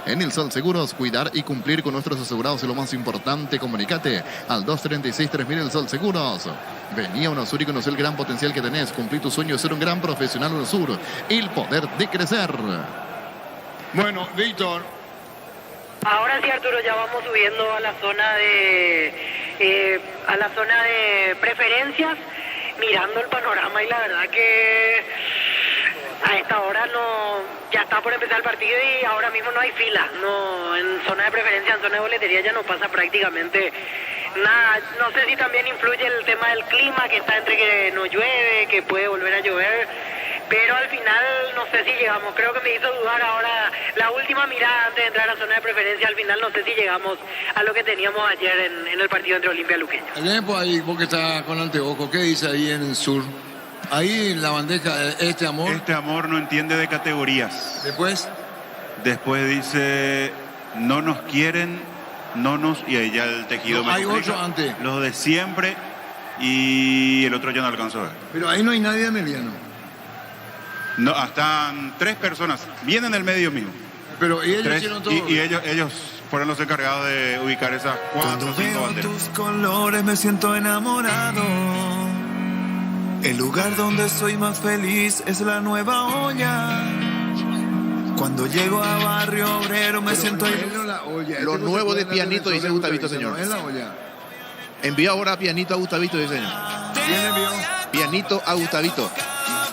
En El Sol Seguros, cuidar y cumplir con nuestros asegurados es lo más importante. Comunicate al 236-3000 El Sol Seguros. Vení a UNASUR y conocer el gran potencial que tenés. Cumplir tu sueño de ser un gran profesional UNASUR. El poder de crecer. Bueno, Víctor. Ahora sí, Arturo, ya vamos subiendo a la zona de preferencias, mirando el panorama, y la verdad que a esta hora ya está por empezar el partido y ahora mismo no hay fila. No, en zona de preferencia, en zona de boletería ya no pasa prácticamente nada. No sé si también influye el tema del clima, que está entre que no llueve, que puede volver a llover, pero al final no sé si llegamos. Creo que me hizo dudar ahora la última mirada antes de entrar a la zona de preferencia. Al final no sé si llegamos a lo que teníamos ayer en el partido entre Olimpia y Luqueño. Pues ahí, vos que estás con anteojo, ¿qué dice ahí en el sur? Ahí en la bandeja, este amor. Este amor no entiende de categorías. Después dice, no nos quieren, no nos... Y ahí ya el tejido no, me hay complica. otro antes. Los de siempre y el otro ya no alcanzo a ver. Pero ahí no hay nadie de mediano. No, están 3 personas, bien en el medio mismo. Pero ellos 3, hicieron todo. y ellos fueron los encargados de ubicar esas 4 o 5 banderas. Tus colores me siento enamorado. El lugar donde soy más feliz es la Nueva Olla. Cuando llego a Barrio Obrero me siento Lo nuevo de pianito, dice Gustavito, señor. Es la olla. Envía ahora pianito a Gustavito, dice señor. ¿Quién envió? Pianito a Gustavito.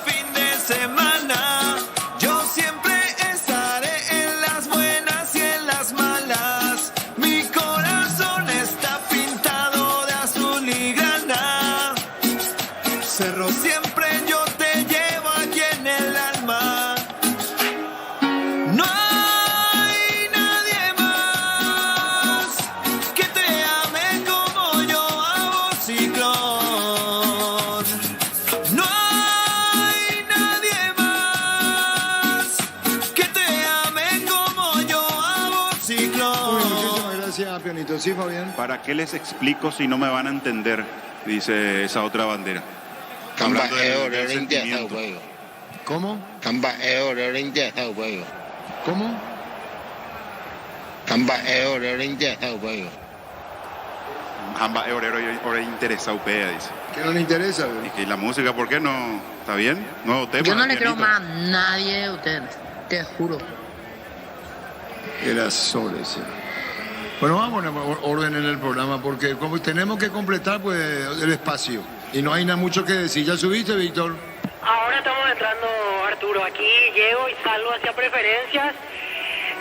fin de semana. Yo siempre estaré en las buenas y en las malas. Mi corazón está pintado de azul y grana. Cerro siempre, yo te llevo aquí en el alma. No hay nadie más que te ame como yo a vos, Ciclón. No hay nadie más que te ame como yo a vos, Ciclón. Muchísimas gracias, pianito. Sí, Fabián. ¿Para qué les explico si no me van a entender? Dice esa otra bandera. Hablando del sentimiento. ¿Cómo? ¿Cómo? Ambas ahora interesa UPEA, dice. ¿Qué no le interesa? ¿Y la música por qué no? ¿Está bien? Nuevo tema. Yo no le creo pianito. más a nadie de ustedes, te juro. Era Soles. Bueno, vamos a poner orden en el programa porque como tenemos que completar pues el espacio. Y no hay nada mucho que decir. ¿Ya subiste, Víctor? Ahora estamos entrando, Arturo. Aquí llego y salgo hacia preferencias.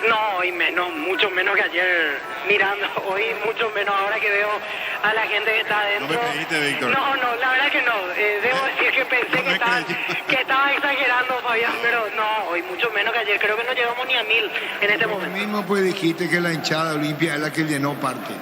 No, hoy menos, mucho menos que ayer mirando. Hoy mucho menos ahora que veo a la gente que está adentro. No me creíste, Víctor. No, la verdad que no. Debo decir que pensé No me que estaba exagerando, Fabián, pero no, hoy mucho menos que ayer. Creo que no llegamos ni a 1000 en este Lo momento. mismo pues dijiste que la hinchada Olimpia es la que llenó parte.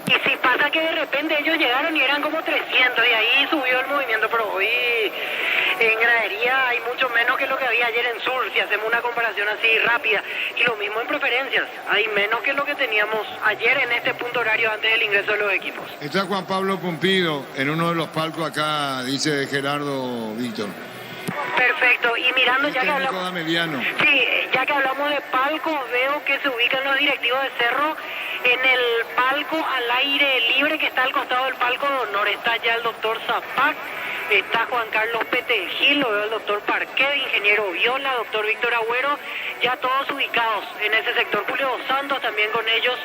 Y si pasa que de repente ellos llegaron y eran como 300 y ahí subió el movimiento, pero hoy en gradería hay mucho menos que lo que había ayer en Sur, si hacemos una comparación así rápida. Y lo mismo en preferencias, hay menos que lo que teníamos ayer en este punto horario antes del ingreso de los equipos. Está Juan Pablo Pumpido en uno de los palcos acá, dice Gerardo Víctor. Perfecto, y mirando ya que Técnico hablamos... de Mediano. Sí, ya que hablamos de palcos, veo que se ubican los directivos de Cerro en el palco al aire libre que está al costado del palco de honor. Está ya el doctor Zapac, está Juan Carlos Petengil, lo veo el doctor Parquet, ingeniero Viola, doctor Víctor Agüero, ya todos ubicados en ese sector. Julio Dos Santos también con ellos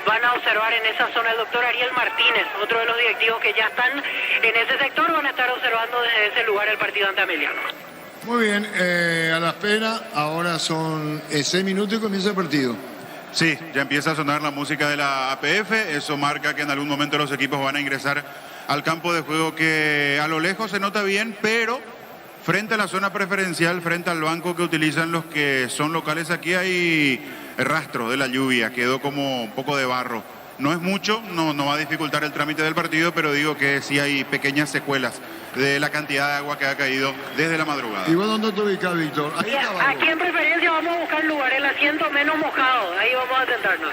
van a observar en esa zona. El doctor Ariel Martínez, otro de los directivos que ya están en ese sector, van a estar observando desde ese lugar el partido ante Ameliano. Muy bien, a la espera, ahora son 6 minutos y comienza el partido. Sí, ya empieza a sonar la música de la APF, eso marca que en algún momento los equipos van a ingresar al campo de juego que a lo lejos se nota bien, pero frente a la zona preferencial, frente al banco que utilizan los que son locales, aquí hay rastro de la lluvia, quedó como un poco de barro. No es mucho, no va a dificultar el trámite del partido, pero digo que sí hay pequeñas secuelas de la cantidad de agua que ha caído desde la madrugada. ¿Y vos dónde te ubicás, Víctor? Ahí está abajo. Aquí en preferencia vamos a buscar lugar, el asiento menos mojado, ahí vamos a sentarnos.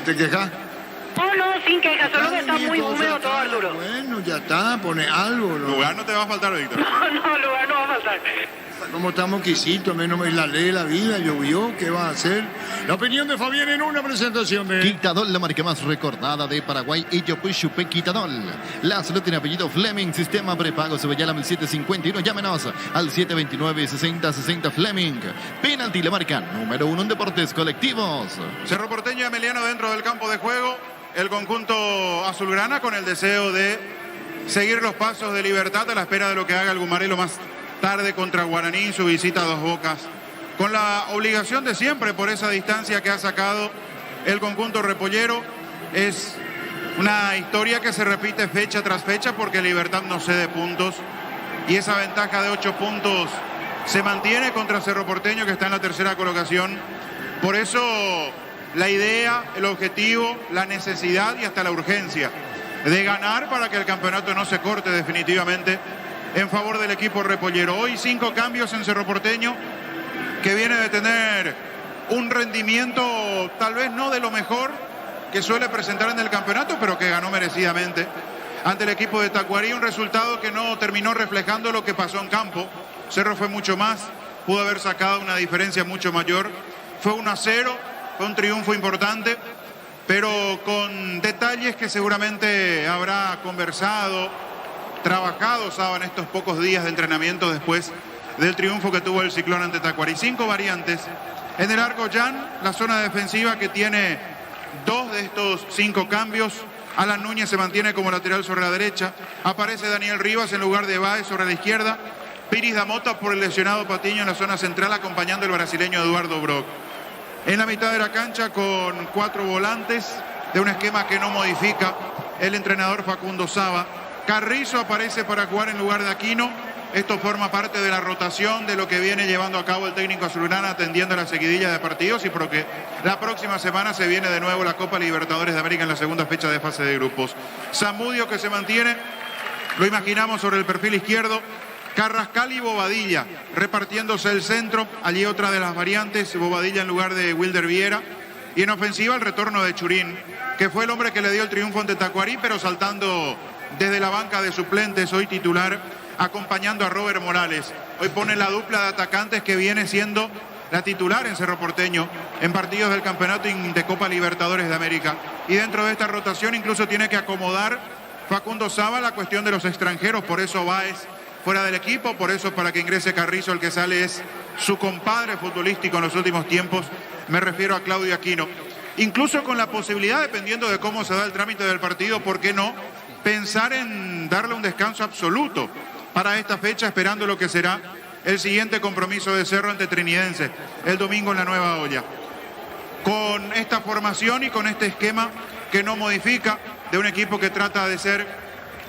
¿Te quejas? No, sin queja, solo que está muy húmedo todo, Arturo. Bueno, ya está, pone algo, ¿no? Lugar no te va a faltar, Víctor. No, lugar no va a faltar. Como estamos quisitos, menos la ley de la vida, llovió, ¿qué va a hacer? La opinión de Fabián en una presentación de... Quitadol, la marca más recordada de Paraguay, y Yopuchupe Quitadol. La salud tiene apellido Fleming, sistema prepago, se veía la 751, llámenos al 729-6060 Fleming. Penalti, la marca número 1 en deportes colectivos. Cerro Porteño y Emiliano dentro del campo de juego. El conjunto azulgrana con el deseo de seguir los pasos de Libertad a la espera de lo que haga el Gumarelo más tarde contra Guaraní, su visita a Dos Bocas. Con la obligación de siempre por esa distancia que ha sacado el conjunto repollero. Es una historia que se repite fecha tras fecha porque Libertad no cede puntos. Y esa ventaja de 8 puntos se mantiene contra Cerro Porteño, que está en la tercera colocación. Por eso la idea, el objetivo, la necesidad y hasta la urgencia de ganar para que el campeonato no se corte definitivamente en favor del equipo repollero. Hoy 5 cambios en Cerro Porteño, que viene de tener un rendimiento tal vez no de lo mejor que suele presentar en el campeonato, pero que ganó merecidamente ante el equipo de Tacuarí. Un resultado que no terminó reflejando lo que pasó en campo. Cerro fue mucho más, pudo haber sacado una diferencia mucho mayor. Fue 1-0, fue un triunfo importante, pero con detalles que seguramente habrá conversado, trabajado Saba en estos pocos días de entrenamiento después del triunfo que tuvo el Ciclón ante Tacuarí. 5 variantes. En el arco Jan, la zona defensiva que tiene 2 de estos 5 cambios. Alan Núñez se mantiene como lateral sobre la derecha. Aparece Daniel Rivas en lugar de Báez sobre la izquierda. Piris Damota por el lesionado Patiño en la zona central, acompañando al brasileño Eduardo Brock. En la mitad de la cancha con 4 volantes de un esquema que no modifica el entrenador Facundo Saba. Carrizo aparece para jugar en lugar de Aquino. Esto forma parte de la rotación de lo que viene llevando a cabo el técnico azulgrana, atendiendo a la seguidilla de partidos y porque la próxima semana se viene de nuevo la Copa Libertadores de América en la segunda fecha de fase de grupos. Zamudio, que se mantiene, lo imaginamos sobre el perfil izquierdo. Carrascal y Bobadilla repartiéndose el centro. Allí otra de las variantes, Bobadilla en lugar de Wilder Viera. Y en ofensiva el retorno de Churín, que fue el hombre que le dio el triunfo ante Tacuarí, pero saltando desde la banca de suplentes, hoy titular, acompañando a Robert Morales. Hoy pone la dupla de atacantes que viene siendo la titular en Cerro Porteño en partidos del campeonato de Copa Libertadores de América. Y dentro de esta rotación incluso tiene que acomodar Facundo Saba la cuestión de los extranjeros. Por eso Báez fuera del equipo, por eso para que ingrese Carrizo, el que sale es su compadre futbolístico en los últimos tiempos. Me refiero a Claudio Aquino. Incluso con la posibilidad, dependiendo de cómo se da el trámite del partido, ¿por qué no pensar en darle un descanso absoluto para esta fecha, esperando lo que será el siguiente compromiso de Cerro ante Trinidense el domingo en la Nueva Olla? Con esta formación y con este esquema que no modifica, de un equipo que trata de ser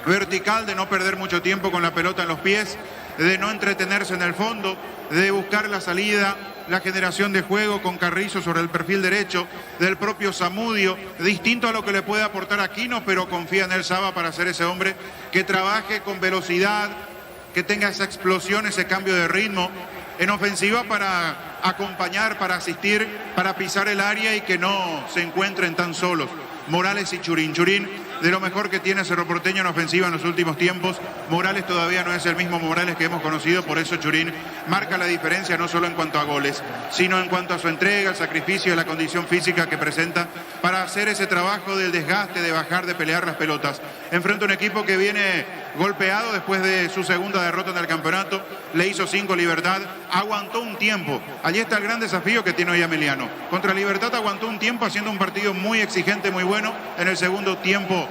vertical, de no perder mucho tiempo con la pelota en los pies, de no entretenerse en el fondo, de buscar la salida, la generación de juego con Carrizo sobre el perfil derecho, del propio Zamudio, distinto a lo que le puede aportar Aquino, pero confía en él Saba para ser ese hombre que trabaje con velocidad, que tenga esa explosión, ese cambio de ritmo en ofensiva para acompañar, para asistir, para pisar el área y que no se encuentren tan solos Morales y Churín. Churín, de lo mejor que tiene Cerro Porteño en ofensiva en los últimos tiempos. Morales todavía no es el mismo Morales que hemos conocido, por eso Churín marca la diferencia no solo en cuanto a goles, sino en cuanto a su entrega, el sacrificio y la condición física que presenta para hacer ese trabajo del desgaste, de bajar, de pelear las pelotas. Enfrenta a un equipo que viene golpeado después de su segunda derrota en el campeonato, le hizo 5 Libertad, aguantó un tiempo. Allí está el gran desafío que tiene hoy Emiliano. Contra Libertad aguantó un tiempo haciendo un partido muy exigente, muy bueno. En el segundo tiempo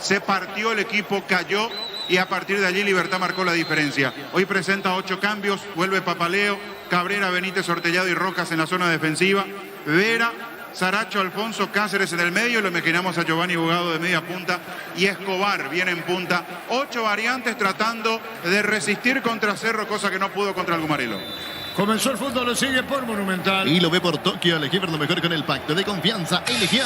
se partió el equipo, cayó y a partir de allí Libertad marcó la diferencia. Hoy presenta 8 cambios, vuelve Papaleo, Cabrera, Benítez, Ortellado y Rojas en la zona defensiva, Vera, Saracho, Alfonso, Cáceres en el medio, lo imaginamos a Giovanni Bogado de media punta y Escobar viene en punta. 8 variantes tratando de resistir contra Cerro, cosa que no pudo contra el Gumarelo. Comenzó el fútbol, lo sigue por Monumental. Y lo ve por Tokio. Elegí ver lo mejor con el pacto de confianza. Eligió.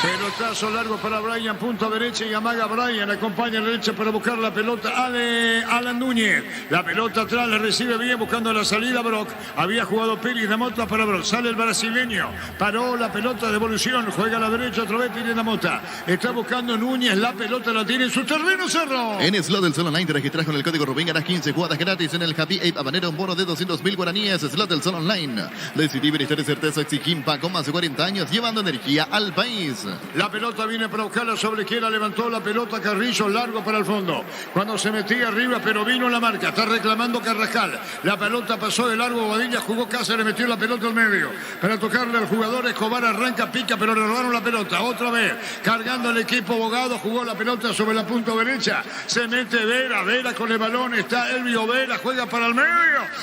Pelotazo largo para Brian, punta derecha y amaga Brian, acompaña a la derecha para buscar la pelota Alan Núñez. La pelota atrás, le recibe bien buscando la salida Brock. Había jugado Pérez da Mota para Brock, sale el brasileño. Paró la pelota de evolución, juega a la derecha otra vez Pérez da Mota. Está buscando Núñez, la pelota la tiene en su terreno, Cerro. En Slot del Sol Online te registras con el código Rubén, ganas 15 jugadas gratis en el Happy Ape Habanero, un bono de 200.000 guaraníes. Slot del Sol Online. Decidí bienestar y certeza Exigimpa con más de 40 años llevando energía al país. La pelota viene para buscarla sobre izquierda, levantó la pelota Carrillo, largo para el fondo. Cuando se metía arriba, pero vino la marca, está reclamando Carrascal. La pelota pasó de largo, Bobadilla jugó Cáceres, metió la pelota al medio. Para tocarle al jugador, Escobar arranca, pica, pero le robaron la pelota. Otra vez, cargando el equipo Bogado, jugó la pelota sobre la punta derecha. Se mete Vera con el balón, está Elvio Vera, juega para el medio.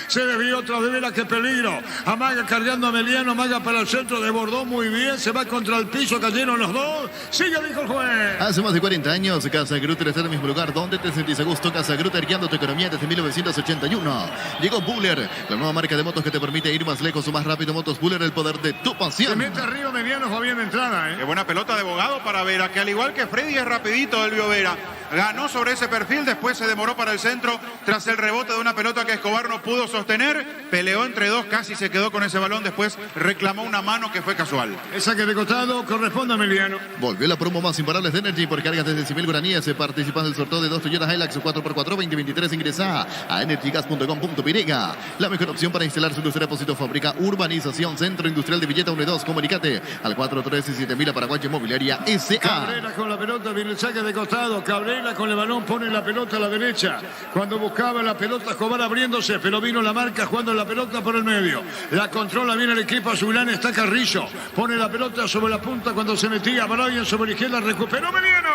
Se desvió otra vez Vera, qué peligro. Amaga cargando a Meliano, amaga para el centro, desbordó muy bien, se va contra el piso, cayeron los dos. Sigue, dijo el juez. Hace más de 40 años, Casa Grutter está en el mismo lugar donde te sentís a gusto. Casa Grutter, guiando tu economía desde 1981. Llegó Buller, la nueva marca de motos que te permite ir más lejos o más rápido. Motos Buller, el poder de tu Se pasión. mete arriba Mediano, va bien de entrada, Qué buena pelota de Bogado para Vera, que al igual que Freddy es rapidito, Elvio Vera. Ganó sobre ese perfil, después se demoró para el centro tras el rebote de una pelota que Escobar no pudo sostener. Peleó entre dos, casi se quedó con ese balón, después reclamó una mano que fue casual. Esa que de costado corresponde a Meliano. Volvió la promo más imparables de Energy por cargas desde 100.000 guaraníes. Participas del sorteo de 2 Toyota Hilux 4x4 2023. Ingresa a energygas.com.pirega. La mejor opción para instalar su industria depósito fábrica, urbanización, centro industrial de Villeta 1 y 2. Comunicate al 437.000 Paraguay Inmobiliaria S.A. Cabrera con la pelota, viene el saque de costado. Cabrera con el balón, pone la pelota a la derecha. Cuando buscaba la pelota, Escobar abriéndose, pero vino la marca jugando la pelota por el medio. La controla bien el equipo azulán, está Carrillo. Pone la pelota sobre la punta cuando se metía Brian sobre la izquierda, recuperó Mediano.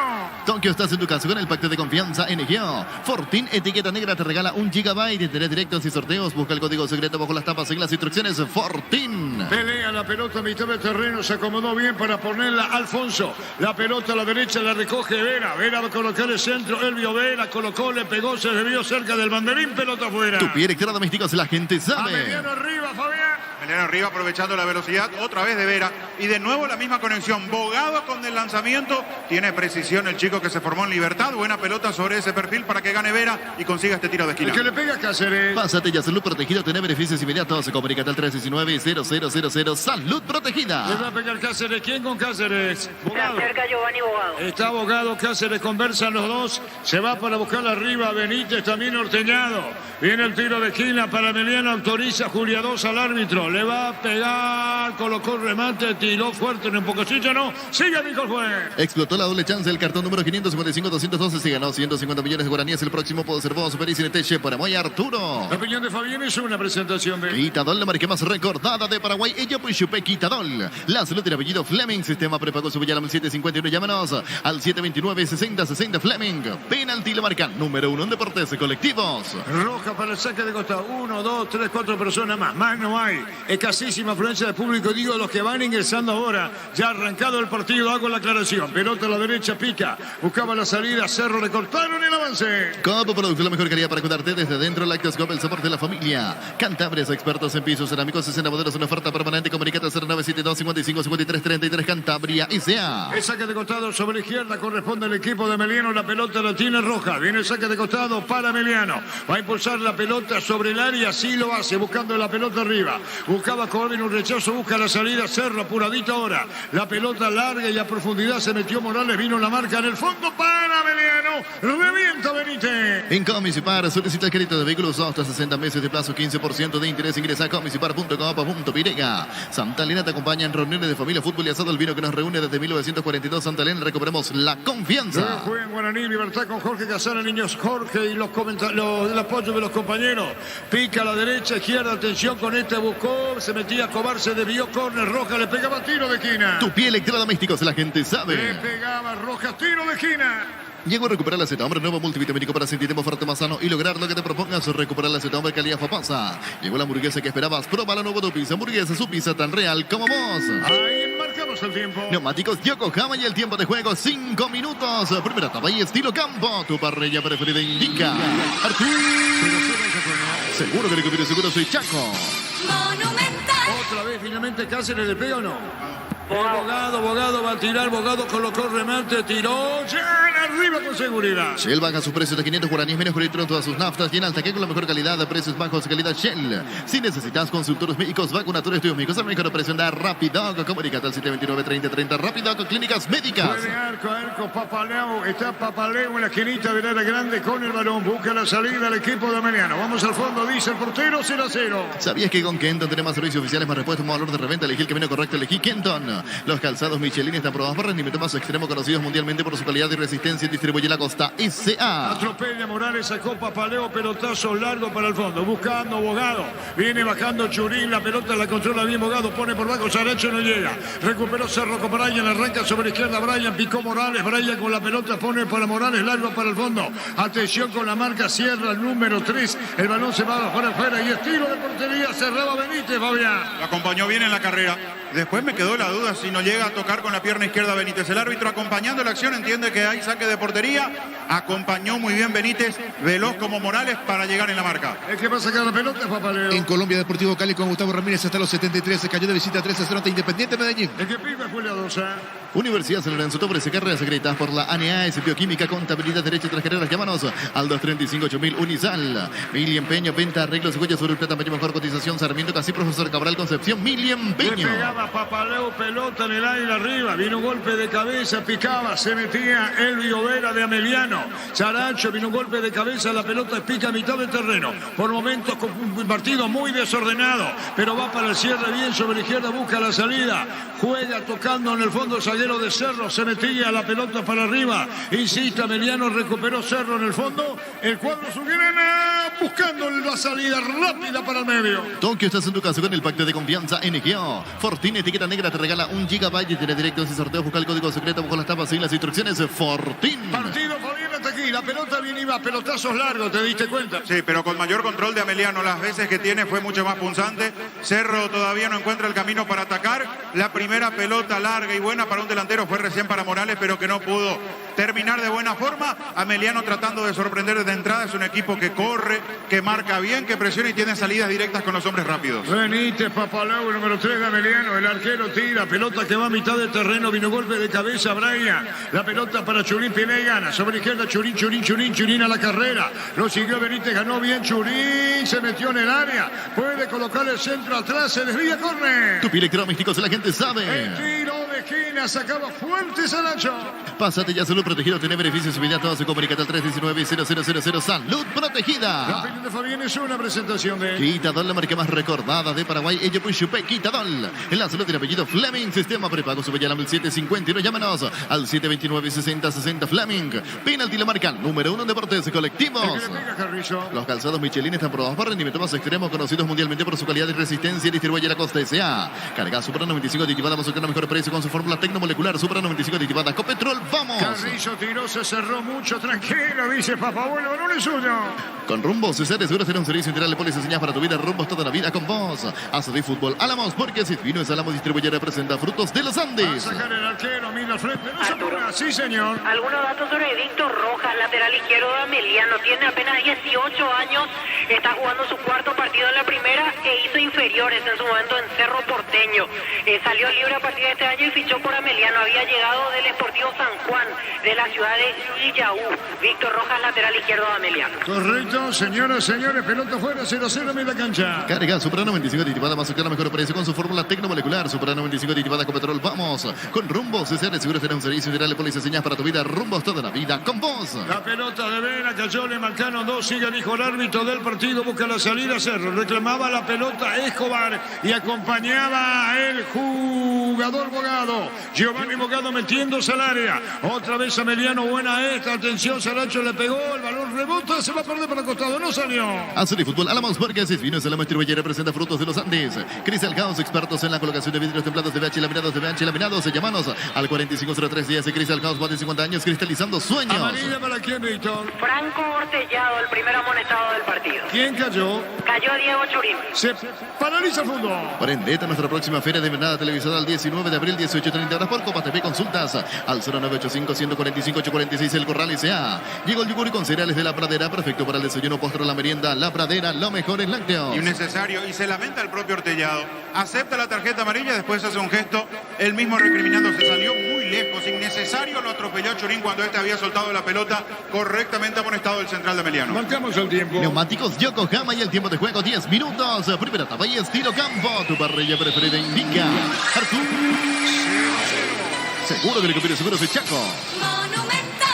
Tokio, estás en tu casa con el pacto de confianza NGO. Fortin, etiqueta negra, te regala 1 GB de interés directos y sorteos. Busca el código secreto bajo las tapas en las instrucciones. Fortin. Pelea la pelota a mitad del terreno, se acomodó bien para ponerla Alfonso. La pelota a la derecha la recoge Vera. Vera va a colocar el centro, Elvio Vera colocó, le pegó, se desvió cerca del banderín, pelota afuera. Tu pie electoral domésticos, la gente A sabe. Mediano arriba, Fabián. Meliano arriba aprovechando la velocidad, otra vez de Vera. Y de nuevo la misma conexión. Bogado con el lanzamiento. Tiene precisión el chico que se formó en Libertad. Buena pelota sobre ese perfil para que gane Vera y consiga este tiro de esquina. El que le pega a Cáceres. Pásate ya, salud protegido, tener beneficios inmediatos. Comunícate al 319-0000. Salud Le protegida. va a pegar Cáceres. ¿Quién con Cáceres? Se Bogado. acerca Giovanni Bogado. Está Bogado, Cáceres, conversan los dos. Se va para buscar arriba Benítez, también Orteñado. Viene el tiro de esquina para Meliano, autoriza Julia 2 al árbitro. Le va a pegar, colocó el remate, tiró fuerte, en un pococillo, no. Sigue, dijo el juez. Explotó la doble chance el cartón número 555-212. Se ganó 150 millones de guaraníes. El próximo puede ser vos, Super Teche para Moy Arturo. La opinión de Fabián es una presentación de... Quitadol, la marca más recordada de Paraguay. Ella pues chupé Quitadol. La salud del apellido Fleming. Sistema prepago Subeyalam 751. Llámanos al 729-6060 Fleming. Penalti, la marca número 1 en deportes colectivos. Roja para el saque de costado. 1, 2, 3, 4 personas más. Más no hay. Escasísima afluencia de público. Digo, los que van ingresando ahora. Ya arrancado el partido, hago la aclaración. Pelota a la derecha, pica. Buscaba la salida. Cerro, recortaron el avance. Copo Producto, la mejor calidad para cuidarte desde dentro. Lactoscope, el sabor de la familia. Cantabres, expertos en pisos cerámicos. 60 modelos, una oferta permanente. Comunicate 0972 55 53 33. Cantabria S.A. El saque de costado sobre la izquierda corresponde al equipo de Meliano. La pelota la tiene Roja. Viene el saque de costado para Meliano. Va a impulsar la pelota sobre el área. Sí lo hace, buscando la pelota arriba. Buscaba Corbin un rechazo, busca la salida. Cerro apuradito ahora. La pelota larga y a profundidad se metió Morales. Vino la marca en el fondo para Meliano. Revienta Benítez. En Comisipar, solicita el crédito de vehículos hasta 60 meses de plazo, 15% de interés. Ingresa a comisipar.com.pirega. Santa Elena te acompaña en reuniones de familia, fútbol y asado. El vino que nos reúne desde 1942. Santa Elena, recuperemos la confianza. Juega en Guaraní, Libertad con Jorge Casana, niños Jorge y el apoyo de los compañeros. Pica a la derecha, izquierda, atención con este, buscó, se metía a Cobar, se desvió, córner, Roja, le pegaba tiro de esquina. Tu pie electrodomésticos, la gente Le sabe. pegaba Roja, tiro de esquina. Llegó a recuperar la Z-Hombre, nuevo multivitamínico para sentirte más fuerte, más sano y lograr lo que te propongas. Recuperar la Z-Hombre calidad Fapasa. Llegó la hamburguesa que esperabas. Prueba la nueva tu pizza. Hamburguesa, su pizza tan real como vos. Ahí marcamos Vamos al tiempo. Neumáticos Yokohama y el tiempo de juego 5 minutos. Primera etapa y estilo campo. Tu parrilla preferida indica. Artur. Seguro que recupero, seguro soy Chaco. Otra vez finalmente Cáceres le pega o no. Bogado va a tirar, Bogado colocó remate, tiró, llega arriba con seguridad. Shell baja sus precios de 500 guaraníes menos por litro en todas sus naftas y en Altaqué con la mejor calidad, precios bajos, calidad Shell. Si necesitas consultores médicos, vacunadores, estudios médicos, el mejor precio da Rapidoc. Comunícate al 729-3030 Rapidoc, Clínicas Médicas. Puede arco, Papaleo, está Papaleo en la esquinita del área grande con el balón, busca la salida al equipo de Ameliano. Vamos al fondo, dice el portero, 0-0. ¿Sabías que con Kenton tenemos más servicios oficiales, más repuestos, más valor de reventa? Elegí el camino correcto, elegí Kenton. Los calzados Michelin están probados por rendimiento más extremo, conocidos mundialmente por su calidad y resistencia. Distribuye la Costa S.A. Atropella Morales, sacó Papaleo, pelotazo largo para el fondo, buscando Bogado. Viene bajando Churín, la pelota la controla bien Bogado, pone por bajo, Saracho no llega. Recuperó Cerro con Brian, arranca sobre la izquierda Brian, picó Morales, Brian con la pelota pone para Morales, largo para el fondo. Atención con la marca, cierra el número 3. El balón se va para afuera y estilo de portería, cerraba Benítez, Fabián. Lo acompañó bien en la carrera. Después me quedó la duda si no llega a tocar con la pierna izquierda Benítez. El árbitro acompañando la acción entiende que hay saque de portería. Acompañó muy bien Benítez, veloz como Morales para llegar en la marca. Es que va a sacar la pelota, Papaleo. En Colombia, Deportivo Cali con Gustavo Ramírez hasta los 73. Se cayó de visita 3-0 ante Independiente Medellín. El que pica fue la dosa. Universidad San Lorenzo te ofrece carreras secretas por la ANEAS, Bioquímica, Contabilidad, Derecho y otras carreras. Llámanos al 235-8000 Unisal. Mili Empeño, venta, arreglos, huellas sobre el plata, mejor cotización. Sarmiento, Casi, Profesor Cabral, Concepción, Mili Empeño. Le pegaba Papaleo, pelota en el aire arriba. Vino un golpe de cabeza, picaba, se metía Elvio Vera de Ameliano. Saracho, vino un golpe de cabeza, la pelota pica a mitad del terreno. Por momentos con un partido muy desordenado, pero va para el cierre bien sobre la izquierda, busca la salida. Juega tocando en el fondo zaguero de Cerro, se metía la pelota para arriba. Insiste Ameliano, recuperó Cerro en el fondo. El cuadro azulgrana buscando la salida rápida para el medio. Tokio, estás en tu casa con el pacto de confianza NGO. Fortín, etiqueta negra, te regala 1 GB y tiene directo ese sorteo. Busca el código secreto, busca las tapas y las instrucciones. Fortín. Partido, Fabián, hasta aquí. La pelota bien iba, pelotazos largos, ¿te diste cuenta? Sí, pero con mayor control de Ameliano. Las veces que tiene fue mucho más punzante. Cerro todavía no encuentra el camino para atacar. La primera pelota larga y buena para un delantero fue recién para Morales, pero que no pudo terminar de buena forma. Ameliano tratando de sorprender desde entrada. Es un equipo que corre, que marca bien, que presiona y tiene salidas directas con los hombres rápidos. Benítez, Papaleo, el número 3 de Ameliano. El arquero tira, pelota que va a mitad del terreno. Vino golpe de cabeza Brian. La pelota para Churín, Pineda y gana. Sobre la izquierda Churín a la carrera. Lo siguió Benítez, ganó bien Churín. Se metió en el área. Puede colocar el centro atrás, se desvía, córner. Tu electrodomésticos, la gente sabe. El tiro de esquina, sacaba fuerte Saracho. Pásate ya, Salud Protegido, tiene beneficios inmediatos. Comunícate al 319-0000. Salud La Protegida. opinión de Fabián es una presentación de... Quitadol, la marca más recordada de Paraguay. Ella Puchupe, Quitadol. En la salud del apellido Fleming. Sistema prepago, sube ya al 751. Llámanos al 729-6060 Fleming. Penalti, la marca número 1 en deportes colectivos. El que le pega Carrizo. Los calzados Michelin están probados para rendimiento más extremo, conocidos mundialmente por su calidad y resistencia. Distribuye la Costa S.A. Carga Supra 95 aditivada, vamos a buscar el mejor precio con su fórmula tecnomolecular. Supra 95 aditivada, Copetrol, vamos. Carrizo tiró, se cerró mucho, tranquilo, dice Papá, bueno, no es suyo. Con Rumbos, si eres seguro, será un servicio integral de póliza señal para tu vida. Rumbos toda la vida con vos. Haz de fútbol, Álamos, porque si vino es Álamos, distribuye representa Frutos de los Va a Andes. sacar el arquero, mira al frente, no se Arturo. apura. Sí, señor. Algunos datos sobre Víctor Rojas, lateral izquierdo de Ameliano. Tiene apenas 18 años, está jugando su cuarto partido en la primera e hizo inferiores en su momento en Cerro Porteño. Salió libre a partir de este año y fichó por Ameliano. Había llegado del Sportivo San Juan, de la ciudad de Illaú. Víctor Rojas, lateral izquierdo de Ameliano. Correcto, señoras, señores, pelota fuera, 0-0 en media cancha. Carga Supra 95 aditivada, más cercana, mejor precio con su fórmula tecnomolecular. Supra 95 aditivada, Copetrol, vamos. Con Rumbos, si eres seguro, será un servicio integral de póliza señal para tu vida. Rumbos toda la vida con vos. La pelota de Vera, cayó, le marcaron 2, sigue dijo el árbitro del partido, busca la salida Cerro, reclamaba la pelota Escobar y acompañaba a el jugador Bogado, Giovanni Bogado metiéndose al área, otra vez Ameliano, buena esta, atención, Saracho le pegó, el balón rebota, se va a perder para el costado, no salió. Azul y Fútbol, Álamos Marcas, Vinos, Álamos Triballera presenta Frutos de los Andes. Cristal House, expertos en la colocación de vidrios templados de BH, laminados de BH, laminados. Llamanos al 4503 días de Cristal House, más de 50 años, cristalizando sueños. Amarilla para quién, Víctor. Franco Ortellado, el primer amonestado del partido. ¿Quién cayó? Cayó Diego Churín. Se paraliza el fútbol. Prendete a nuestra próxima feria de venada televisada el 19 de abril, 18:30 horas por Copa TV. Consultas al 0985-145-846 El Corral S.A. Llegó el yogur con cereales de La Pradera, perfecto para el desayuno, postre, la merienda. La Pradera, lo mejor en lácteos. Innecesario, y se lamenta el propio Ortellado. Acepta la tarjeta amarilla, después hace un gesto, él mismo recriminando, se salió muy lejos, innecesario, lo atropelló a Churín cuando este había soltado la pelota, correctamente amonestado el central de Ameliano. Marcamos el tiempo. Neumáticos Yokohama y el tiempo de juego 10 minutos. Primera etapa y estilo campo. Tu parrilla preferida indica Artur. Seguro que le conviene seguro soy Chaco.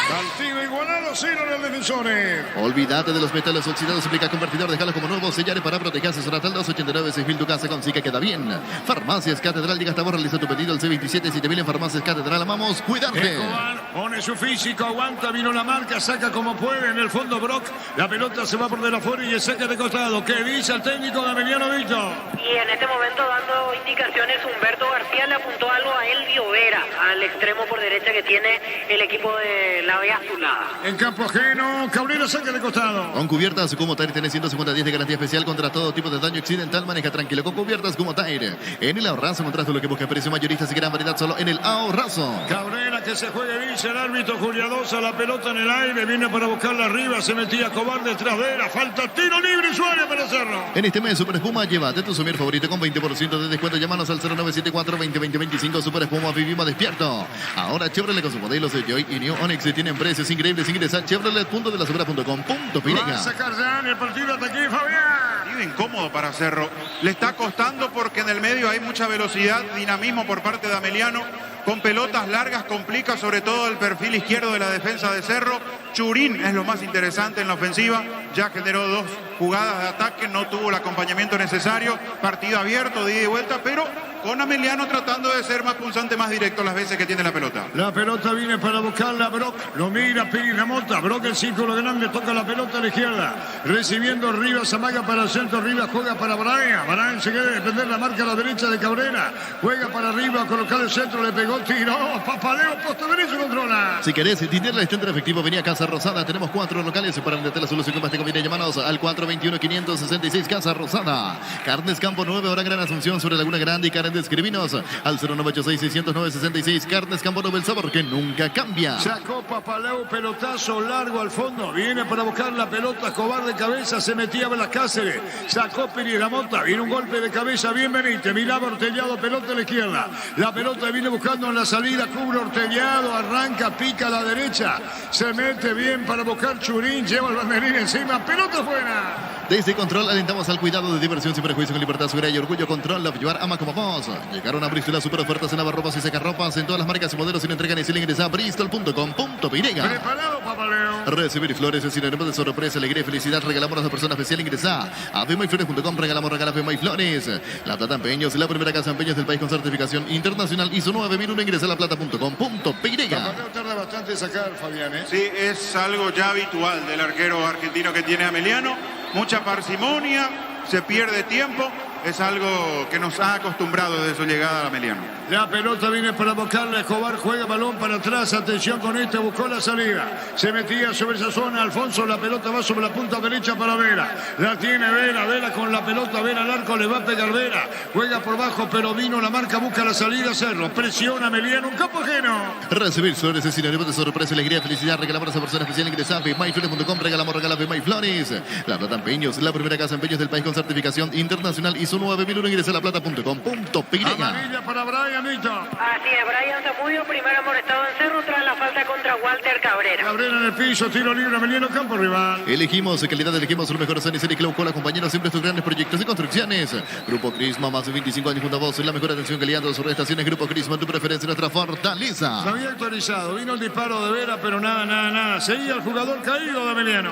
Partido igualado, 0 en el defensores. Olvídate de los metales oxidados, aplica convertidor, déjalo como nuevo, sellar para protegerse. Sonatal 289-6000, tu casa con sí que queda bien. Farmacias Catedral, llega hasta vos, realiza tu pedido al C27, 7000 en Farmacias Catedral, amamos, cuidarte. Escobar pone su físico, aguanta, vino la marca, saca como puede, en el fondo Brock, la pelota se va por de afuera y saca de costado. ¿Qué dice el técnico de Emiliano Víctor? Y en este momento dando indicaciones, Humberto García le apuntó algo a Elvio Vera, al extremo por derecha que tiene el equipo de la Vía Azulada. En campo ajeno, Cabrera saca de costado. Con cubiertas como Tire tiene 150 días de garantía especial contra todo tipo de daño accidental. Maneja tranquilo con cubiertas como Tire. En el Ahorrazo encontraste lo que busca, precio mayoristas y gran variedad solo en el Ahorrazo. Cabrera que se juegue, dice el árbitro Juliadosa, la pelota en el aire, viene para buscarla arriba, se metía Cobar detrás de él, falta tiro libre y Suárez para hacerlo. En este mes Super Espuma, llévate tu somier favorito con 20% de descuento. Llámanos al 0974-2020-25. Super Espuma, vivimos despierto. Ahora Chevrolet con sus modelos de Joy y New Onix tienen precios increíbles. Ingresa a chevrolet.delasobra.com.py. Va a sacar ya en el partido hasta aquí, Fabián. Partido incómodo para Cerro. Le está costando porque en el medio hay mucha velocidad, dinamismo por parte de Ameliano. Con pelotas largas complica sobre todo el perfil izquierdo de la defensa de Cerro. Churín es lo más interesante en la ofensiva. Ya generó 2 jugadas de ataque, no tuvo el acompañamiento necesario. Partido abierto, de ida y vuelta, pero con Ameliano tratando de ser más punzante, más directo las veces que tiene la pelota. La pelota viene para buscarla Brock. Lo mira Piri Ramota. Brock el círculo grande, toca la pelota a la izquierda. Recibiendo Rivas, amaga para el centro. Rivas juega para Brian. Brian se quiere defender la marca a la derecha de Cabrera. Juega para arriba, colocar el centro, le pegó, tiró. Papaleo, poste derecho, controla. Si querés tenerla estándar efectivo, venía a Casa Rosada. Tenemos 4 locales para venderte la solución que más te conviene. Llámanos al 421-566 Casa Rosada. Carnes Campo 9, ahora Gran Asunción sobre Laguna Grande y Carnes Escribinos al 0986-609-66. Carnes Campo 9, el sabor que nunca cambia. Sacó Papaleo, pelotazo largo al fondo. Viene para buscar la pelota, Cobar de cabeza, se metía a las Cáceres. Sacó Piridamota, viene un golpe de cabeza, bien Benítez. Miraba Ortellado, pelota a la izquierda. La pelota viene buscando en la salida, cubre Ortellado, arranca, pica a la derecha. Se mete bien para buscar Churín, lleva el banderín encima, pelota buena. Desde Control alentamos al cuidado de diversión sin prejuicio, con libertad, seguridad y orgullo. Control, Love Llevar, ama como vos. Llegaron a Bristol las super ofertas en lavarropas y secarropas en todas las marcas y modelos sin entrega ni sin ingresa a bristol.com.py. Preparado, Papaleo. Recibir flores es sinónimo de sorpresa, alegría y felicidad. Regalamos a una persona especial. Ingresa a femayflores.com. Regalamos Femay Flores. La Plata Empeños, la primera casa de empeños del país con certificación internacional ISO 9001. Ingresa a laplata.com.py. Papaleo tarda bastante en sacar, Fabián, ¿eh? Sí, es algo ya habitual del arquero argentino que tiene Ameliano. Mucha parsimonia, se pierde tiempo. Es algo que nos ha acostumbrado desde su llegada a Ameliano. La pelota viene para buscarle, Escobar juega balón para atrás, atención con este, buscó la salida. Se metía sobre esa zona, Alfonso, la pelota va sobre la punta derecha para Vera. La tiene Vera, Vera con la pelota, Vera al arco, le va a pegar Vera. Juega por bajo, pero vino la marca, busca la salida, Cerro. Presiona Ameliano, un campo ajeno. Recibir flores es sinónimo de sorpresa, alegría, felicidad. Regalamos a esa persona especial. Ingresa a femayflores.com. Regalamos Femay Flores. La Plata Empeños, la primera casa de empeños del país con certificación internacional ISO 9001. Ingresa a laplata.com.py. Amarilla para Brian, Nito. Así es, Brian Zamudio, primer amonestado en Cerro tras la falta contra Walter Cabrera. Cabrera en el piso, tiro libre, Ameliano, campo rival. Elegimos calidad, elegimos los mejores años y Clau Cola, compañeros, siempre estos grandes proyectos de construcciones. Grupo Crisma, más de 25 años junto a vos, la mejor atención, calidad de sus estaciones. Grupo Crisma, tu preferencia, nuestra fortaleza. Se había actualizado, vino el disparo de Vera, pero nada. Seguía el jugador caído de Ameliano.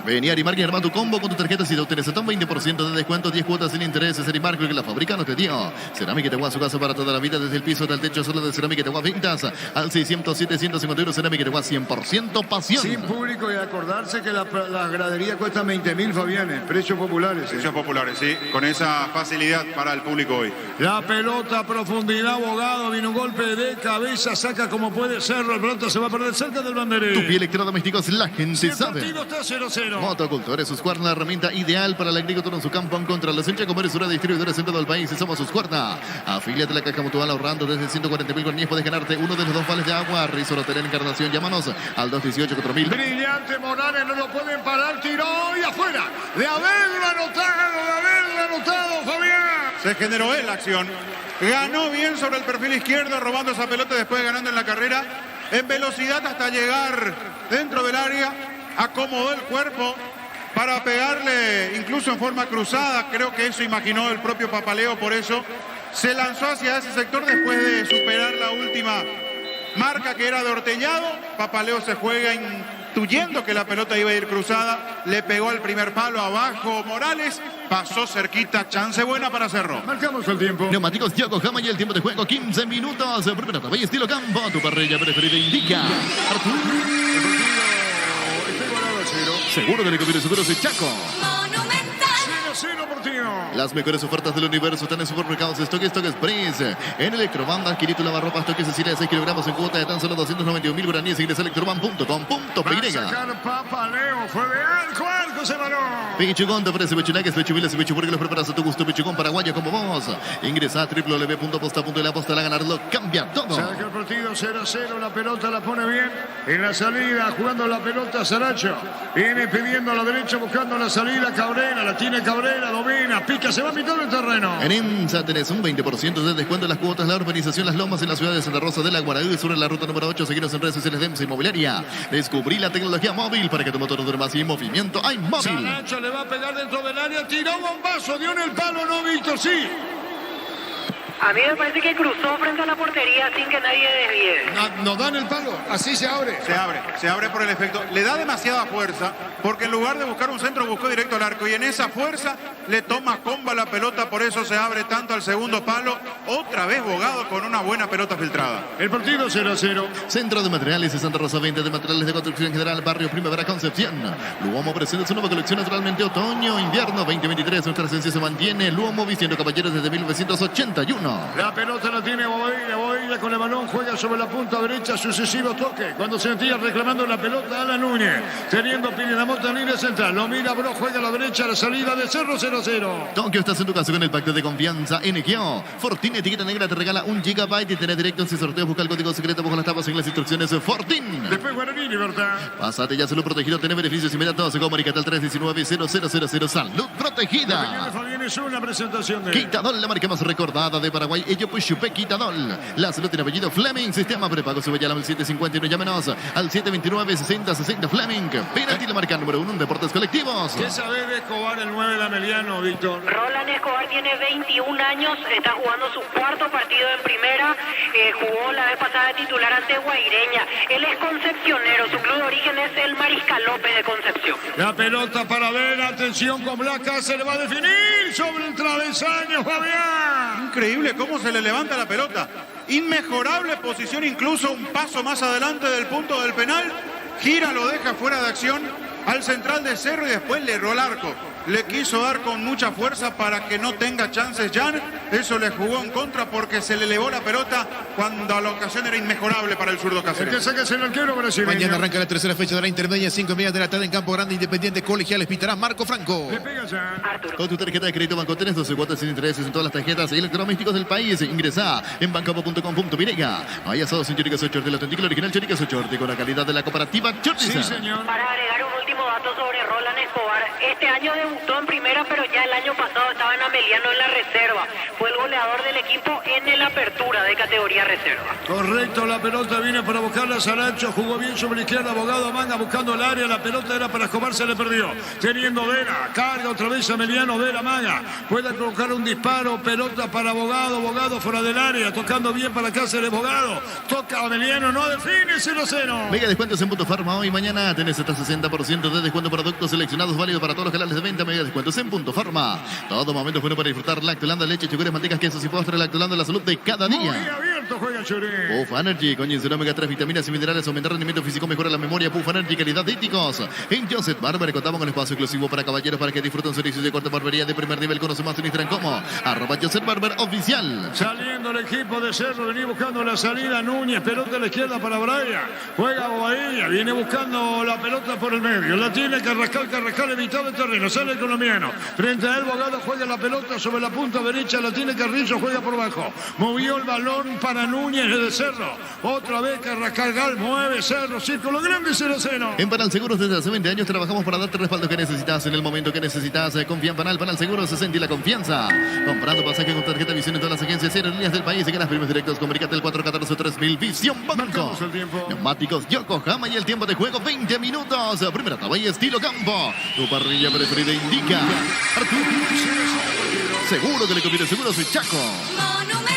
Vení a Arimark y arma tu combo con tu tarjeta si te obtienes hasta un 20% de descuento, 10 cuotas sin intereses. Arimark, que la fábrica no te dio. Cerámica Itagua, su casa para toda la vida, desde el piso hasta el techo, solo de Cerámica Itagua, ventas al 607-151. Cerámica Itagua, 100% pasión. Sin público, y acordarse que la gradería cuesta 20.000, Fabianes. Precios populares. Precios populares, sí. Con esa facilidad para el público hoy. La pelota a profundidad, Abogado. Vino un golpe de cabeza, saca como puede ser. La pelota se va a perder cerca del banderín. Tu pie electrodomésticos, la gente sabe. El partido está 0-0. Motocultores, Husqvarna, la herramienta ideal para el agricultor en su campo en contra de la Sencha Comercial, distribuidores en todo el país. Somos Husqvarna. Afíliate a la Caja Mutual ahorrando desde 140.000 guaraníes. Puedes ganarte uno de los 2 vales de agua. Resort Hotel Encarnación. Llámanos al 218-4000. Brillante Morales, no lo pueden parar. Tiró y afuera. De haberlo anotado, Fabián. Se generó la acción. Ganó bien sobre el perfil izquierdo, robando esa pelota, después ganando en la carrera. En velocidad hasta llegar dentro del área. Acomodó el cuerpo para pegarle incluso en forma cruzada. Creo que eso imaginó el propio Papaleo, por eso se lanzó hacia ese sector después de superar la última marca, que era de Orteñado. Papaleo se juega intuyendo que la pelota iba a ir cruzada. Le pegó al primer palo abajo Morales. Pasó cerquita, chance buena para Cerro. Marcamos el tiempo. Neumáticos Yokohama y el tiempo de juego 15 minutos. Primera etapa y estilo campo. Tu parrilla preferida indica. Seguro de Recupero Seguros de Chaco. 0-0 Portino. Las mejores ofertas del universo están en supermercados Stock Express. En Electroban, adquirí tu lavarropas Stock Cecilia de 6 kilogramos en cuota de tan solo 291.000 guaraníes. Ingresa a electroban.com.py. Sacar Papaleo, fue de arco ese balón. Pichugón te ofrece pechunaques, pechubiles y pechuburgues. Los preparas a tu gusto. Pichugón paraguayo como vos. Ingresa a www.posta.la. Posta la ganarlo cambia todo. Saca el partido 0-0. La pelota la pone bien. En la salida, jugando la pelota Saracho. Viene pidiendo a la derecha, buscando la salida. Cabrera, la tiene Cabrera, domina, pica, se va a mitad del terreno. En IMSA tenés un 20% de descuento en las cuotas. La urbanización Las Lomas en la ciudad de Santa Rosa de la Guaraú, sobre la ruta número 8. Seguiros en redes sociales de IMSA Inmobiliaria. Descubrí la tecnología móvil para que tu motor no dure más y en movimiento hay móvil. Saracho le va a pegar dentro del área, tiró bombazo, dio en el palo, no, Víctor, sí. A mí me parece que cruzó frente a la portería sin que nadie desvíe. Nos dan el palo, así se abre. Se abre por el efecto. Le da demasiada fuerza, porque en lugar de buscar un centro, buscó directo al arco. Y en esa fuerza le toma comba la pelota, por eso se abre tanto al segundo palo. Otra vez Bogado con una buena pelota filtrada. El partido 0-0. Centro de Materiales de Santa Rosa, 20 de materiales de construcción general, barrio Primavera Concepción. Luomo presenta su nueva colección naturalmente otoño-invierno 2023. Nuestra esencia se mantiene. Luomo vistiendo caballeros desde 1981. La pelota la tiene Bobadilla con el balón, juega sobre la punta derecha, sucesivo toque. Cuando se metía reclamando la pelota, Alan Núñez, teniendo Pirinamota en línea central. Lo mira, Bro, juega a la derecha, la salida de Cerro 0-0. Tokio, estás en tu casa con el pacto de confianza NGO. Fortin, etiqueta negra, te regala 1 GB y tenés directo en sorteo. Busca el código secreto bajo las tapas en las instrucciones. Fortin. Después Guaraní, Libertad. Pásate ya, salud protegido, tenés beneficios inmediatos. Comunicate al 319-0000. Salud protegida. Fabián es una presentación de Quitadol, la marca más recordada de Paraguay. Ello pues Chupe Quitadol. La salud tiene apellido Fleming. Sistema prepago sube ya al 751. Llámenos al 729-6060 Fleming. Penalti, la marca número 1 en deportes colectivos. ¿Qué sabe de Escobar, el 9 de Ameliano, Víctor? Roland Escobar tiene 21 años, está jugando su cuarto partido en primera, jugó la vez pasada de titular ante Guaireña. Él es concepcionero, su club de origen es el Mariscal López de Concepción. La pelota para ver, atención con Blanca, se le va a definir sobre el travesaño, Fabián. Increíble cómo se le levanta la pelota. Inmejorable posición, incluso un paso más adelante del punto del penal. Gira, lo deja fuera de acción al central de Cerro y después le erró el arco. Le quiso dar con mucha fuerza para que no tenga chances Jan. Eso le jugó en contra porque se le elevó la pelota cuando la ocasión era inmejorable para el zurdo El que Cáceres. saca es el arquero brasileño. Mañana arranca la tercera fecha de la intermedia, 5:30 de la tarde en Campo Grande, Independiente Colegiales. Pitará Marco Franco. Le pega ya. Arturo. Con tu tarjeta de crédito Banco tenés 12 cuotas sin intereses en todas las tarjetas electrodomésticos del país. Ingresá en bancopo.com.py. Hay asados en Chorizo Chorti, el auténtico original Chorizo Chorti con la calidad de la cooperativa Chortiza. Sí, señor. Para agregar un último dato sobre Roland Escobar, este año debutó en primera, pero ya el año pasado estaba en Amelie Emiliano en la reserva. Fue el goleador del equipo en el apertura de categoría reserva. Correcto, la pelota viene para buscarla Saracho, jugó bien sobre la izquierda, Abogado Manga buscando el área, la pelota era para Escobar, se le perdió. Teniendo Vera, carga otra vez Emiliano, Vera Manga, puede colocar un disparo, pelota para Abogado, Abogado fuera del área, tocando bien para Cáceres, Abogado, toca Emiliano, no define, 0-0. Mega descuentos en Punto Farma hoy y mañana. Tenés hasta 60% de descuento para productos seleccionados, válido para todos los canales de venta. Mega descuentos en Punto Farma. Todo momento bueno para disfrutar Lactolanda, leche, yogures, mantecas, quesos y postres. Lactolanda, la salud de cada Muy día. abierto juega Churín. Puff Energy, con ginseng, omega 3, vitaminas y minerales, aumentar rendimiento físico, mejora la memoria. Puff Energy, calidad de éticos. En Joseph Barber contamos con espacio exclusivo para caballeros para que disfruten servicios de corte barbería de primer nivel. Conoce más en Instagram como @Joseph Barber oficial. Saliendo el equipo de Cerro, venía buscando la salida Núñez, pelota a la izquierda para Brian, juega Bobadilla, viene buscando la pelota por el medio, la tiene Carrascal evitado el terreno, sale el colombiano, frente a él Bogado juega la pelota sobre la punta derecha, la tiene Carrillo, juega por bajo, movió el balón para Núñez de Cerro, otra vez Carrascal, mueve Cerro, círculo grande, 0-0. En Panal Seguros desde hace 20 años trabajamos para darte el respaldo que necesitas en el momento que necesitas. Confía en Panal Seguros, se sentí la confianza. Comprando pasaje con tarjeta Visión en todas las agencias aerolíneas del país y ganas premios directos. Comunícate al 414-3000 Visión Banco. Marcamos el tiempo. Neumáticos Yokohama y el tiempo de juego 20 minutos. Primera etapa y estilo campo. Tu parrilla preferida indica. Seguro que le conviene, seguro soy Chaco.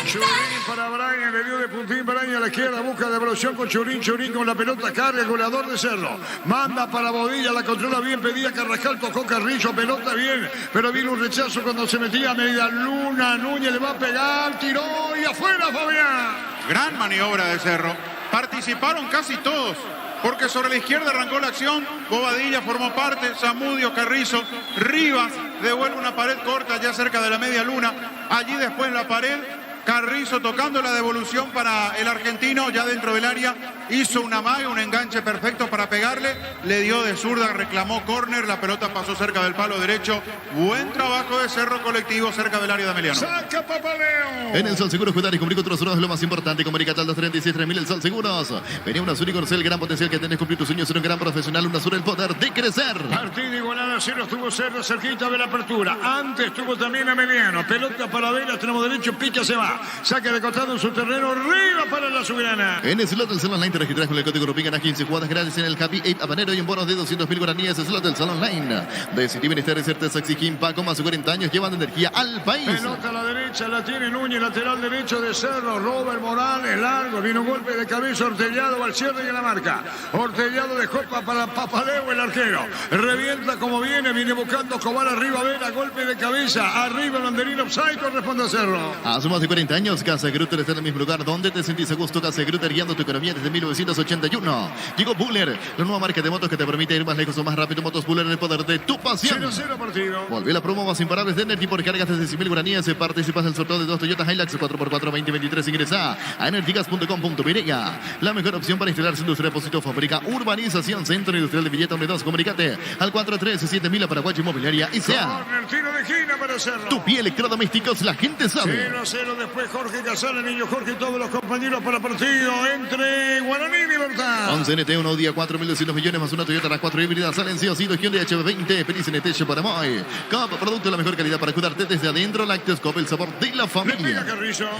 Churín para Brian, le dio de puntín Brian a la izquierda, busca devolución con Churín con la pelota, carga el goleador de Cerro, manda para Bodilla, la controla bien, pedía Carrascal, tocó Carrillo, pelota bien, pero vino un rechazo cuando se metía a media luna, Núñez le va a pegar, tiró y afuera Fabián. Gran maniobra de Cerro. Participaron casi todos, porque sobre la izquierda arrancó la acción. Bobadilla formó parte, Zamudio, Carrizo, Rivas devuelve una pared corta ya cerca de la media luna. Allí después la pared. Carrizo tocando la devolución para el argentino ya dentro del área, hizo una maga, un enganche perfecto para pegarle, le dio de zurda, reclamó córner, la pelota pasó cerca del palo derecho. Buen trabajo de Cerro colectivo cerca del área de Emiliano. Saca Papaleo. En el Sol Seguros, cuidar y cumplir con otros es lo más importante. Comunicate al 236-3000 el Sol Seguros. Venía una Azul y conocer el gran potencial que tenés, cumplir tus sueños, ser un gran profesional, una Azul, el poder de crecer. Partido igualado a 0, estuvo Cerro cerquita de la apertura. Antes estuvo también Emiliano. Pelota para Vera, extremo derecho, pica, se va. Saque de costado en su terreno, arriba para la Subirana. En el slot del Salón Online te registras con el código RUPI, ganas 15 jugadas gratis en el Happy Ape Habanero y en bonos de 200.000 guaraníes. Slot del Salón Online. Decidí Ministerio de Certeza Exigim Paco, más de 40 años llevando energía al país. Pelota a la derecha, la tiene Núñez, lateral derecho de Cerro, Robert Morales, largo, vino un golpe de cabeza, Ortellado al cierre y a la marca. Ortellado de copa para Papaleo, el arquero. Revienta como viene buscando Escobar arriba, Vera, golpe de cabeza, arriba el banderín offside, corresponde a Cerro. Hace más de 40 años, Casa Grutter está en el mismo lugar donde te sentís a gusto. Casa Grutter guiando tu economía desde 1981. Llegó Buller, la nueva marca de motos que te permite ir más lejos o más rápido. Motos Buller, el poder de tu pasión. 0-0 partido. Volvió la promo más imparables de Energy por cargas desde 100.000 guaranías. Participas del sorteo de 2 Toyota Hilux 4x4 2023. Ingresa a energygas.com.pireya. La mejor opción para instalarse industria, depósito, fábrica, urbanización, centro industrial de Villeta 2. Comunicate al 437.000 Paraguay Inmobiliaria y sea. El tiro de esquina para Cerro. Tu pie electrodomésticos, la gente sabe. 0-0 después Jorge Casale, niño Jorge y todos los compañeros para partido entre Guaraní y Libertad. 11 NT, uno día 4.200 millones más una Toyota RAV4 híbrida. Salen sí o sí, Hyundai HB20, Peris NT Chevrolet. Cop, producto de la mejor calidad para cuidarte desde adentro. Lácteos Cop, el sabor de la familia.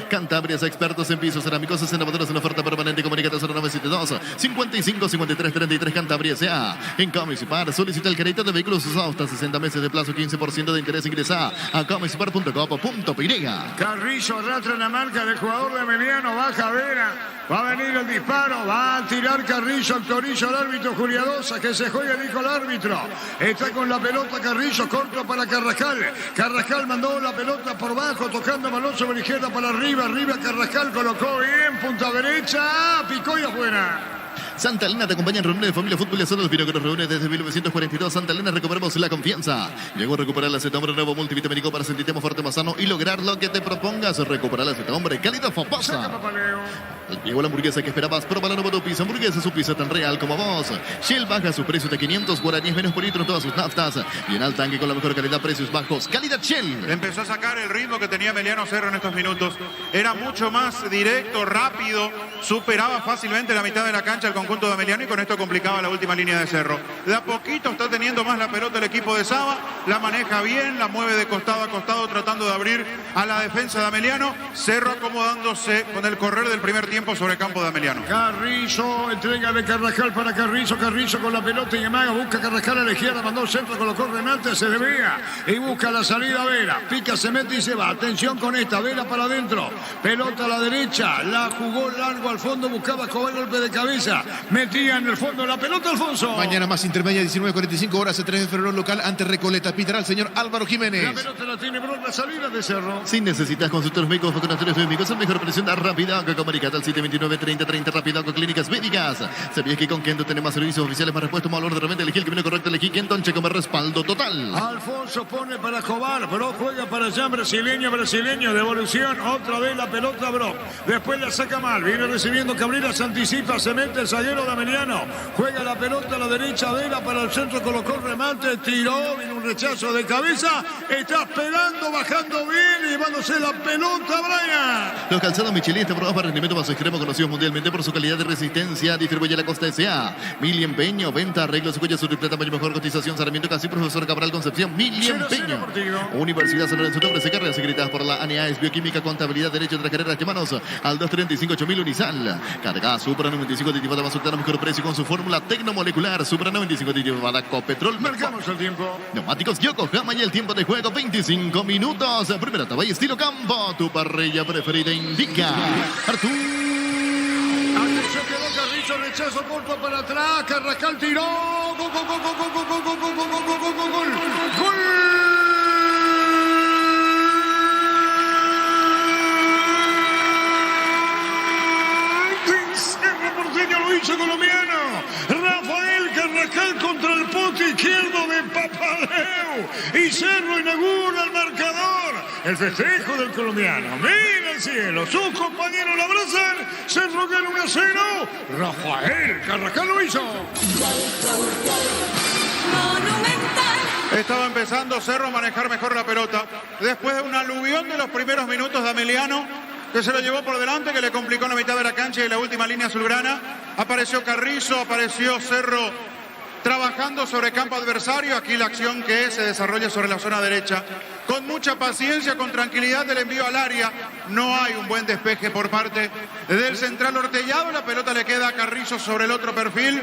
Cantabrias, expertos en pisos cerámicos, elaboradores en oferta permanente. Comunícate 0972 55 53 33 Cantabria S.A. En Comisipar, solicita el crédito de vehículos usados hasta 60 meses de plazo, 15% de interés. Ingresa a comisipar.com.pireya. Carrillo arrastra la marca del jugador de Emiliano, baja Vera, va a venir el disparo, va a tirar Carrillo al torillo al árbitro Juliadosa, que se juega, dijo el árbitro. Está con la pelota Carrillo, corto para Carrascal. Carrascal mandó la pelota por bajo, tocando balón sobre la izquierda para arriba, Carrascal colocó bien, punta derecha, picó y afuera. Santa Elena te acompaña en reuniones de familia, fútbol y asados. Vino que nos reúne desde 1942. Santa Elena, recuperamos la confianza. Llegó a recuperar el acetambre nuevo multivitamínico para sentirte más fuerte, más sano y lograr lo que te propongas. Recuperar el acetambre, calidad foposa. Llegó la hamburguesa que esperabas. Proba la nueva Tupis. Hamburguesa, su pizza tan real como vos. Shell baja su precio de 500 guaraníes menos por litro en todas sus naftas. Y en al tanque con la mejor calidad, precios bajos. Calidad Shell. Empezó a sacar el ritmo que tenía Emiliano Cerro en estos minutos. Era mucho más directo, rápido. superaba fácilmente la mitad de la cancha el conjunto de Ameliano y con esto complicaba la última línea de Cerro. De a poquito está teniendo más la pelota el equipo de Saba, la maneja bien, la mueve de costado a costado tratando de abrir a la defensa de Ameliano. Cerro acomodándose con el correr del primer tiempo sobre el campo de Ameliano. Carrizo, entrega de Carrascal para Carrizo. Carrizo con la pelota y amaga, busca Carrascal a la izquierda, mandó el centro, colocó remate, se desvía y busca la salida Vera. Pica, se mete y se va. Atención con esta, Vera para adentro. Pelota a la derecha, la jugó largo al fondo, buscaba Escobar, golpe de cabeza. Metía en el fondo la pelota, Alfonso. Mañana más intermedia, 19:45 horas, 3 de febrero local ante Recoleta. Pitará el señor Álvaro Jiménez. La pelota la tiene Brock, la salida de Cerro. Si necesitas consultores médicos o consultores médicos, el mejor presión da Rapidaco. Comunicate al 729-3030 Rapidaco Clínicas Médicas. ¿Sabías que con Kento tenemos más servicios oficiales, más respuestos, más olor de repente? Elegí el camino correcto, elegí Kenton, checo, más respaldo total. Alfonso pone para Escobar, Brock juega para Jan, brasileño, devolución, otra vez la pelota Brock. Después la saca mal, viene recibiendo Cabrera, se anticipa, se mete el zaguero de Ameliano. Juega la pelota a la derecha, Vera para el centro, colocó el remate, tiró, viene un rechazo de cabeza. Está esperando, bajando bien, llevándose la pelota, Brian. Los calzados Michelin están probados para rendimiento más extremo, conocidos mundialmente por su calidad de resistencia. Distribuye la Costa S.A. Mili Empeño, venta, arreglos, cuello, sur y plata, mejor cotización, Sarmiento Casi, profesor Cabral Concepción, Mili Empeño. Universidad San Lorenzo, nombre se cargas secretadas por la ANEAES, Bioquímica, Contabilidad, Derecho de las carreras, llamanos al 235-8000 Unisal. Carga Supra 95 aditivada más sultana, mejor precio con su fórmula tecnomolecular. Supra 95 aditivada Copetrol. Marcamos el tiempo. Neumáticos Yokohama y el tiempo de juego 25 minutos. Primera etapa y estilo campo. Tu parrilla preferida indica. Artur. Atención, quedó Carrizo, rechazo corto para atrás. Carrascal tiró. Gol, gol, gol, gol, gol, gol, gol, gol, gol, gol, gol, gol, gol. ¡Gol! Lo hizo colombiano. Rafael Carrascal contra el poste izquierdo de Papaleu. Y Cerro inaugura el marcador. El festejo del colombiano. Mira el cielo. Sus compañeros lo abrazan. Cerro gana 1-0. Rafael Carrascal lo hizo. Estaba empezando Cerro a manejar mejor la pelota. Después de un aluvión de los primeros minutos de Ameliano, que se lo llevó por delante, que le complicó la mitad de la cancha y la última línea azulgrana. Apareció Carrizo, apareció Cerro trabajando sobre campo adversario. Aquí la acción que se desarrolla sobre la zona derecha. Con mucha paciencia, con tranquilidad del envío al área. No hay un buen despeje por parte del central Ortellado. La pelota le queda a Carrizo sobre el otro perfil.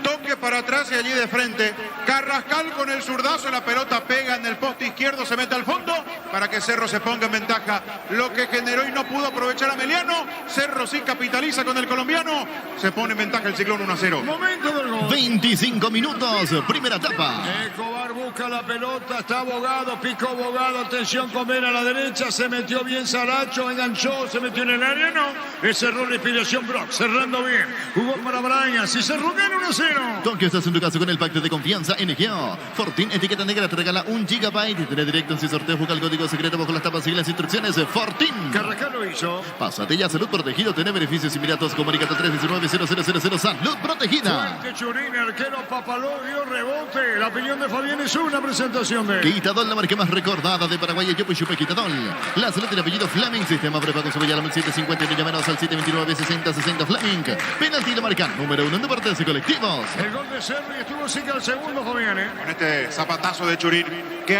Toque para atrás y allí de frente. Carrascal con el zurdazo, la pelota pega en el poste izquierdo, se mete al fondo para que Cerro se ponga en ventaja. Lo que generó y no pudo aprovechar Ameliano. Cerro sí capitaliza con el colombiano. Se pone en ventaja el Ciclón 1-0. Momento del gol. 25 minutos, primera etapa. Escobar busca la pelota, está Bogado, picó Bogado, atención con Vera a la derecha, se metió bien Saracho, enganchó, se metió en el área, no. Es error de inspiración Brock, cerrando bien. Jugó para Brian, si Cerro gana 1-0. Tokio, estás en tu casa con el pacto de confianza NGO. Fortin, etiqueta negra, te regala 1 GB y tiene directo en su sorteo. Busca el código secreto bajo las tapas y las instrucciones. Fortin. Carrascal lo hizo. Pásate ya, salud protegido, tiene beneficios inmediatos. Comunicate 319-0000, salud protegida. Fuente Churín, arquero Papaló dio rebote. La opinión de Fabián es una presentación de Quitadol, la marca más recordada de Paraguay. Yo Chupe Quitadol. La salud del apellido Fleming. Sistema prepago sobre ya la 750 y llamanos al 729-6060 Fleming. Penalti la marca número 1 en deportes y colectivos. El gol de Cerro y estuvo cerca al segundo, Fabián. Con este zapatazo de Churín, que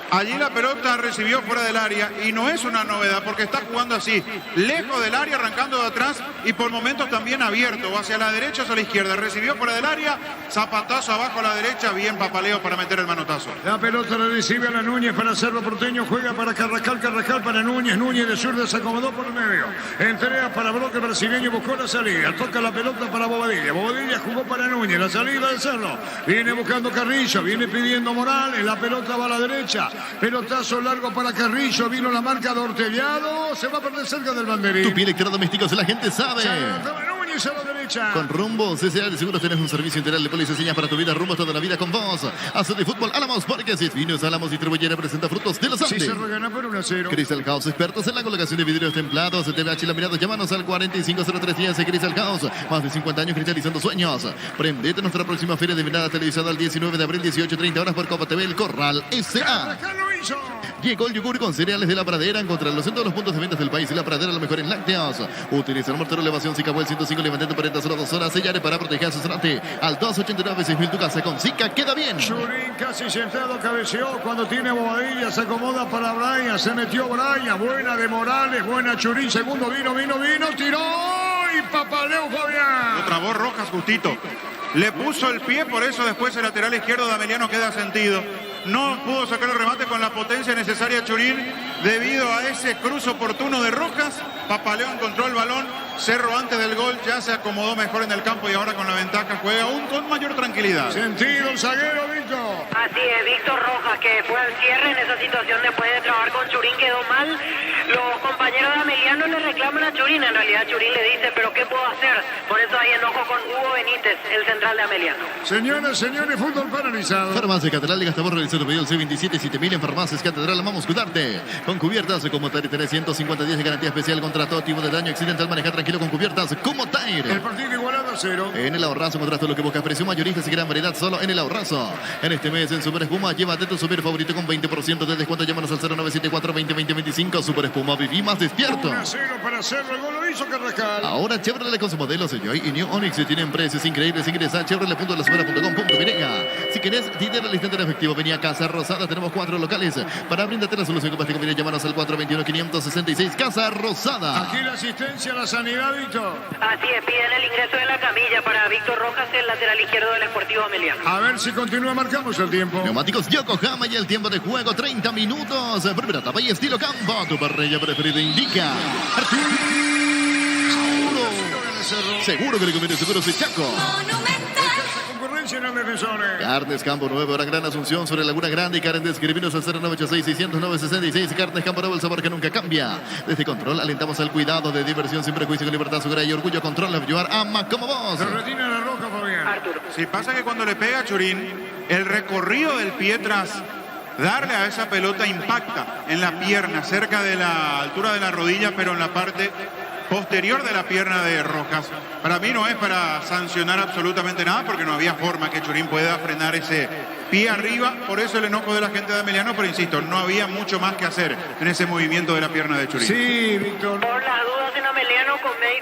allí la pelota recibió fuera del área y no es una novedad porque está jugando así, lejos del área, arrancando de atrás y por momentos también abierto, o hacia la derecha o hacia la izquierda. Recibió fuera del área, zapatazo abajo a la derecha, bien Papaleo para meter el manotazo. La pelota la recibe a la Núñez para Cerro Porteño, juega para Carrascal, Carrascal para Núñez, Núñez de zurda se acomodó por el medio. Entrega para Bloque brasileño, buscó la salida, toca la pelota para Bobadilla, Bobadilla jugó para Núñez, la salida de Cerro, viene buscando Carrillo, viene pidiendo Morales, la pelota va a la derecha. Pelotazo largo para Carrillo, vino la marca de Ortellado, se va a perder cerca del banderín. Tu pie electrodomésticos, la gente sabe. Núñez a la derecha. Con Rumbo CCA de Seguros tenés un servicio integral de póliza y señas para tu vida. Rumbo toda la vida con vos. Haz de fútbol Álamos, porque si es Vinos Álamos Distribuyera presenta frutos de los Andes. Sí, Cerro gana por 1-0. Crystal House, expertos en la colocación de vidrios templados, TVH laminados. Llámanos al 450310 Crystal House. Más de 50 años cristalizando sueños. Prendete nuestra próxima feria de venada televisada el 19 de abril, 18:30 horas por Copa TV El Corral S.A. Carrascal lo hizo. Llegó el yogur con cereales de La Pradera. Encontrarlos en todos los puntos de ventas del país. La Pradera, lo mejor en lácteos. Utiliza el mortero elevación Zika el 105 levantando 40 solo 2 horas. Sellaré para proteger su cerate. Al 289-6000 tu casa con Zika queda bien. Churín casi sentado, cabeceó cuando tiene Bobadilla, se acomoda para Brian, se metió Brian, buena de Morales, buena Churín, segundo vino, tiró y papaleo Fabián. Lo trabó Rojas justito. Le puso el pie, por eso después el lateral izquierdo de Ameliano queda sentido. No pudo sacar el remate con la potencia necesaria Churín debido a ese cruce oportuno de Rojas. Papaleo encontró el balón, Cerro antes del gol ya se acomodó mejor en el campo y ahora con la ventaja juega aún con mayor tranquilidad. Sentido el zaguero, Víctor. Así es, Víctor Rojas, que fue al cierre en esa situación después de trabajar con Churín, quedó mal. Los compañeros de Ameliano le reclaman a Churín, en realidad Churín le dice, pero ¿qué puedo hacer? Por eso hay enojo con Hugo Benítez, el central de Ameliano. Señoras, señores, fútbol paralizado. Farmacia Catedral de Gastabor realizó tu pedido al C27 7000 en Farmacias Catedral. Vamos a cuidarte. Con cubiertas como Tire 350 días de garantía especial contra todo tipo de daño accidental. Maneja tranquilo con cubiertas como Tire. El partido igualado a 0. En el Ahorrazo encontrás todo lo que buscas. Precio mayoristas y gran variedad solo en el Ahorrazo. En este mes en Super Espuma, llévate tu super favorito con 20% de descuento. Llámanos al 0974-20-20-25. Super Espuma, viví más despierto. 1-0 para hacerlo, el gol lo hizo Carrascal. Ahora Chevrolet con su modelo Joy y New Onix tienen precios increíbles. Ingresa a chevrolet.lasupera.com.vineca. Si querés dinero al instante en efectivo, venía a Casa Rosada. Tenemos 4 locales. Para brindarte la solución que más te conviene, llámanos al 421-566 Casa Rosada. Aquí la asistencia a la sanidad, Víctor. Así es, piden el ingreso de la camilla para Víctor Rojas, el lateral izquierdo del Sportivo Ameliano. A ver si continúa, marcamos el tiempo. Neumáticos Yokohama y el tiempo de juego 30 minutos. Primera etapa y estilo campo. Tu parrilla preferida indica Seguro que le conviene Seguros de Chaco. Concurrencia en el defensor. Carnes Campo Nuevo, ahora Gran Asunción sobre Laguna Grande y Carnes escribinos al 0986-609-66. Carnes Campo Nuevo, el sabor que nunca cambia. Desde Control alentamos al cuidado de diversión sin prejuicio, con libertad, seguridad y orgullo. Control, ayudar ama como vos. Se retina la roja, Fabián. Arturo. Si pasa que cuando le pega a Churín, el recorrido del pie tras darle a esa pelota impacta en la pierna, cerca de la altura de la rodilla, pero en la parte posterior de la pierna de Rojas. Para mí no es para sancionar absolutamente nada, porque no había forma que Churín pueda frenar ese pie arriba. Por eso el enojo de la gente de Ameliano, pero insisto, no había mucho más que hacer en ese movimiento de la pierna de Churín. Sí, Víctor. Por las dudas en Ameliano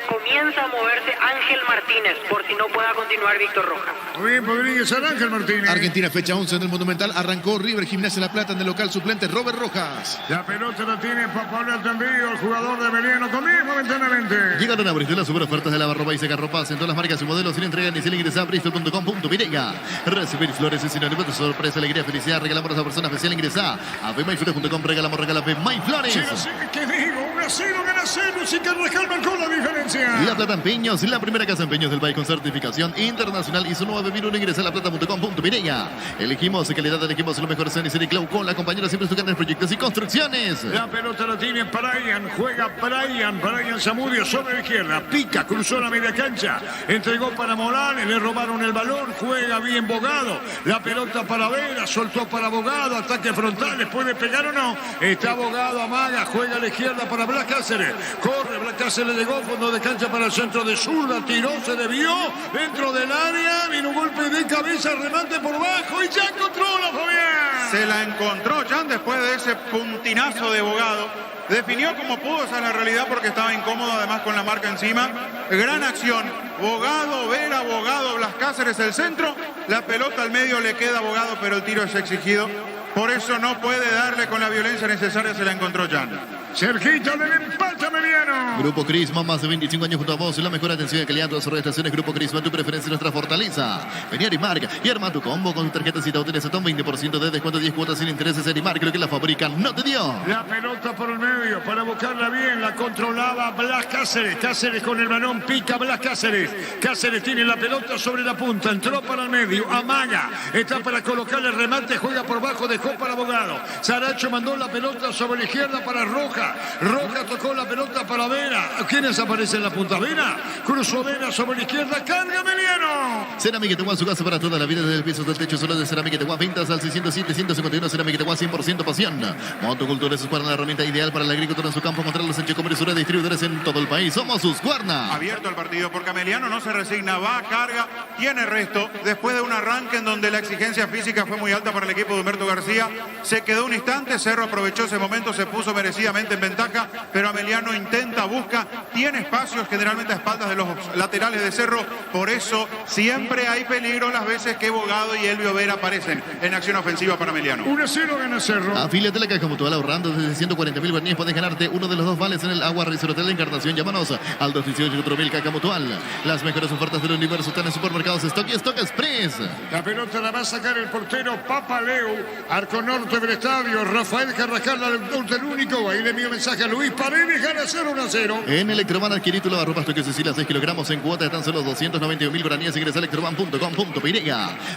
comienza a moverse Ángel Martínez, por si no pueda continuar Víctor Rojas. Muy bien, podría ingresar Ángel Martínez. Argentina, fecha 11 en el Monumental. Arrancó River Gimnasia La Plata en el local suplente Robert Rojas. La pelota la tiene Pablo Altendido, el jugador de Ameliano. Comienza momentáneamente. Llegaron a Bristol las super ofertas de Lavarropa y Secarropas en todas las marcas y modelos sin entrega ni sin ingresar a bristol.com.vineca. Recibir flores es sinónimo de sorpresa, alegría, felicidad. Regalamos a esa persona especial. Ingresa a bmayflores.com. Regalamos, regala Bmayflores. ¿Qué digo? 1-0 gana Celus y Carrascal marcó la diferencia. La Plata Empeños, la primera casa de empeños del país con certificación internacional ISO 9001. Ingresa a laplata.com.vineca. Elegimos calidad, elegimos lo mejor. San y Clau con la compañera siempre estudiando en proyectos y construcciones. La pelota la tiene Brian, juega Brian Zamudio sobre la izquierda, pica, cruzó la media cancha, entregó para Morales, le robaron el balón, juega bien Bogado, la pelota para Vera, soltó para Bogado, ataque frontal, ¿les puede pegar o no? Está Bogado, amaga, juega a la izquierda para Blas Cáceres, corre, Blas Cáceres llegó, fondo de cancha para el centro de zurda, tiró, se debió, dentro del área, vino un golpe de cabeza, remate por bajo y ya controla Fabián. Se la encontró Jan después de ese puntinazo de Bogado. Definió como pudo, esa es la realidad, porque estaba incómodo, además con la marca encima. Gran acción. Bogado, Vera, Bogado, Blas Cáceres, el centro. La pelota al medio le queda a Bogado, pero el tiro es exigido. Por eso no puede darle con la violencia necesaria, se la encontró Jan. Cerquita del empate Ameliano. Grupo Crisma, más de 25 años junto a vos. La mejor atención de calidad en todas sus estaciones. Grupo Crisma, tu preferencia, nuestra fortaleza. Vení a Arimark y arma tu combo con tarjetas y tautenes. Hasta un 20% de descuento, 10 cuotas sin intereses. Arimark, lo que la fabrica no te dio. La pelota por el medio para buscarla bien. La controlaba Blas Cáceres. Cáceres con el balón, pica Blas Cáceres. Cáceres tiene la pelota sobre la punta. Entró para el medio, amaga. Está para colocarle el remate. Juega por bajo, dejó para Bogado. Saracho mandó la pelota sobre la izquierda para Roja. Roja tocó la pelota para Vera. ¿Quiénes aparecen en la punta? Vera. Cruzó Vera sobre la izquierda. Carga Ameliano. Cerámica Tehuán, su casa para toda la vida, desde el piso del techo, solo de Cerámica Tehuán. Ventas al 607-151. Cerámica Tehuán, 100% pasión. Motocultores, Husqvarna, la herramienta ideal para la agricultura en su campo. Encontrarlos en Checomerisura, distribuidores en todo el país. Somos Husqvarna. Abierto el partido porque Ameliano no se resigna, va, carga, tiene resto. Después de un arranque en donde la exigencia física fue muy alta para el equipo de Humberto García. perdía. Se quedó un instante, Cerro aprovechó ese momento, se puso merecidamente en ventaja, pero Ameliano intenta, busca, tiene espacios generalmente a espaldas de los laterales de Cerro, por eso siempre hay peligro las veces que Bogado y Elvio Vera aparecen en acción ofensiva para Ameliano. 1-0 gana Cerro. Afíliate a la Caja Mutual ahorrando desde 140.000 guaraníes. Puedes ganarte uno de los 2 vales en el Agua Resort Hotel de Encarnación. Llámanos al 218-4000 Caja Mutual. Las mejores ofertas del universo están en supermercados Stock y Stock Express. La pelota la va a sacar el portero Papaleu. Arco norte del estadio. Rafael Carrascal, el único. Ahí le envío mensaje a Luis Paredes. Gana 0-1-0. En Electroban adquirí tu lavarropas Toque Cecilia 6 kilogramos en cuota. Están solo 291.000 guaraníes. Ingresa a electroban.com.py.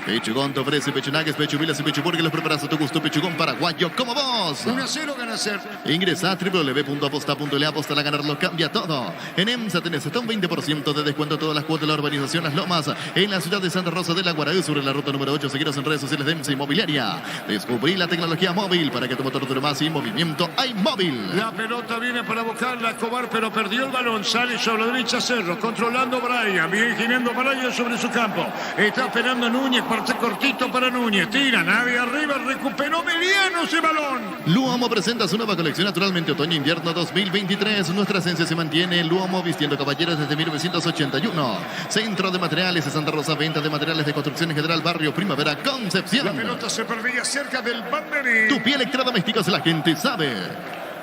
Pechugón te ofrece pechunagues, pechubilas y pechuburgues. Los preparas a tu gusto. Pechugón paraguayo como vos. 1-0 gana Cerro. Ingresa a www.aposta.le. Aposta a ganar lo cambia todo. En EMSA tenés hasta un 20% de descuento a todas las cuotas de la urbanización Las Lomas en la ciudad de Santa Rosa de la Guaraú sobre la ruta número 8. Seguiros en redes sociales de EMSA Inmobiliaria. Descubrí la tecnología móvil para que tu motor dure más y movimiento hay móvil. La pelota viene para buscarla Escobar, pero perdió el balón. Sale sobre la derecha Cerro, controlando Brian. Bien girando Brian sobre su campo. Está esperando Núñez, parte cortito para Núñez. Tira, nadie arriba, recuperó Meliano ese balón. Luomo presenta su nueva colección naturalmente otoño-invierno 2023. Nuestra esencia se mantiene. Luomo vistiendo caballeros desde 1981. Centro de Materiales de Santa Rosa. Venta de materiales de construcción en general. Barrio Primavera, Concepción. La pelota se perdía cerca del banderín. Tu pie electrodomésticos, la gente sabe.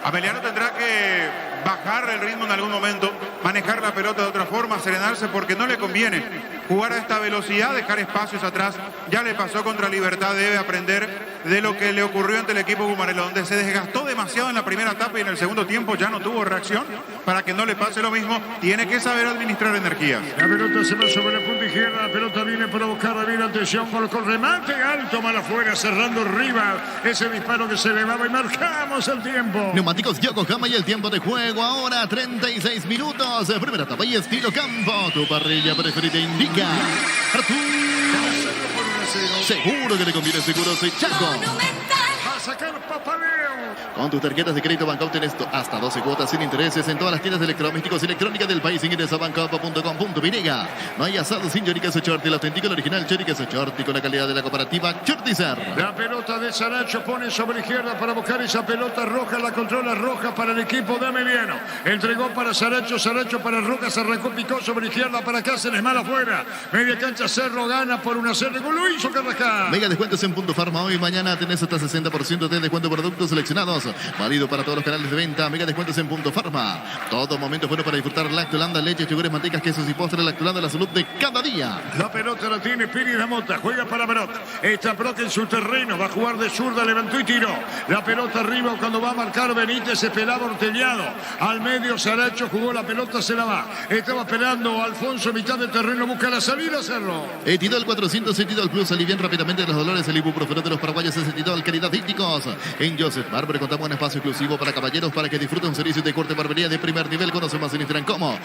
Ameliano tendrá que bajar el ritmo en algún momento, manejar la pelota de otra forma, serenarse, porque no le conviene jugar a esta velocidad, dejar espacios atrás. Ya le pasó contra Libertad, debe aprender de lo que le ocurrió ante el equipo Gumarelo, donde se desgastó demasiado en la primera etapa y en el segundo tiempo ya no tuvo reacción. Para que no le pase lo mismo, tiene que saber administrar energías. La pelota se va sobre la punta izquierda, la pelota viene para buscar a bien atención, colocó el remate alto, mal afuera, cerrando arriba ese disparo que se elevaba y marcamos el tiempo. Neumáticos Yokohama y el tiempo de juego ahora 36 minutos. Primera etapa y estilo campo. Tu parrilla preferida indica. Seguro que te conviene Seguros Chaco. Va a sacar Papaleo. Con tus tarjetas de crédito Bancopp tenés hasta 12 cuotas sin intereses en todas las tiendas de electrodomésticos y electrónica del país. Ingresa a bancopp.com.py. No hay asado sin Chori Queso Chorti, el auténtico, el original Chori Queso Chorti con la calidad de la cooperativa Chortizer. La pelota de Saracho pone sobre izquierda para buscar esa pelota roja, la controla roja para el equipo de Ameliano. Entregó para Saracho, Saracho para Roca, se arrancó, picó sobre izquierda para Cáceres, mal afuera. Media cancha Cerro gana por 1-0, gol lo hizo Carrascal. Mega descuentos en Punto Farma. Hoy y mañana tenés hasta 60% de descuento por productos seleccionados. Válido para todos los canales de venta. Mega descuentos en Punto Farma. Todo momento bueno para disfrutar Lactolanda, leches, yogures, mantecas, quesos y postres. Lactolanda, la salud de cada día. La pelota la tiene Piri Damota. Juega para Brock. Está Brock en su terreno. Va a jugar de zurda. Levantó y tiró. La pelota arriba cuando va a marcar Benítez. Esperaba Ortellado. Al medio Saracho jugó la pelota. Se la va. Estaba esperando Alfonso. Mitad de terreno. Busca la salida. Cerro. Etidol 400. Etidol Plus. Alivian rápidamente los dolores. El ibuprofeno de los paraguayos es Etidol. Calidad Dípticos. En Joseph Barber contamos un espacio exclusivo para caballeros para que disfruten un servicio de corte barbería de primer nivel. Conoce más en Instagram como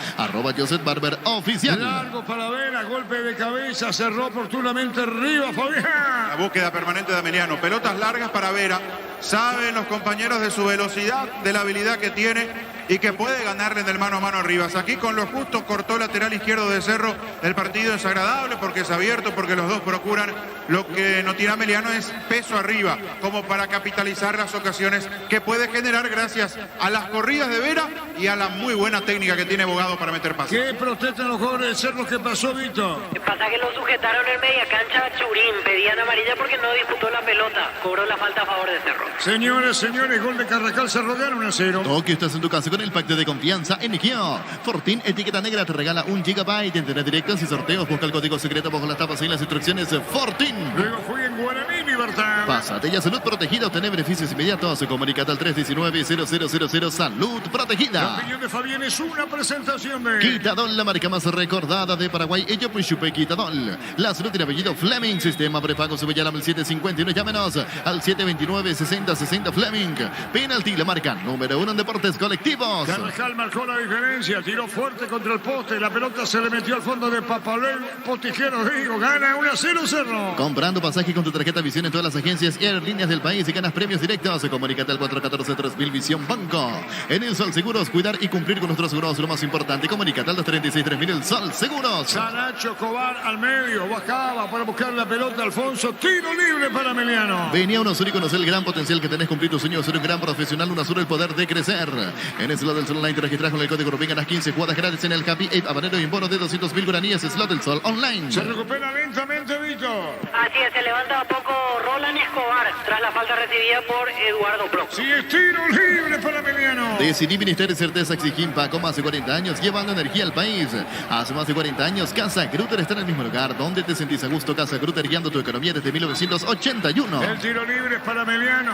@Joseph Barber Oficial. Largo para Vera, golpe de cabeza, cerró oportunamente arriba Fabián. La búsqueda permanente de Ameliano, pelotas largas para Vera. Saben los compañeros de su velocidad, de la habilidad que tiene y que puede ganarle en el mano a mano arriba. Aquí con lo justo cortó lateral izquierdo de Cerro. El partido es agradable porque es abierto, porque los dos procuran. Lo que no tiene Ameliano es peso arriba, como para capitalizar las ocasiones que puede generar gracias a las corridas de Vera y a la muy buena técnica que tiene Bogado para meter pases. ¿Qué protestan los jugadores de Cerro? ¿Qué pasó, Vito? Pasa que lo sujetaron en media cancha a Churín. Pedían amarilla porque no disputó la pelota. Cobró la falta a favor de Cerro. Señores, gol de Carrascal, Cerro gana 1-0. Tokio, estás en tu casa con el pacto de confianza en Ikea. Fortín, etiqueta negra, te regala 1 GB de internet directos y sorteos. Busca el código secreto bajo las tapas y las instrucciones. Fortín. Luego juega en Guaraní, Libertad. Pásate ya Salud Protegida, obtener beneficios inmediatos. Comunicate al 319-0000 Salud Protegida. La opinión de Fabián es una presentación de Quitadol, la marca más recordada de Paraguay. Ello pues chupe Quitadol. La salud tiene apellido Fleming. Sistema prepago Subellam al 751. Llámenos al 729-6060 Fleming. Penalty, la marca número 1 en deportes colectivos. Seguros. Carrascal marcó la diferencia, tiró fuerte contra el poste, la pelota se le metió al fondo de Papalel Potijeros, digo, gana 1-0 Cerro. Comprando pasaje con tu tarjeta Visión en todas las agencias y aerolíneas del país y ganas premios directos. Comunícate al 414-3000 Visión Banco. En el Sol Seguros, cuidar y cumplir con nuestros seguros, lo más importante. Comunícate al 236-3000 El Sol Seguros. Sanacho Cobar al medio, bajaba para buscar la pelota Alfonso, tiro libre para Emiliano. Venía UNASUR y conocer el gran potencial que tenés, cumplir tus sueños, ser un gran profesional. UNASUR, el poder de crecer. En el slot del Sol Online te registras con el código RUBIN, ganas 15 jugadas gratis en el Happy 8 habanero y un bono de 200.000 guaraníes. Slot del Sol Online. Se recupera lentamente Víctor. Así es, se levanta a poco Roland Escobar tras la falta recibida por Eduardo Brock. Sí, es tiro libre para Emiliano. Decidí Ministerio de Certeza Exigimpa, con más de 40 años, llevando energía al país. Hace más de 40 años, Casa Grutter está en el mismo lugar donde te sentís a gusto. Casa Grutter, guiando tu economía desde 1981. El tiro libre es para Emiliano.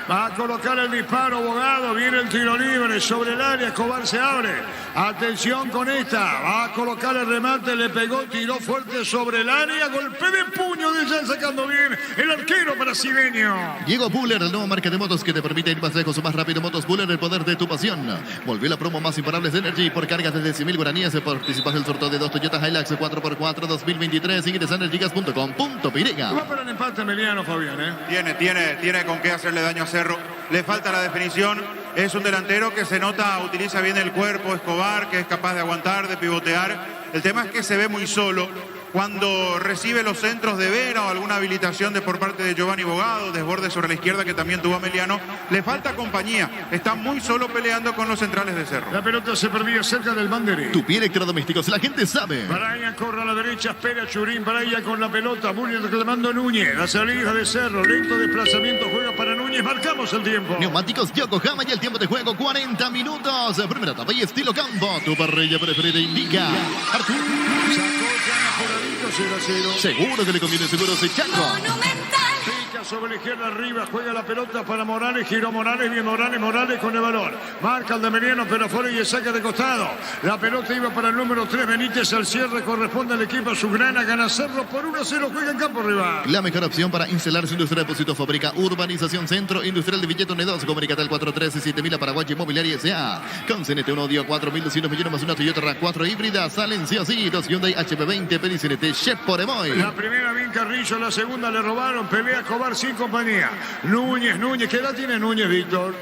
Va a colocar el disparo, abogado. Viene el tiro libre sobre el área. Escobar se abre. Atención con esta. Va a colocar el remate. Le pegó, tiró fuerte sobre el área. Golpe de puño de Jan, sacando bien el arquero brasileño. Llegó Buller, el nuevo marca de motos que te permite ir más lejos o más rápido. Motos Buller, el poder de tu pasión. Volvió la promo más imparable de Energy por cargas desde 100.000 guaraníes. Participas del sorteo de 2 Toyota Hilux 4x4 2023. Ingresa en energigas.com.py. Va para el empate Emiliano, Fabián, Tiene con qué hacerle daño a Cerro. Le falta la definición. Es un delantero que se nota, utiliza bien el cuerpo, Escobar, que es capaz de aguantar, de pivotear. El tema es que se ve muy solo. Cuando recibe los centros de Vera o alguna habilitación por parte de Giovanni Bogado, desborde sobre la izquierda que también tuvo Emiliano, le falta compañía. Está muy solo peleando con los centrales de Cerro. La pelota se perdía cerca del banderín. Tu pie electrodomésticos, la gente sabe. Brian corre a la derecha, espera Churín, Brian con la pelota, Bullion reclamando a Núñez, la salida de Cerro, lento desplazamiento, juega para Núñez, marcamos el tiempo. Neumáticos Yokohama y el tiempo de juego 40 minutos. Primera etapa y estilo campo. Tu parrilla preferida indica Artur. Apuradito 0-0. Seguro que le conviene, seguros de Chaco. Pica sobre la izquierda arriba, juega la pelota para Morales, giró Morales, bien Morales con el balón. Marca el de Emiliano, pero afuera y el saque de costado. La pelota iba para el número 3, Benítez al cierre, corresponde al equipo Azulgrana, gana Cerro por 1-0, juega en campo rival. La mejor opción para instalar su industria de depósito, fábrica, urbanización, centro industrial de Billeto N2. Comunícate al 413-7000 a Paraguay Inmobiliaria S.A. Con CNT 1 dio 4.200 millones más una Toyota RAV4 híbrida. Salen sí o sí, 2 Hyundai HP20, Peli CNT, Chef por Emoy. La primera bien Carrillo, la segunda le robaron, pelea Escobar sin compañía. Núñez, ¿qué edad tiene Núñez, Víctor?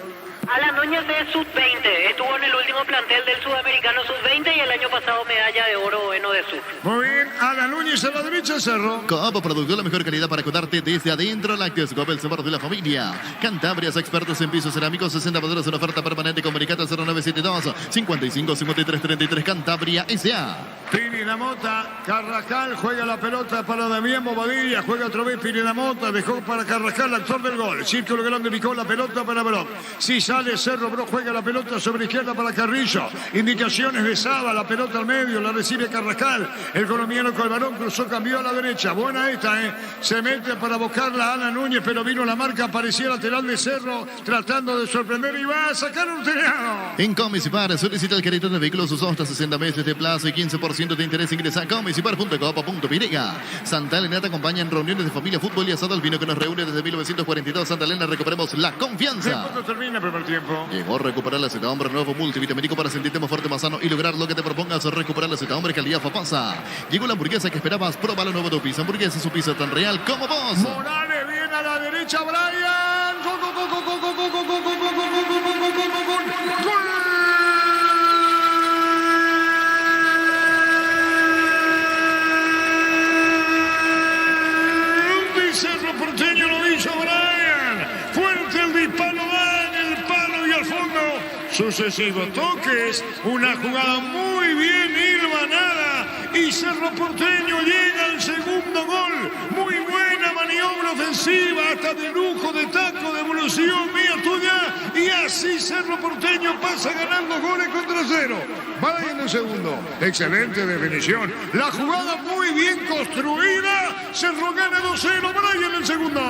Alan Núñez es sub-20, estuvo en el último plantel del sudamericano sub-20 y el año pasado medalla de oro en ODESUR. Muy bien, Alan Núñez a la derecha, Cerro. Copo Producto, la mejor calidad para cuidarte desde adentro. Lácteos Copo, el sabor de la familia. Cantabrias, expertos en pisos cerámicos, 60 modelos en oferta permanente. Comunicate al 0972 55 53 33 Cantabria S.A. Pirinamota, Carrascal, juega la pelota para Damián Bobadilla, juega otra vez Pirinamota, dejó para Carrascal, actor del gol. Círculo grande, picó la pelota para Brock. Si sale Cerro, Brock juega la pelota sobre izquierda para Carrillo. Indicaciones de Saba, la pelota al medio, la recibe Carrascal. El colombiano con el balón cruzó, cambió a la derecha. Buena esta, Se mete para buscarla a Alan Núñez, pero vino la marca, aparecía lateral de Cerro, tratando de sorprender y va a sacar un tirado. En Comisipar, solicita el crédito de vehículos usados hasta 60 meses de plazo y 15% de interés. Ingresa a comisipar.copa.py. Santa Elena te acompaña en reuniones de familia, fútbol y asado, el vino que nos reúne desde 1942. Santa Elena, recuperemos la confianza. ¿Cuándo termina el primer tiempo? Llegó a recuperar la Z Hombre, nuevo multivitamínico para sentirte más fuerte, más sano y lograr lo que te propongas. Recuperar la Z Hombre, calidad Fapasa. Llegó la hamburguesa que esperabas, pruébalo nuevo de pizza. Hamburguesa, su pizza tan real como vos. Morales viene a la derecha, Brian. Gol, gol, gol, gol, gol, gol, gol, gol, gol, gol, gol, gol, gol, gol, gol. Cerro Porteño lo hizo Brian. Fuerte el disparo, va en el palo y al fondo. Sucesivos toques. Una jugada muy bien hilvanada. Y Cerro Porteño llega al segundo gol. Muy buena maniobra ofensiva. Hasta de lujo, de taco, de evolución mía tuya. Y así Cerro Porteño pasa ganando goles contra cero. Brian el segundo. Excelente definición. La jugada muy bien construida. Cerro gana 2-0. Brian el segundo.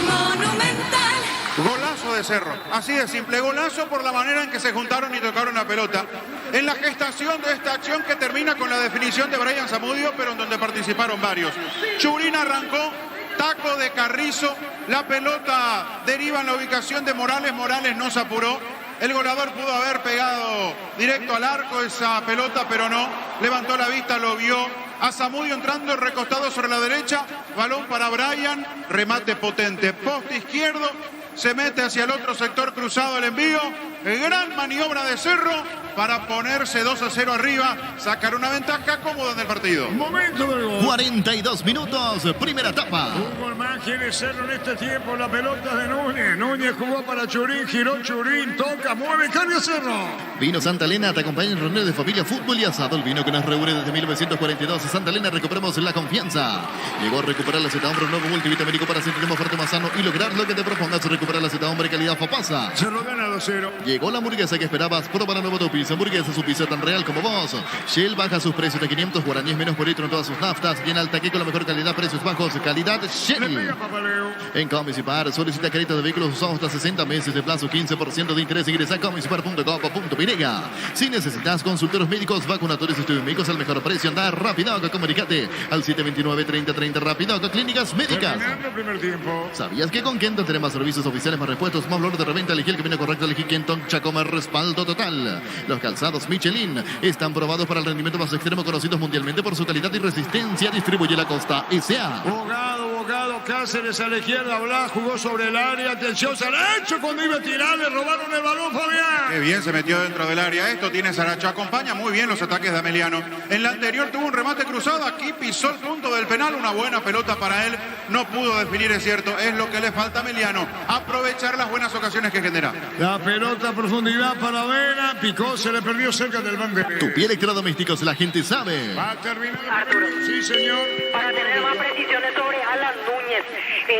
Monumental. Golazo de Cerro, así de simple, golazo por la manera en que se juntaron y tocaron la pelota. En la gestación de esta acción que termina con la definición de Brian Zamudio, pero en donde participaron varios. Churín arrancó, taco de Carrizo, la pelota deriva en la ubicación de Morales, Morales no se apuró. El goleador pudo haber pegado directo al arco esa pelota, pero no. Levantó la vista, lo vio a Zamudio entrando recostado sobre la derecha. Balón para Brian, remate potente, poste izquierdo. Se mete hacia el otro sector cruzado el envío. Gran maniobra de Cerro para ponerse 2-0 arriba, sacar una ventaja cómoda del partido. Momento del gol. 42 minutos, primera etapa. Un gol más quiere Cerro en este tiempo. La pelota de Núñez. Núñez jugó para Churín, giró Churín, toca, mueve, cambia Cerro. Vino Santa Elena, te acompaña en reunión de familia, fútbol y asado. El vino que nos reúne desde 1942. Santa Elena, recuperamos la confianza. Llegó a recuperar la Z-Hombre, un nuevo multivitamínico para sentirte más fuerte, más sano y lograr lo que te propongas. Recuperar la Z-Hombre, calidad Fapasa. Cerro gana 2-0. Llegó la hamburguesa que esperabas. Prueba la nueva Tupis. Hamburguesa, su pizza tan real como vos. Shell baja sus precios de 500 guaraníes menos por litro en todas sus naftas. Y en Altaque con la mejor calidad, precios bajos. Calidad Shell. En Comisipar, solicita crédito de vehículos usados hasta 60 meses de plazo, 15% de interés. Ingresa a comisipar.com.pirega. Si necesitas consultorios médicos, vacunatorios, estudios médicos al mejor precio, anda rápido. Comunicate al 729-3030 rápido. Clínicas médicas. Primer tiempo. ¿Sabías que con Kenton tenemos servicios oficiales, más repuestos, más valor de reventa? Elegí el camino correcto, elegí Kenton Chacoma, respaldo total. Los calzados Michelin están probados para el rendimiento más extremo, conocidos mundialmente por su calidad y resistencia. Distribuye la Costa S.A. Bogado, Cáceres a la izquierda, Blas jugó sobre el área, atención, Saracho cuando iba a tirar, le robaron el balón, Fabián. Qué bien se metió dentro del área. Esto tiene Saracho. Acompaña muy bien los ataques de Ameliano. En la anterior tuvo un remate cruzado. Aquí pisó el punto del penal. Una buena pelota para él. No pudo definir, es cierto. Es lo que le falta a Ameliano. Aprovechar las buenas ocasiones que genera. La pelota a profundidad para Vera. Picó, se le perdió cerca del banderín. Tu pie electrodomésticos, la gente sabe. Va a terminar. Arturo. Sí, señor. Para tener más precisiones sobre Alan Núñez.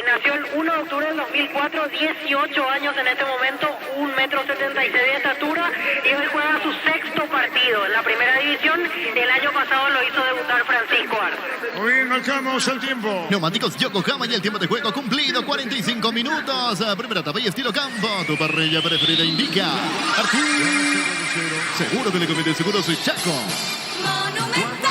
Nació el 1 de octubre del 2004, 18 años en este momento, 1,76 m de estatura y hoy juega su sexto partido en la primera división. El año pasado lo hizo debutar Francisco Arce. Muy bien, marcamos el tiempo. Neumáticos Yokohama y el tiempo de juego cumplido, 45 minutos. Primera etapa y estilo campo. Tu parrilla preferida indica. Artur. Seguro que le conviene, seguro soy Chaco. Monumental.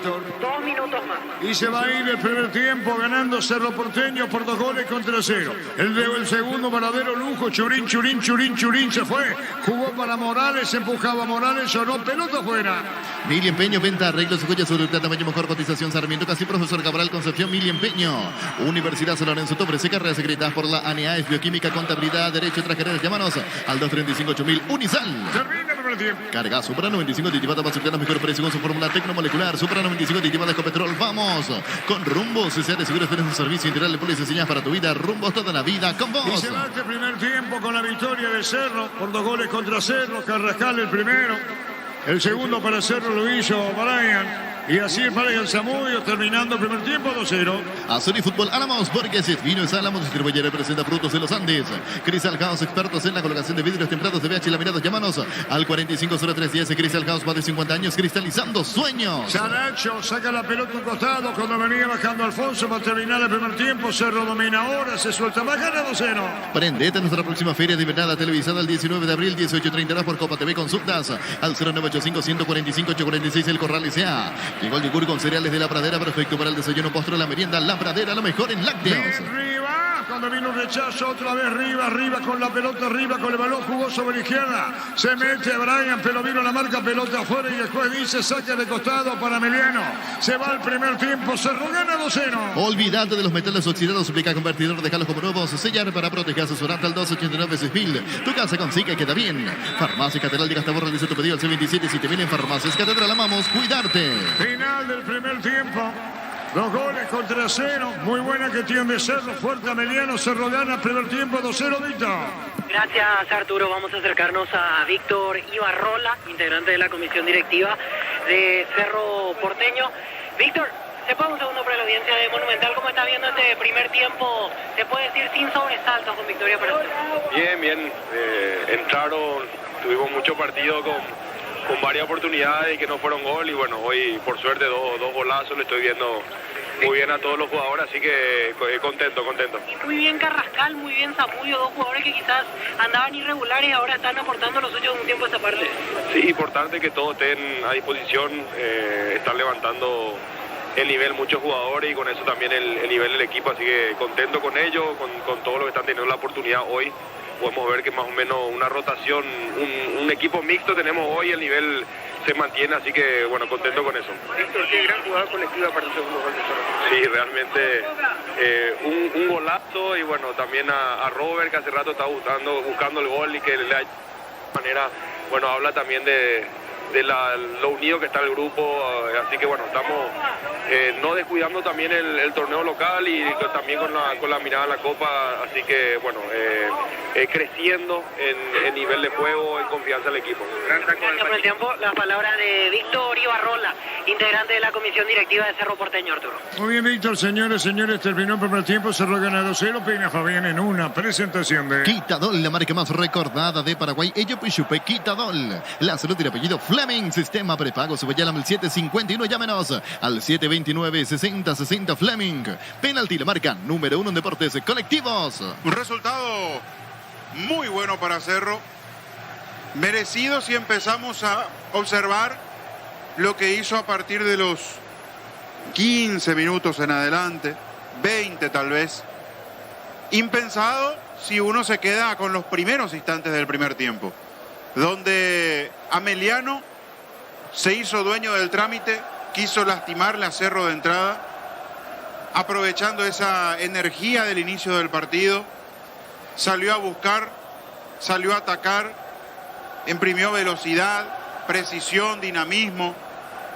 2 minutos más. Y se va a ir el primer tiempo ganando Cerro Porteño por 2-0. El segundo verdadero lujo. Churín se fue. Jugó para Morales, empujaba a Morales, sonó pelota fuera. Mili Empeño, venta, arreglos, joyas, seguridad, tamaño, mejor cotización, Sarmiento, casi profesor Cabral, Concepción, Mili Empeño. Universidad San Lorenzo, te ofrece carreras secretas por la ANEAES, Bioquímica, Contabilidad, Derecho, otras carreras. Llámanos al 235-8000 Unisal. Termina el primer tiempo. Carga Supra 95 Titivata más cercana, mejor precio con su fórmula tecnomolecular. Supra 95 Titivata con Petrol. Vamos con Rumbos. Si sea de seguros, tienes un servicio integral de policía señas para tu vida. Rumbos toda la vida con Y vos. se va este primer tiempo con la victoria de Cerro por 2-0. Carrascal el primero. El segundo para Cerro lo hizo Brian. Y así Brian Zamudio terminando el primer tiempo 2-0. Azul y Fútbol Álamos, Borges, Vino es Álamos, distribuye y representa Frutos de los Andes. Crystal House, expertos en la colocación de vidrios templados de VH y laminados. Llámanos al 450310. Crystal House, más de 50 años, cristalizando sueños. Saracho saca la pelota un costado cuando venía bajando Alfonso para terminar el primer tiempo. Cerro domina ahora, se suelta más, gana 2-0. Prendete a nuestra próxima feria de invernada televisada el 19 de abril, 18:30 por Copa TV. Consultas al 0985-145-846 El Corral S.A. Llegó el yogur con cereales de La Pradera, perfecto para el desayuno, postre, la merienda. La Pradera, lo mejor en lácteos. Bien, Riva, cuando vino un rechazo, otra vez Riva con la pelota, Riva con el balón, jugó sobre la izquierda. Se mete Brian, pero vino la marca, pelota afuera y después dice saque de costado para Emeliano. Se va el primer tiempo, Cerro gana 2-0. Olvídate de los metales oxidados, suplica convertidor, dejalos como nuevos, sellar para proteger, asesorarte al 289-6000. Tu casa consigue, queda bien. Farmacia Catedral de Gastabor, realiza tu pedido al C27-7000 en Farmacias Catedral. Amamos cuidarte. Final del primer tiempo. 2-0. Muy buena que tiene Cerro. Fuerte Emeliano. Cerro gana primer tiempo 2-0, Víctor. Gracias, Arturo. Vamos a acercarnos a Víctor Ibarrola, integrante de la comisión directiva de Cerro Porteño. Víctor, sepa un segundo para la audiencia de Monumental, ¿cómo está viendo este primer tiempo? Se puede decir sin sobresaltos con victoria para usted. Bien. Entraron, tuvimos mucho partido con varias oportunidades que no fueron gol y bueno, hoy por suerte dos golazos, le estoy viendo muy bien a todos los jugadores, así que contento. Y muy bien Carrascal, muy bien Zamudio, dos jugadores que quizás andaban irregulares y ahora están aportando los suyos de un tiempo a esta parte. Sí, importante que todos estén a disposición, están levantando el nivel muchos jugadores y con eso también el nivel del equipo, así que contento con ellos, con todo lo que están teniendo la oportunidad hoy podemos ver que más o menos una rotación, un equipo mixto tenemos hoy, el nivel se mantiene, así que bueno, contento con eso. Víctor, qué gran jugador colectivo para el segundo gol de Cerro. Sí, realmente un golazo, y bueno, también a Robert, que hace rato está buscando el gol y que le da manera, bueno, habla también de lo unido que está el grupo, así que bueno, estamos no descuidando también el torneo local y también con la mirada a la Copa, así que bueno, creciendo en nivel de juego, en confianza del equipo. Gracias por el tiempo. La palabra de Víctor Ibarrola, integrante de la comisión directiva de Cerro Porteño, Arturo. Muy bien, Víctor, señores, terminó el primer tiempo, Cerro gana 2-0, Peña Fabián en una presentación de... Quitadol, la marca más recordada de Paraguay. Ello Pichupe, Quitadol. La salud y el apellido Fleming. Sistema prepago. Sube ya al 751. Llámenos al 729-6060 Fleming. Penalti, la marca número 1 en deportes colectivos. Un resultado muy bueno para Cerro. Merecido si empezamos a observar lo que hizo a partir de los 15 minutos en adelante. 20 tal vez. Impensado si uno se queda con los primeros instantes del primer tiempo, donde Ameliano se hizo dueño del trámite, quiso lastimarle a Cerro de entrada, aprovechando esa energía del inicio del partido, salió a buscar, salió a atacar, imprimió velocidad, precisión, dinamismo,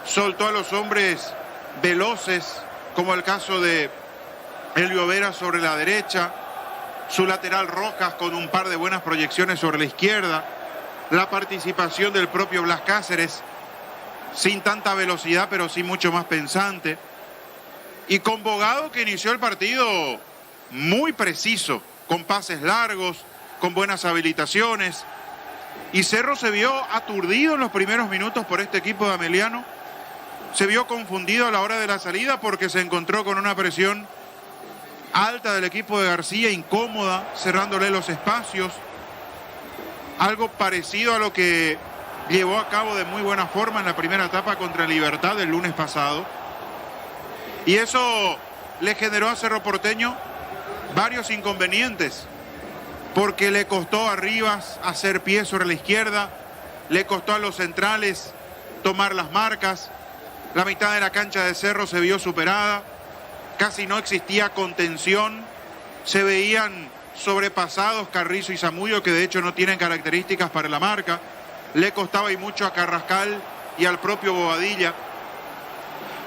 soltó a los hombres veloces, como el caso de Elvio Vera sobre la derecha, su lateral Rojas con un par de buenas proyecciones sobre la izquierda, la participación del propio Blas Cáceres, sin tanta velocidad, pero sí mucho más pensante. Y con Bogado, que inició el partido muy preciso, con pases largos, con buenas habilitaciones. Y Cerro se vio aturdido en los primeros minutos por este equipo de Ameliano. Se vio confundido a la hora de la salida porque se encontró con una presión alta del equipo de García, incómoda, cerrándole los espacios. Algo parecido a lo que llevó a cabo de muy buena forma en la primera etapa contra Libertad el lunes pasado. Y eso le generó a Cerro Porteño varios inconvenientes, porque le costó a Rivas hacer pie sobre la izquierda, le costó a los centrales tomar las marcas, la mitad de la cancha de Cerro se vio superada, casi no existía contención, se veían sobrepasados Carrizo y Zamudio, que de hecho no tienen características para la marca. Le costaba y mucho a Carrascal y al propio Bobadilla.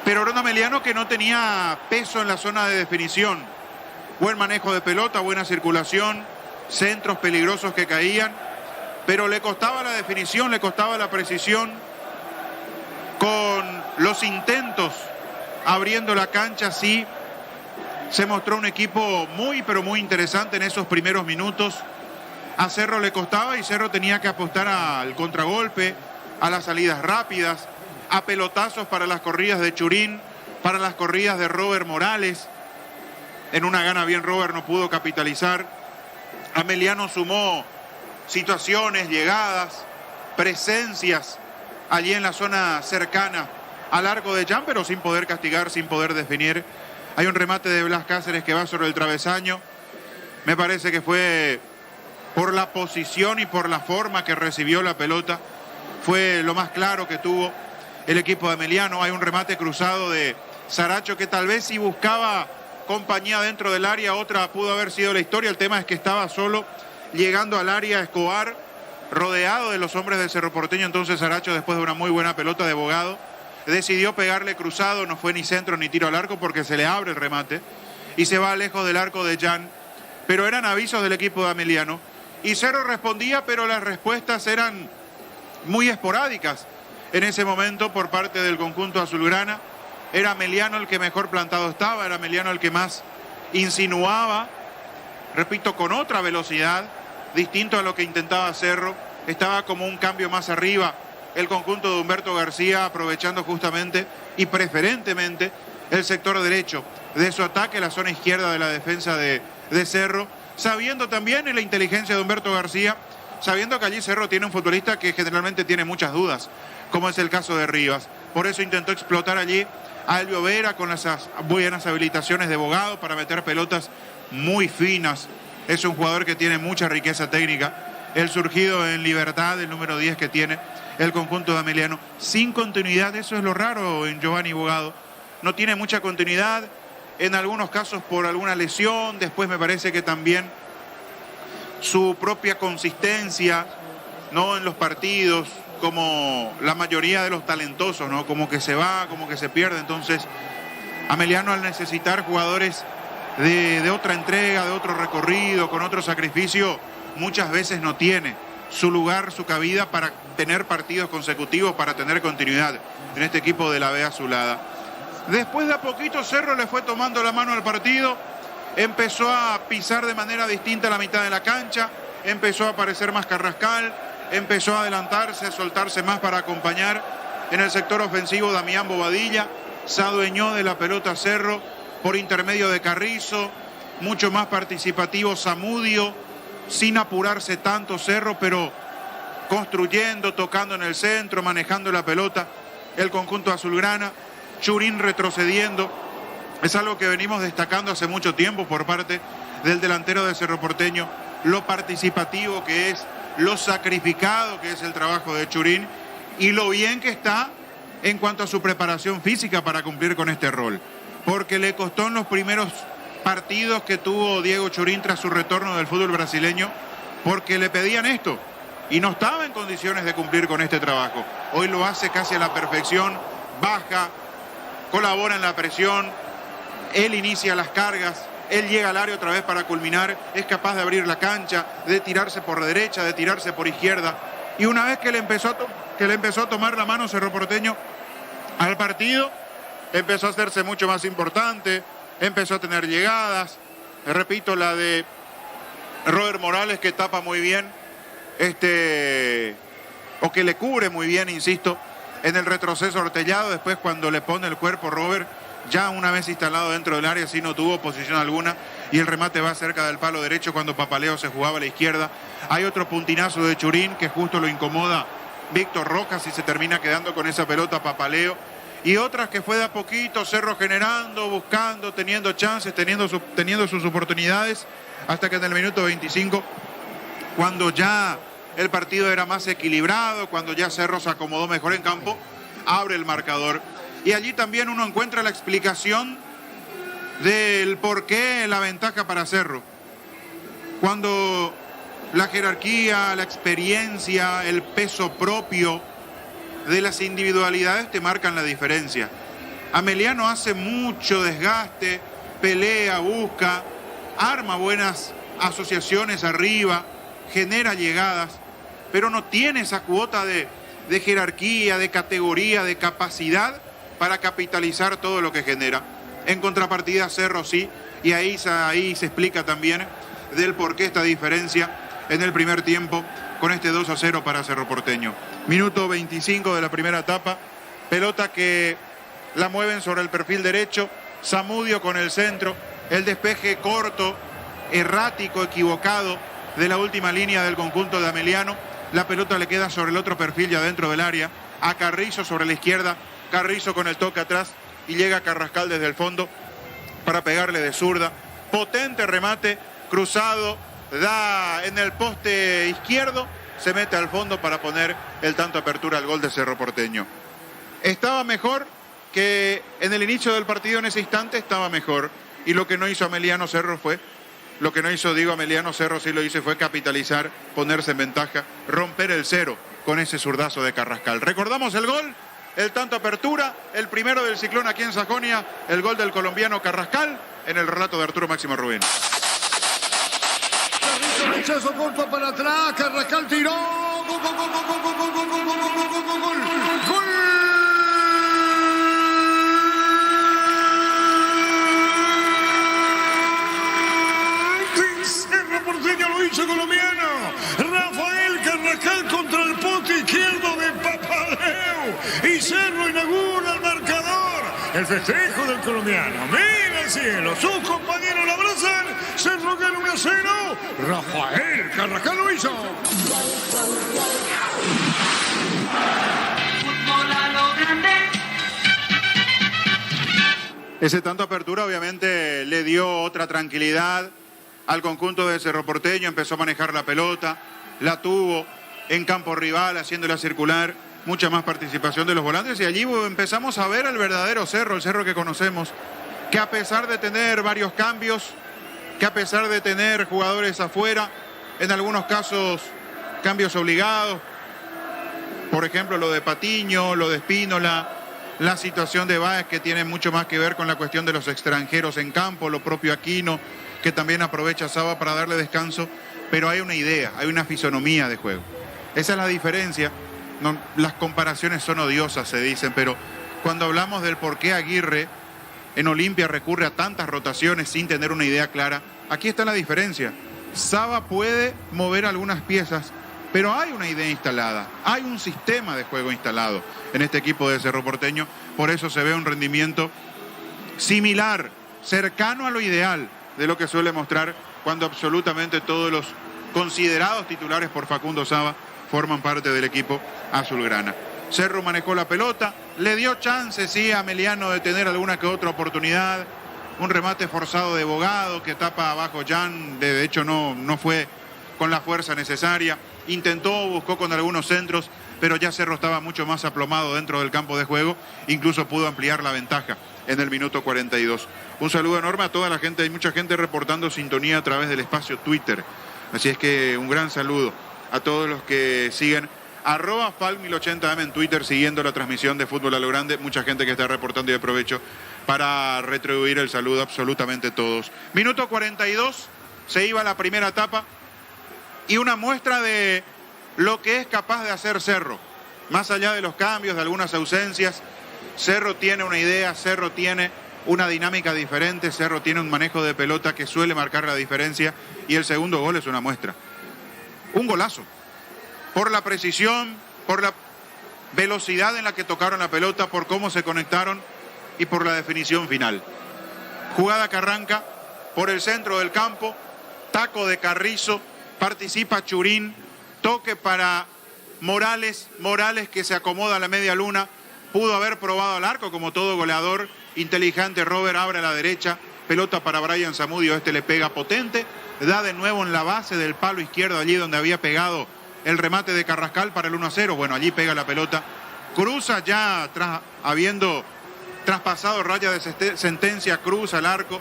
Pero era un Ameliano que no tenía peso en la zona de definición. Buen manejo de pelota, buena circulación, centros peligrosos que caían, pero le costaba la definición, le costaba la precisión. Con los intentos abriendo la cancha, sí, se mostró un equipo muy, pero muy interesante en esos primeros minutos. A Cerro le costaba y Cerro tenía que apostar al contragolpe, a las salidas rápidas, a pelotazos para las corridas de Churín, para las corridas de Robert Morales. En una gana bien Robert no pudo capitalizar. Ameliano sumó situaciones, llegadas, presencias allí en la zona cercana al arco de Jan, pero sin poder castigar, sin poder definir. Hay un remate de Blas Cáceres que va sobre el travesaño. Me parece que fue por la posición y por la forma que recibió la pelota. Fue lo más claro que tuvo el equipo de Ameliano. Hay un remate cruzado de Saracho que tal vez si buscaba compañía dentro del área, otra pudo haber sido la historia. El tema es que estaba solo llegando al área Escobar, rodeado de los hombres del Cerro Porteño. Entonces Saracho, después de una muy buena pelota de Bogado, decidió pegarle cruzado. No fue ni centro ni tiro al arco porque se le abre el remate y se va lejos del arco de Jan. Pero eran avisos del equipo de Ameliano. Y Cerro respondía, pero las respuestas eran muy esporádicas en ese momento por parte del conjunto azulgrana. Era Ameliano el que mejor plantado estaba, era Ameliano el que más insinuaba, repito, con otra velocidad, distinto a lo que intentaba Cerro. Estaba como un cambio más arriba el conjunto de Humberto García, aprovechando justamente y preferentemente el sector derecho de su ataque, la zona izquierda de la defensa de Cerro, sabiendo también en la inteligencia de Humberto García, sabiendo que allí Cerro tiene un futbolista que generalmente tiene muchas dudas, como es el caso de Rivas. Por eso intentó explotar allí a Elvio Vera con esas buenas habilitaciones de Bogado para meter pelotas muy finas, Es un jugador que tiene mucha riqueza técnica. El surgido en Libertad, el número 10 que tiene el conjunto de Ameliano. Sin continuidad, eso es lo raro en Giovanni Bogado. No tiene mucha continuidad, en algunos casos por alguna lesión. Después me parece que también su propia consistencia, ¿no?, en los partidos, como la mayoría de los talentosos, ¿no?, como que se va, como que se pierde. Entonces, Ameliano, al necesitar jugadores de otra entrega, de otro recorrido, con otro sacrificio, muchas veces no tiene su lugar, su cabida para tener partidos consecutivos, para tener continuidad en este equipo de la B Azulada. Después de a poquito Cerro le fue tomando la mano al partido, empezó a pisar de manera distinta la mitad de la cancha, empezó a aparecer más Carrascal, empezó a adelantarse, a soltarse más para acompañar en el sector ofensivo. Damián Bobadilla se adueñó de la pelota Cerro por intermedio de Carrizo, mucho más participativo Zamudio, sin apurarse tanto Cerro, pero construyendo, tocando en el centro, manejando la pelota el conjunto azulgrana. Churín retrocediendo, es algo que venimos destacando hace mucho tiempo por parte del delantero de Cerro Porteño, lo participativo que es, lo sacrificado que es el trabajo de Churín y lo bien que está en cuanto a su preparación física para cumplir con este rol, porque le costó en los primeros partidos que tuvo Diego Churín tras su retorno del fútbol brasileño, porque le pedían esto y no estaba en condiciones de cumplir con este trabajo. Hoy lo hace casi a la perfección, baja, colabora en la presión, él inicia las cargas, él llega al área otra vez para culminar, es capaz de abrir la cancha, de tirarse por derecha, de tirarse por izquierda. Y una vez que le empezó a tomar la mano Cerro Porteño al partido, empezó a hacerse mucho más importante, empezó a tener llegadas. Repito, la de Robert Morales, que tapa muy bien, o que le cubre muy bien, insisto, en el retroceso Ortellado. Después, cuando le pone el cuerpo Robert, ya una vez instalado dentro del área, sí no tuvo posición alguna, y el remate va cerca del palo derecho cuando Papaleo se jugaba a la izquierda. Hay otro puntinazo de Churín que justo lo incomoda Víctor Rojas y se termina quedando con esa pelota Papaleo. Y otras que fue de a poquito, Cerro generando, buscando, teniendo chances, teniendo sus oportunidades, hasta que en el minuto 25, cuando ya el partido era más equilibrado, cuando ya Cerro se acomodó mejor en campo, abre el marcador. Y allí también uno encuentra la explicación del por qué la ventaja para Cerro. Cuando la jerarquía, la experiencia, el peso propio de las individualidades te marcan la diferencia. Ameliano hace mucho desgaste, pelea, busca, arma buenas asociaciones arriba, genera llegadas, pero no tiene esa cuota de jerarquía, de categoría, de capacidad para capitalizar todo lo que genera. En contrapartida Cerro sí, y ahí se explica también del por qué esta diferencia en el primer tiempo con este 2-0 para Cerro Porteño. Minuto 25 de la primera etapa, pelota que la mueven sobre el perfil derecho, Zamudio con el centro, el despeje corto, errático, equivocado de la última línea del conjunto de Ameliano. La pelota le queda sobre el otro perfil ya dentro del área, a Carrizo sobre la izquierda, Carrizo con el toque atrás y llega Carrascal desde el fondo para pegarle de zurda. Potente remate, cruzado, da en el poste izquierdo, se mete al fondo para poner el tanto apertura al gol de Cerro Porteño. Estaba mejor que en el inicio del partido, en ese instante estaba mejor. Y lo que no hizo Ameliano Cerro Ameliano Cerro sí lo hizo, fue capitalizar, ponerse en ventaja, romper el cero con ese zurdazo de Carrascal. Recordamos el gol, el tanto apertura, el primero del Ciclón aquí en Sajonia, el gol del colombiano Carrascal, en el relato de Arturo Máximo Rubén. Rechazo corto para atrás, Carrascal tiró, gol, gol, gol, gol, gol, gol, gol, gol, gol, gol, gol, gol. Cerro Porteño lo hizo colombiano. Rafael Carrascal contra el poste izquierdo de Papaleo. Y Cerro inaugura el marcador. El festejo del colombiano. Mira el cielo. Sus compañeros lo abrazan. Cerro gana 1-0. Rafael Carrascal lo hizo. Ese tanto apertura obviamente le dio otra tranquilidad al conjunto de Cerro Porteño, empezó a manejar la pelota, la tuvo en campo rival, haciéndola circular, mucha más participación de los volantes, y allí empezamos a ver el verdadero Cerro, el Cerro que conocemos, que a pesar de tener varios cambios, que a pesar de tener jugadores afuera, en algunos casos cambios obligados, por ejemplo lo de Patiño, lo de Espínola, la situación de Báez, que tiene mucho más que ver con la cuestión de los extranjeros en campo, lo propio Aquino, que también aprovecha a Saba para darle descanso, pero hay una idea, hay una fisonomía de juego. Esa es la diferencia. No, las comparaciones son odiosas, se dicen, pero cuando hablamos del por qué Aguirre en Olimpia recurre a tantas rotaciones sin tener una idea clara, aquí está la diferencia. Saba puede mover algunas piezas, pero hay una idea instalada, hay un sistema de juego instalado en este equipo de Cerro Porteño, por eso se ve un rendimiento similar, cercano a lo ideal de lo que suele mostrar cuando absolutamente todos los considerados titulares por Facundo Saba forman parte del equipo azulgrana. Cerro manejó la pelota, le dio chance, sí, a Meliano de tener alguna que otra oportunidad, un remate forzado de Bogado que tapa abajo Jan, de hecho no fue con la fuerza necesaria, intentó, buscó con algunos centros, pero ya Cerro estaba mucho más aplomado dentro del campo de juego, incluso pudo ampliar la ventaja en el minuto 42. Un saludo enorme a toda la gente, hay mucha gente reportando sintonía a través del espacio Twitter, así es que un gran saludo a todos los que siguen @FAL1080M en Twitter, siguiendo la transmisión de Fútbol a lo Grande, mucha gente que está reportando y aprovecho para retribuir el saludo a absolutamente todos. Minuto 42, se iba la primera etapa y una muestra de lo que es capaz de hacer Cerro, más allá de los cambios, de algunas ausencias. Cerro tiene una idea, Cerro tiene una dinámica diferente, Cerro tiene un manejo de pelota que suele marcar la diferencia, y el segundo gol es una muestra. Un golazo, por la precisión, por la velocidad en la que tocaron la pelota, por cómo se conectaron y por la definición final. Jugada que arranca por el centro del campo, taco de Carrizo, participa Churín, toque para Morales, Morales que se acomoda a la media luna, pudo haber probado al arco como todo goleador, inteligente Robert abre a la derecha, pelota para Brian Zamudio, este le pega potente, da de nuevo en la base del palo izquierdo, allí donde había pegado el remate de Carrascal para el 1-0, bueno, allí pega la pelota, cruza ya habiendo traspasado raya de sentencia, cruza el arco,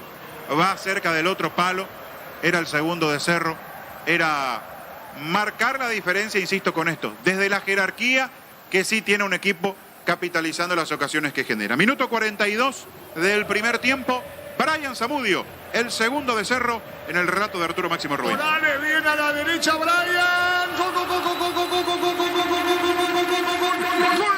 va cerca del otro palo, era el segundo de Cerro, era marcar la diferencia, insisto con esto, desde la jerarquía que sí tiene un equipo capitalizando las ocasiones que genera. Minuto 42 del primer tiempo, Brian Zamudio, el segundo de Cerro, en el relato de Arturo Máximo Rubén. Morales viene a la derecha, Brian. Gol, gol, gol, gol, gol, gol, gol, gol, gol, gol, gol, gol, gol, gol.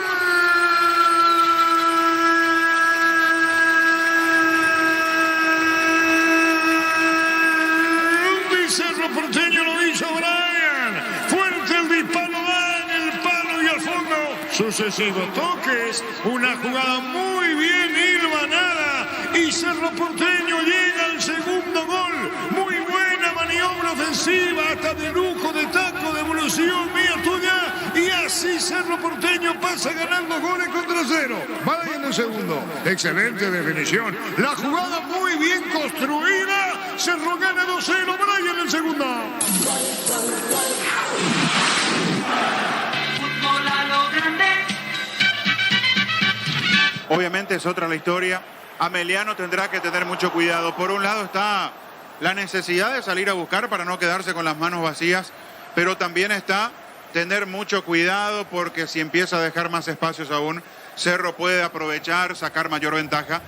Cerro Porteño lo hizo Brian. Fuerte el disparo, va en el palo y al fondo. Sucesivos toques. Una jugada muy bien hilvanada. Y Cerro Porteño llega al segundo gol. Muy buena maniobra ofensiva. Hasta de lujo, de taco, de evolución. Mía tuya. Y así Cerro Porteño pasa ganando goles contra cero. Brian el segundo. Excelente definición. La jugada muy bien construida. Cerro gana 2-0. Brian el segundo. Fútbol a lo grande. Obviamente es otra la historia. Ameliano tendrá que tener mucho cuidado. Por un lado está la necesidad de salir a buscar para no quedarse con las manos vacías, pero también está tener mucho cuidado porque si empieza a dejar más espacios aún, Cerro puede aprovechar, sacar mayor ventaja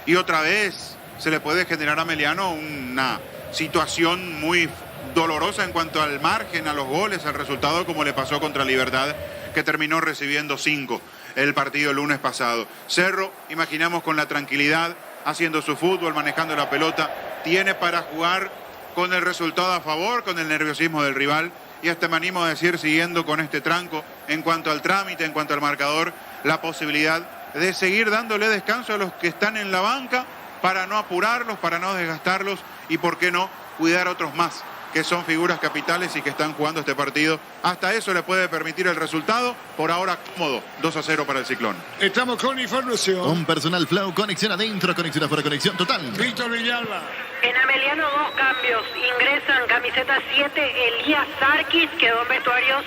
y otra vez se le puede generar a Ameliano una situación muy dolorosa en cuanto al margen, a los goles, al resultado, como le pasó contra Libertad, que terminó recibiendo 5 el partido el lunes pasado. Cerro, imaginamos con la tranquilidad, haciendo su fútbol, manejando la pelota, tiene para jugar con el resultado a favor, con el nerviosismo del rival, y hasta me animo a decir, siguiendo con este tranco, en cuanto al trámite, en cuanto al marcador, la posibilidad de seguir dándole descanso a los que están en la banca, para no apurarlos, para no desgastarlos, y por qué no, cuidar a otros más que son figuras capitales y que están jugando este partido. Hasta eso le puede permitir el resultado. Por ahora cómodo, 2-0 para el Ciclón. Estamos con información. Un personal flow, conexión adentro, conexión afuera, conexión total. Víctor Villalba. En Ameliano 2 cambios. Ingresan camiseta 7 Elías Sarkis, quedó en vestuarios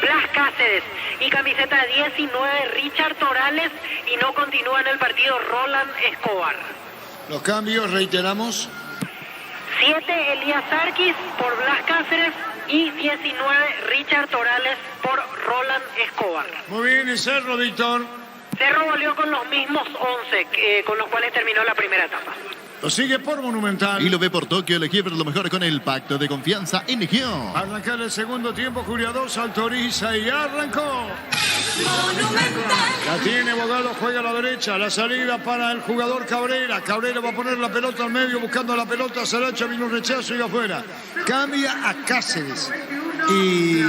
Blas Cáceres. Y camiseta 19 Richard Torales y no continúa en el partido Roland Escobar. Los cambios, reiteramos. 7 Elías Sarkis por Blas Cáceres y 19 Richard Torales por Roland Escobar. Muy bien, y Cerro, Víctor. Cerro volvió con los mismos 11 con los cuales terminó la primera etapa. Lo sigue por Monumental. Y lo ve por Tokio, elegí lo mejor con el pacto de confianza NGO. Arrancar el segundo tiempo, Julia 2, autoriza y arrancó. Monumental. La tiene Bogado, juega a la derecha, la salida para el jugador Cabrera. Cabrera va a poner la pelota al medio, buscando la pelota, Saracha, vino un rechazo y afuera. Cambia a Cáceres y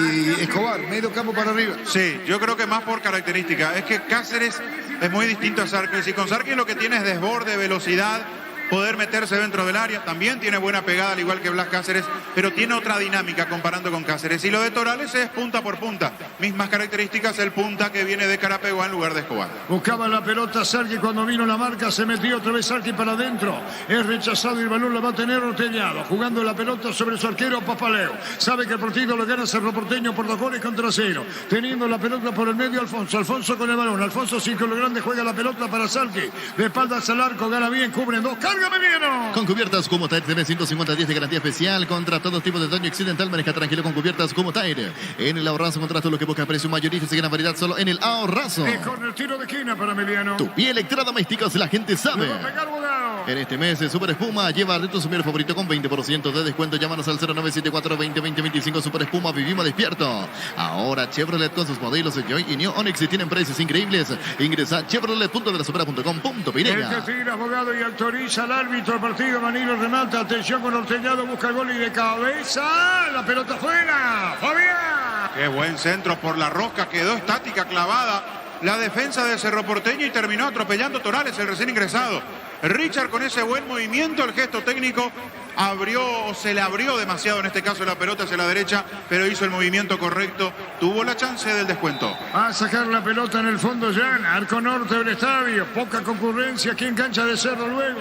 Escobar, medio campo para arriba. Sí, yo creo que más por característica. Es que Cáceres es muy distinto a Sarkis. Y con Sarkis lo que tiene es desborde, velocidad, poder meterse dentro del área. También tiene buena pegada, al igual que Blas Cáceres, pero tiene otra dinámica comparando con Cáceres. Y lo de Torales es punta por punta. Mismas características, el punta que viene de Carapeguá en lugar de Escobar. Buscaba la pelota Sarki cuando vino la marca, se metió otra vez Sarki para adentro. Es rechazado y el balón lo va a tener Orteñado. Jugando la pelota sobre su arquero Papaleo. Sabe que el partido lo gana Cerro Porteño por 2 goles contra 0. Teniendo la pelota por el medio Alfonso. Alfonso con el balón. Alfonso 5 lo grande juega la pelota para Sarki. De espaldas al arco, gana bien, cubren 2. ¡Cárgame bien! Con cubiertas como Tire, tenés 150 días de garantía especial contra todo tipo de daño accidental. Maneja tranquilo con cubiertas como Tire. En el Ahorrazo encontrás todo lo que busca precio mayorista. Se gana variedad solo en el Ahorrazo. Con el tiro de esquina para Emiliano. Tu pie electrodomésticos, la gente sabe. Le va a pegar Bogado. En este mes, Super Espuma lleva de tu sumidero favorito con 20% de descuento. Llámanos al 0974-2020-25. Super Espuma, vivimos despierto. Ahora Chevrolet con sus modelos Joy y New Onix tienen precios increíbles. Ingresa a chevrolet.delasupera.com.py. El que tira Bogado y autoriza al árbitro el partido. Manilo remata, atención con Orteñado, busca el gol y de cabeza. La pelota fuera. Fabián. Qué buen centro por la rosca, quedó estática, clavada la defensa de Cerro Porteño y terminó atropellando Torales, el recién ingresado. Richard con ese buen movimiento, el gesto técnico, se le abrió demasiado en este caso la pelota hacia la derecha, pero hizo el movimiento correcto, tuvo la chance del descuento. Va a sacar la pelota en el fondo Jan, arco norte del estadio, poca concurrencia aquí en cancha de Cerro luego.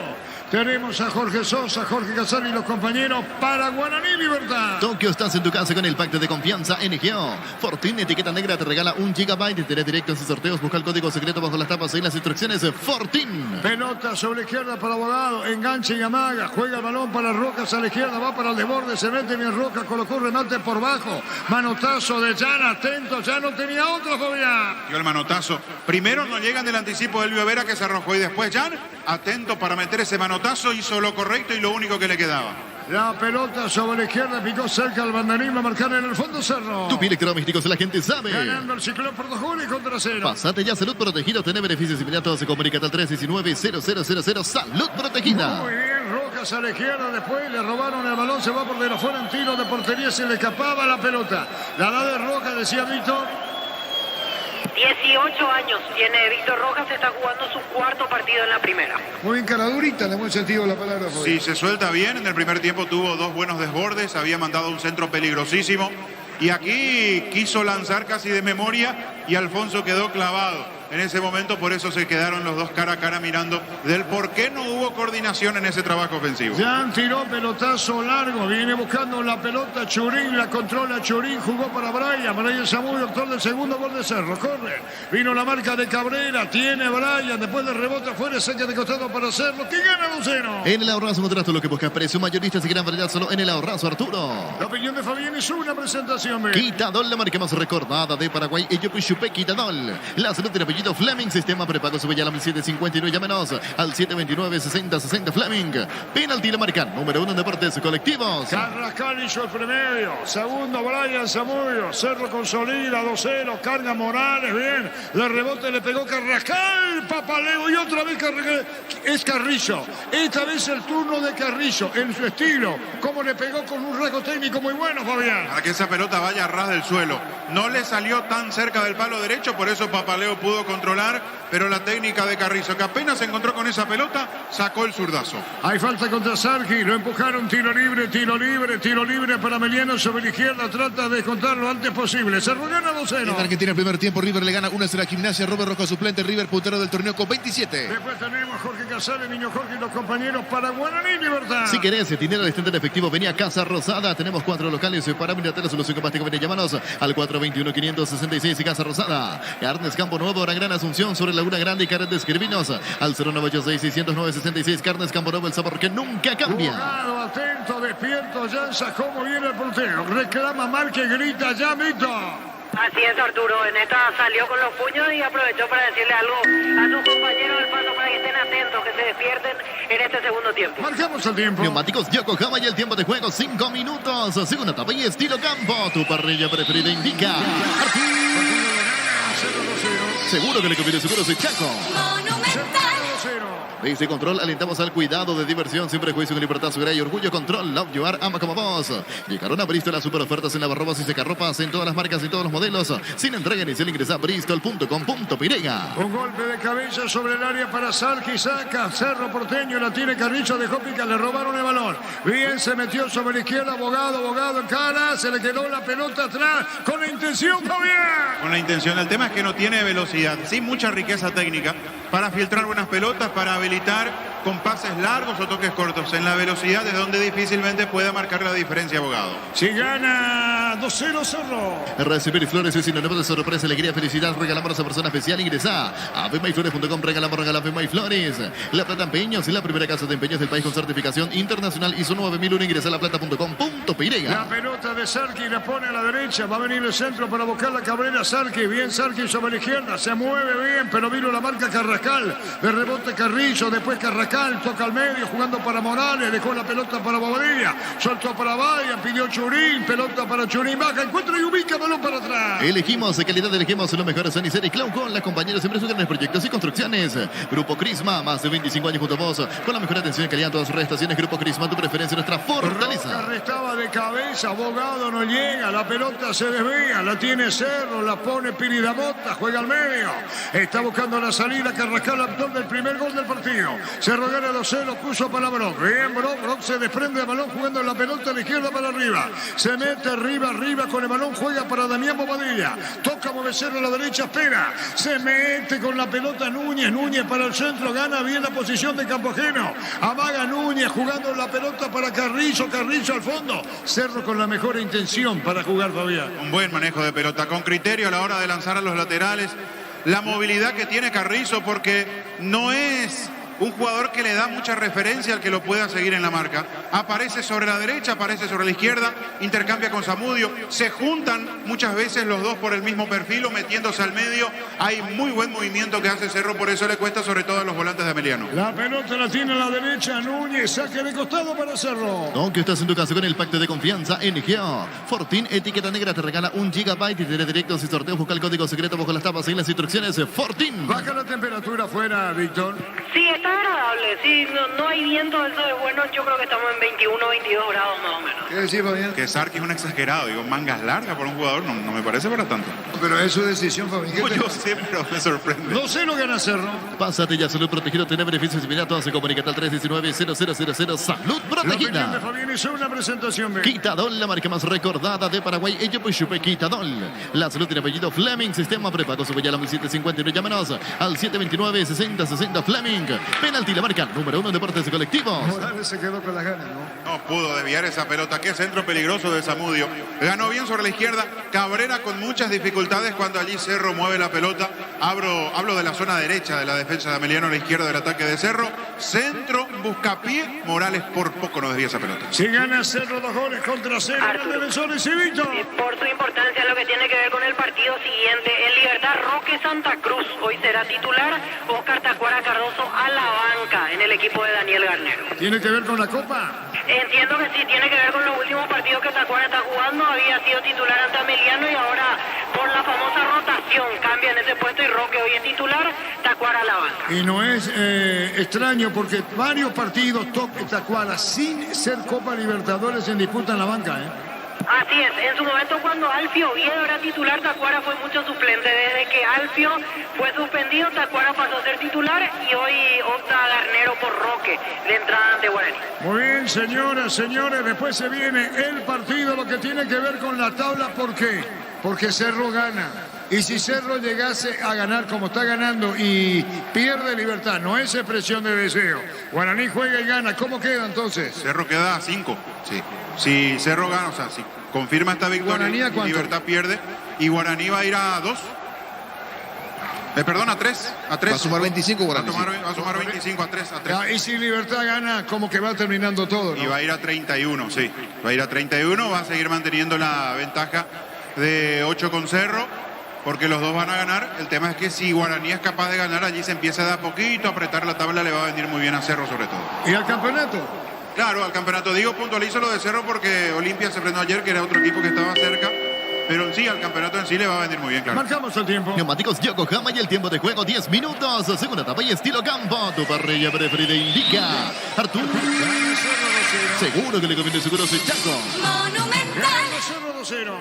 Tenemos a Jorge Sosa, Jorge Casal y los compañeros para Guaraní Libertad. Tokio, estás en tu casa con el pacto de confianza NGO. Fortin, etiqueta negra, te regala 1 GB de interés directo en sus sorteos. Busca el código secreto bajo las tapas y las instrucciones. Fortin. Pelota sobre izquierda para Bogado, enganche y amaga, juega el balón para Rocas a la izquierda, va para el desborde, se mete bien Rocas, colocó remate por bajo, manotazo de Jan, atento, ya no tenía otro, Fabián. Dio el manotazo, primero no llegan del anticipo de Elvio Vera que se arrojó y después Jan, atento para meter ese manotazo, hizo lo correcto y lo único que le quedaba. La pelota sobre la izquierda, picó cerca al banderín, va a marcar en el fondo Cerro. Tu pie electrodomésticos, la gente sabe. Ganando el Ciclón por 2 goles contra 0. Pasate ya, Salud Protegida, obtener beneficios inmediatos. Se comunica al 319-0000. Salud Protegida. Muy bien, Rocas a la izquierda, después le robaron el balón, se va por de afuera, en tiro de portería, se le escapaba la pelota. La da de Rocas, decía Víctor. 18 años tiene Víctor Rojas, está jugando su 4º partido en la primera. Muy encaradurita en el buen sentido de la palabra. Sí, se suelta bien, en el primer tiempo tuvo 2 buenos desbordes, había mandado un centro peligrosísimo y aquí quiso lanzar casi de memoria y Alfonso quedó clavado. En ese momento, por eso se quedaron los dos cara a cara mirando del por qué no hubo coordinación en ese trabajo ofensivo. Jan tiró pelotazo largo, viene buscando la pelota Churín, la controla Churín, jugó para Brian Zamudio, autor del segundo gol de Cerro, corre, vino la marca de Cabrera, tiene Brian, después de rebote afuera, saca de costado para Cerro, que gana 2-0. En el Ahorrazo encontrás todo lo que buscas precio mayorista y gran variedad solo en el Ahorrazo, Arturo. La opinión de Fabián es una presentación. Quitadol, la marca más recordada de Paraguay, Chupe Quitadol. La salud del apellido Fleming, sistema prepago sube ya a la 1759, llámenos al 729-6060 Fleming. Penalti la marca número 1 en deportes colectivos. Carrascal hizo el premedio, segundo Brian Zamudio, Cerro consolida 2-0, carga Morales, bien, le rebote le pegó Carrascal, Papaleo y otra vez Carrascal. Es Carrillo. Esta vez el turno de Carrillo. En su estilo. Como le pegó con un rasgo técnico muy bueno, Fabián. Para que esa pelota vaya a ras del suelo. No le salió tan cerca del palo derecho, por eso Papaleo pudo controlar, pero la técnica de Carrizo, que apenas se encontró con esa pelota, sacó el zurdazo. Hay falta contra Sarki, lo empujaron, tiro libre para Meliano sobre la izquierda, trata de descontar lo antes posible. Cerro gana 2-0. En Argentina el primer tiempo, River le gana 1-0 a Gimnasia, Robert Rojo suplente, River puntero del torneo con 27. Después tenemos a Jorge Casale, Niño Jorge y los compañeros para Guaraní Libertad. Si querés dinero al instante en efectivo, venía a Casa Rosada. Tenemos 4 locales para Miratel, la solución con Ven y llámanos al 421-566 y Casa Rosada. Carnes Campo Nuevo, ahora Gran Asunción sobre Laguna Grande y Carnes de Escribinos al 0986-609-66. Carnes Campo Nuevo, el sabor que nunca cambia. Jugado, atento, despierto, ya sacó muy bien el portero. Reclama mal que grita, ya Mito. Así es, Arturo. En esta salió con los puños y aprovechó para decirle algo a sus compañeros del paso para que estén atentos, que se despierten en este segundo tiempo. Marcamos el tiempo. Neumáticos Yokohama y el tiempo de juego 5 minutos. Segunda etapa y estilo campo. Tu parrilla preferida indica. Seguro que le conviene seguro soy Chaco. Desde Control alentamos al cuidado de diversión, siempre juicio con libertad, seguridad y orgullo. Control, Love You Are, ama como vos. Llegaron a Bristol las super ofertas en lavarropas y secarropas en todas las marcas y todos los modelos. Sin entrega inicial ingresa a bristol.com.pirega. Un golpe de cabeza sobre el área para Sarki, saca Cerro Porteño, la tiene Carrillo, dejó pica, le robaron el balón. Bien, se metió sobre la izquierda, abogado en cara, se le quedó la pelota atrás con la intención, Fabián. Con la intención, el tema es que no tiene velocidad, sí mucha riqueza técnica para filtrar buenas pelotas, para habilitar con pases largos o toques cortos. En la velocidad es donde difícilmente pueda marcar la diferencia, abogado. Si gana 2-0 Cerro. Recibir flores es sinónimo de sorpresa, alegría, felicidad. Regalamos a esa persona especial. Ingresa a FEMAYFlores.com. Regalamos FEMAYFlores. La Plata Empeños, la primera casa de empeños del país con certificación internacional ISO 9001. Ingresa a laplata.com.pirega. La pelota de Sarki la pone a la derecha. Va a venir el centro para buscar la Cabrera. Sarki, bien Sarki sobre la izquierda. Se mueve bien, pero vino la marca Carrascal. De rebote Carrillo, después Carrascal toca al medio, jugando para Morales, dejó la pelota para Bobadilla, soltó para Bahía, pidió Churín, pelota para Churín, baja, encuentra y ubica, balón para atrás. Elegimos calidad, elegimos lo mejor. Sanicera y Clown con las compañeras siempre sus grandes proyectos y construcciones. Grupo Crisma, más de 25 años junto a vos, con la mejor atención y calidad en todas sus estaciones. Grupo Crisma, tu preferencia, nuestra fortaleza. Roca restaba de cabeza, abogado no llega, la pelota se desvía, la tiene Cerro, la pone Piridamota, juega al medio, está buscando la salida, Carrascal, autor del primer gol del partido. Cerro gana 2-0, puso para Brock. Bien, Brock se desprende del balón jugando la pelota a la izquierda para arriba. Se mete arriba con el balón, juega para Damián Bobadilla. Toca Movecerro a la derecha, espera. Se mete con la pelota Núñez para el centro, gana bien la posición de campo ajeno. Amaga Núñez jugando la pelota para Carrillo al fondo. Cerro con la mejor intención para jugar, Fabián. Un buen manejo de pelota, con criterio a la hora de lanzar a los laterales. La movilidad que tiene Carrizo, porque no es un jugador que le da mucha referencia al que lo pueda seguir en la marca. Aparece sobre la derecha, aparece sobre la izquierda, intercambia con Zamudio. Se juntan muchas veces los dos por el mismo perfil o metiéndose al medio. Hay muy buen movimiento que hace Cerro, por eso le cuesta sobre todo a los volantes de Ameliano. La pelota la tiene a la derecha Núñez, saque de costado para Cerro. Aunque estás en tu casa con el pacto de confianza NGA. Fortin, etiqueta negra, te regala 1 GB y tiene directos y sorteos. Busca el código secreto bajo las tapas y las instrucciones. Fortin. Baja la temperatura afuera, Víctor. Sí, está agradable. Sí, no hay viento, eso es bueno. Yo creo que estamos en 21, 22 grados más o menos. ¿Qué decís, Fabián? Que Sarki es un exagerado, digo, mangas largas por un jugador, no me parece para tanto. Pero es su decisión, Fabián. Yo sé, pero me sorprende. 2-0 gana Cerro. Pásate ya, salud protegido, tener beneficios inmediatos. Se comunica al 319-0000. Salud La opinión de protegida. Fabián hizo una presentación. Quitadol, la marca más recordada de Paraguay. Ella pues chupe Quitadol. La salud tiene apellido Fleming. Sistema prepago sube ya a la 1759. Llámanos al 729-6060 Fleming. Penalti, la marca número 1 en deportes colectivos. Morales se quedó con las ganas, ¿no? No pudo desviar esa pelota. Qué centro peligroso de Zamudio. Ganó bien sobre la izquierda. Cabrera con muchas dificultades cuando allí Cerro mueve la pelota. Hablo de la zona derecha de la defensa de Ameliano, a la izquierda del ataque de Cerro. Centro, buscapié. Morales por poco no desvía esa pelota. Si gana Cerro 2 goles contra 0, el defensor y Civito. Por su importancia, lo que tiene que ver con el partido siguiente. En Libertad, Roque Santa Cruz hoy será titular. Oscar Tacuara Cardoso a la banca. En el equipo de Daniel Garnero. ¿Tiene que ver con la Copa? Entiendo que sí, tiene que ver con los últimos partidos que Tacuara está jugando. Había sido titular ante Ameliano y ahora por la famosa rotación cambia en ese puesto y Roque hoy es titular, Tacuara a la banca. Y no es extraño porque varios partidos Tacuara sin ser Copa Libertadores en disputa en la banca, ¿eh? Así es, en su momento cuando Alfio Oviedo era titular, Tacuara fue mucho suplente. Desde que Alfio fue suspendido, Tacuara pasó a ser titular y hoy opta Garnero por Roque de entrada ante Guaraní. Muy bien, señoras, señores, después se viene el partido, lo que tiene que ver con la tabla. ¿Por qué? Porque Cerro gana. Y si Cerro llegase a ganar como está ganando y pierde Libertad, no es expresión de deseo. Guaraní juega y gana. ¿Cómo queda entonces? Cerro queda a 5. Sí. Si Cerro gana, o sea, si confirma esta victoria ¿Guaraní a y cuánto? Libertad pierde, y Guaraní va a ir a 2. Perdón, a 3. A 3. Va a sumar 25 Guaraní. Va a sumar 25 a 3. Y si Libertad gana, como que va terminando todo, ¿no? Y va a ir a 31, sí. Va a ir a 31, va a seguir manteniendo la ventaja de 8 con Cerro, porque los dos van a ganar. El tema es que si Guaraní es capaz de ganar, allí se empieza de a poquito a apretar la tabla, le va a venir muy bien a Cerro sobre todo. ¿Y al campeonato? Claro, al campeonato. Digo, puntualizo lo de Cerro porque Olimpia se frenó ayer, que era otro equipo que estaba cerca. Pero sí, al campeonato en sí le va a venir muy bien, claro. Marcamos el tiempo. Neumáticos Yokohama y el tiempo de juego 10 minutos. Segunda etapa y estilo campo. Tu parrilla preferida indica. Arturo. Seguro que le conviene seguro Chaco. Monumental.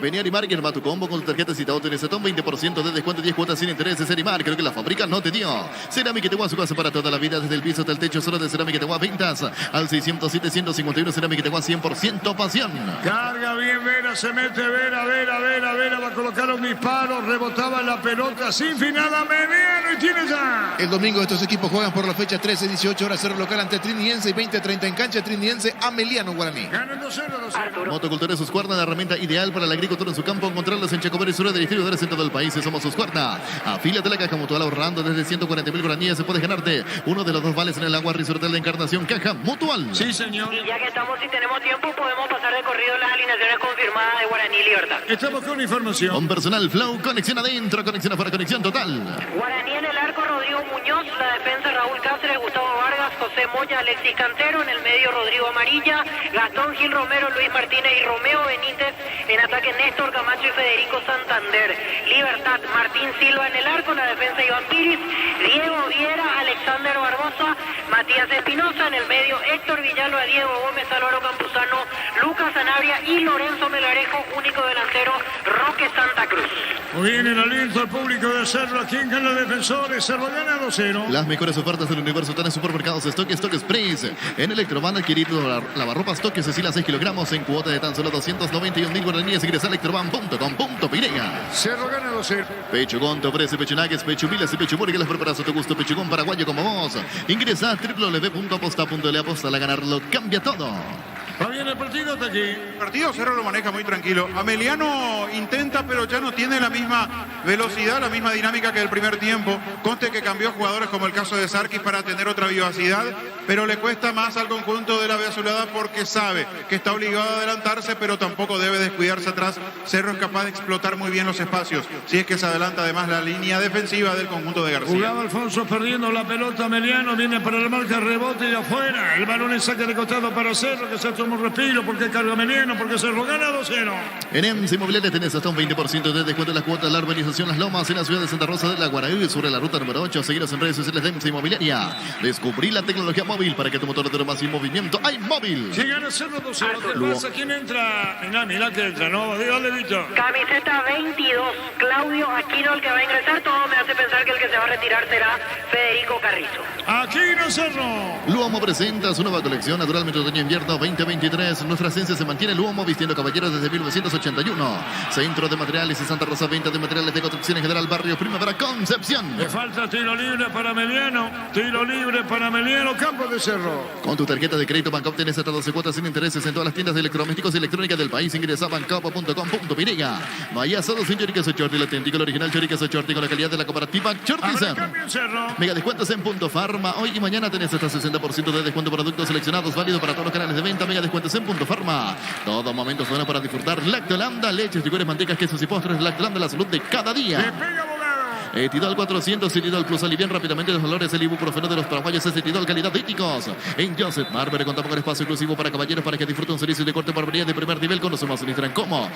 Vení a Arimark, arma tu combo con tu tarjeta Cita Auto en ese 20% de descuento, 10 cuotas sin intereses. Arimark, creo que la fábrica no te dio. Cerámica Teguá, su casa para toda la vida, desde el piso hasta el techo, solo de Cerámica Teguá, ventas al 607-151. Cerámica Teguá, 100% pasión. Carga bien Vera, se mete Vera, va a colocar un disparo, rebotaba la pelota sin final a Mediano y tiene ya. El domingo estos equipos juegan por la fecha 13, 18 horas, Cerro local ante Triniense y 20-30 en cancha Triniense, Ameliano Guaraní. Ganan 2-0. Motocultores Husqvarna, la herramienta ideal para la agricultura en su campo. Encontrarlos en Chacobero y sur de distribuidores en todo el país. Somos Husqvarna. Afílate la caja mutual ahorrando desde 140.000 guaraníes. Se puede ganarte uno de los 2 vales en el agua Risortel de Encarnación. Caja mutual. Sí, señor. Y ya que estamos y tenemos tiempo, podemos pasar de corrido las alineaciones confirmadas de Guaraní y Libertad. Estamos con información. Con personal Flow, conexión adentro, conexión afuera, conexión total. Guaraní en el arco, Rodrigo Muñoz, la defensa Raúl Cáceres, Gustavo Vargas, José Moya, Alexis Cantero, en el medio Rodrigo Amarilla, Gastón Gil Romero, Luis Martínez y Romeo Benítez, en ataque Néstor Camacho y Federico Santander. Libertad, Martín Silva en el arco, la defensa Iván Piris, Diego Viera, Alexander Barbosa, Matías Espinosa, en el medio Héctor Villalba, Diego Gómez, Álvaro Campuzano, Lucas Sanabria y Lorenzo Melgarejo, único delantero Roque Santa Cruz. Muy bien, el aliento al público de Cerro, aquí en Gana Defensores, Cerro gana 2-0. Las mejores ofertas del universo están en supermercados Stock Express. En Electroban adquirido lavarropas Stock Cecilia 6 kilogramos en cuota de tan solo 291.000 guaraníes. Ingresa a electroban.com.pirega. Cerro gana 2-0. Pechugón te ofrece pecho nuggets, pecho pilas y pecho burger. Las preparas a tu gusto. Pechugón paraguayo como vos. Ingresa a www.aposta.le. Aposta a ganarlo. Cambia todo. Va bien el partido hasta aquí. El partido Cerro lo maneja muy tranquilo. Ameliano intenta, pero ya no tiene la misma velocidad, la misma dinámica que el primer tiempo. Conste que cambió jugadores como el caso de Sarkis para tener otra vivacidad, pero le cuesta más al conjunto de la Azulada porque sabe que está obligado a adelantarse, pero tampoco debe descuidarse atrás. Cerro es capaz de explotar muy bien los espacios, si es que se adelanta además la línea defensiva del conjunto de García. Jugaba Alfonso perdiendo la pelota, Ameliano viene para la marca, rebote y afuera. El balón es saque de costado para Cerro, que se toma un respiro porque carga Ameliano, porque Cerro gana 2-0. En EMS Inmobiliaria tenés hasta un 20% de descuento en las cuotas de la urbanización Las Lomas en la ciudad de Santa Rosa de la Guaraní, sobre la ruta número 8. Seguiros en redes sociales de EMS Inmobiliaria. Descubrí la tecnología móvil para que tu motor dure más sin movimiento. ¡Hay móvil! Si gana Cerro 2-0, ¿qué pasa? ¿Quién entra? Mirá que entra, ¿no? Dígale, Vito. Camiseta 22, Claudio Aquino el que va a ingresar. Todo me hace pensar que el que se va a retirar será Federico Carrizo. Aquino Cerro. Luomo presenta su nueva colección Naturalmente Otoño-Invierno 2023. Nuestra esencia se mantiene. Luomo vistiendo caballeros desde 1981. Centro de Materiales y Santa Rosa, venta de materiales de construcción en general, barrio Primavera, Concepción. Le falta tiro libre para Ameliano. Tiro libre para Ameliano, campo de Cerro. Con tu tarjeta de crédito Bancop tenés hasta 12 cuotas sin intereses en todas las tiendas de electrodomésticos y electrónica del país. Ingresa a bancop.com.pirega. Vaya solo sin Choriqueso Chorti, el auténtico, el original Choriqueso Chorti con la calidad de la cooperativa Chortiza. Mega descuentos en Punto Farma. Hoy y mañana tenés hasta 60% de descuento en productos seleccionados, válido para todos los canales de venta. Mega descuentos en Punto Farma. Todo momento suena para disfrutar Lactolanda, leches, licores, mantecas, quesos y postres. Lactolanda, la salud de cada día. Etidol 400, Etidol Plus alivia rápidamente los dolores. El ibuprofeno de los paraguayos es Etidol, calidad díticos. En Joseph Barber contamos con espacio exclusivo para caballeros para que disfruten un servicio de corte barbería de primer nivel. Conoce más en Instagram como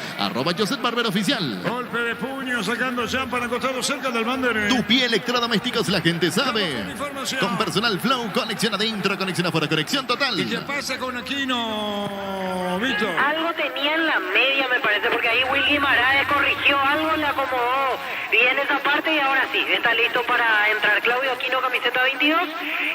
@Joseph Barber oficial. Golpe de puño, sacando champán acostado cerca del bandere. Tupi Electrodomésticos, la gente sabe. Información. Con personal Flow, conexión adentro, conexión afuera, conexión total. ¿Y qué pasa con Aquino, Víctor? Algo tenía en la media, me parece, porque ahí Will Guimaraes corrigió algo, le acomodó bien esa parte y ahora sí, está listo para entrar Claudio Aquino, camiseta 22,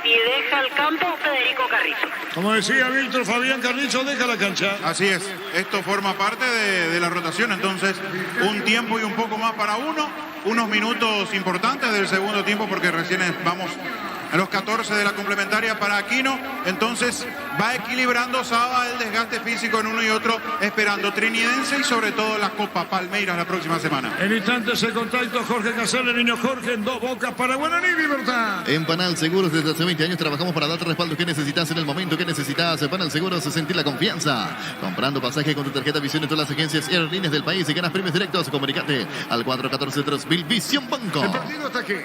y deja el campo Federico Carrizo. Como decía Víctor, Fabián Carrizo deja la cancha. Así es, esto forma parte de la rotación, entonces un tiempo y un poco más para unos minutos importantes del segundo tiempo porque recién vamos a los 14 de la complementaria para Aquino, entonces va equilibrando Saba el desgaste físico en uno y otro, esperando Trinidense y sobre todo la Copa Palmeiras la próxima semana. En instantes el contacto Jorge Casale, niño Jorge, en Dos Bocas para Guaraní, Libertad. En Panal Seguros desde hace 20 años trabajamos para darte respaldo que necesitas en el momento que necesitas. En Panal Seguros sentir la confianza. Comprando pasaje con tu tarjeta Visión en todas las agencias y aerolíneas del país y ganas premios directos. Comunicate al 414-3000 Visión Banco. El partido está aquí.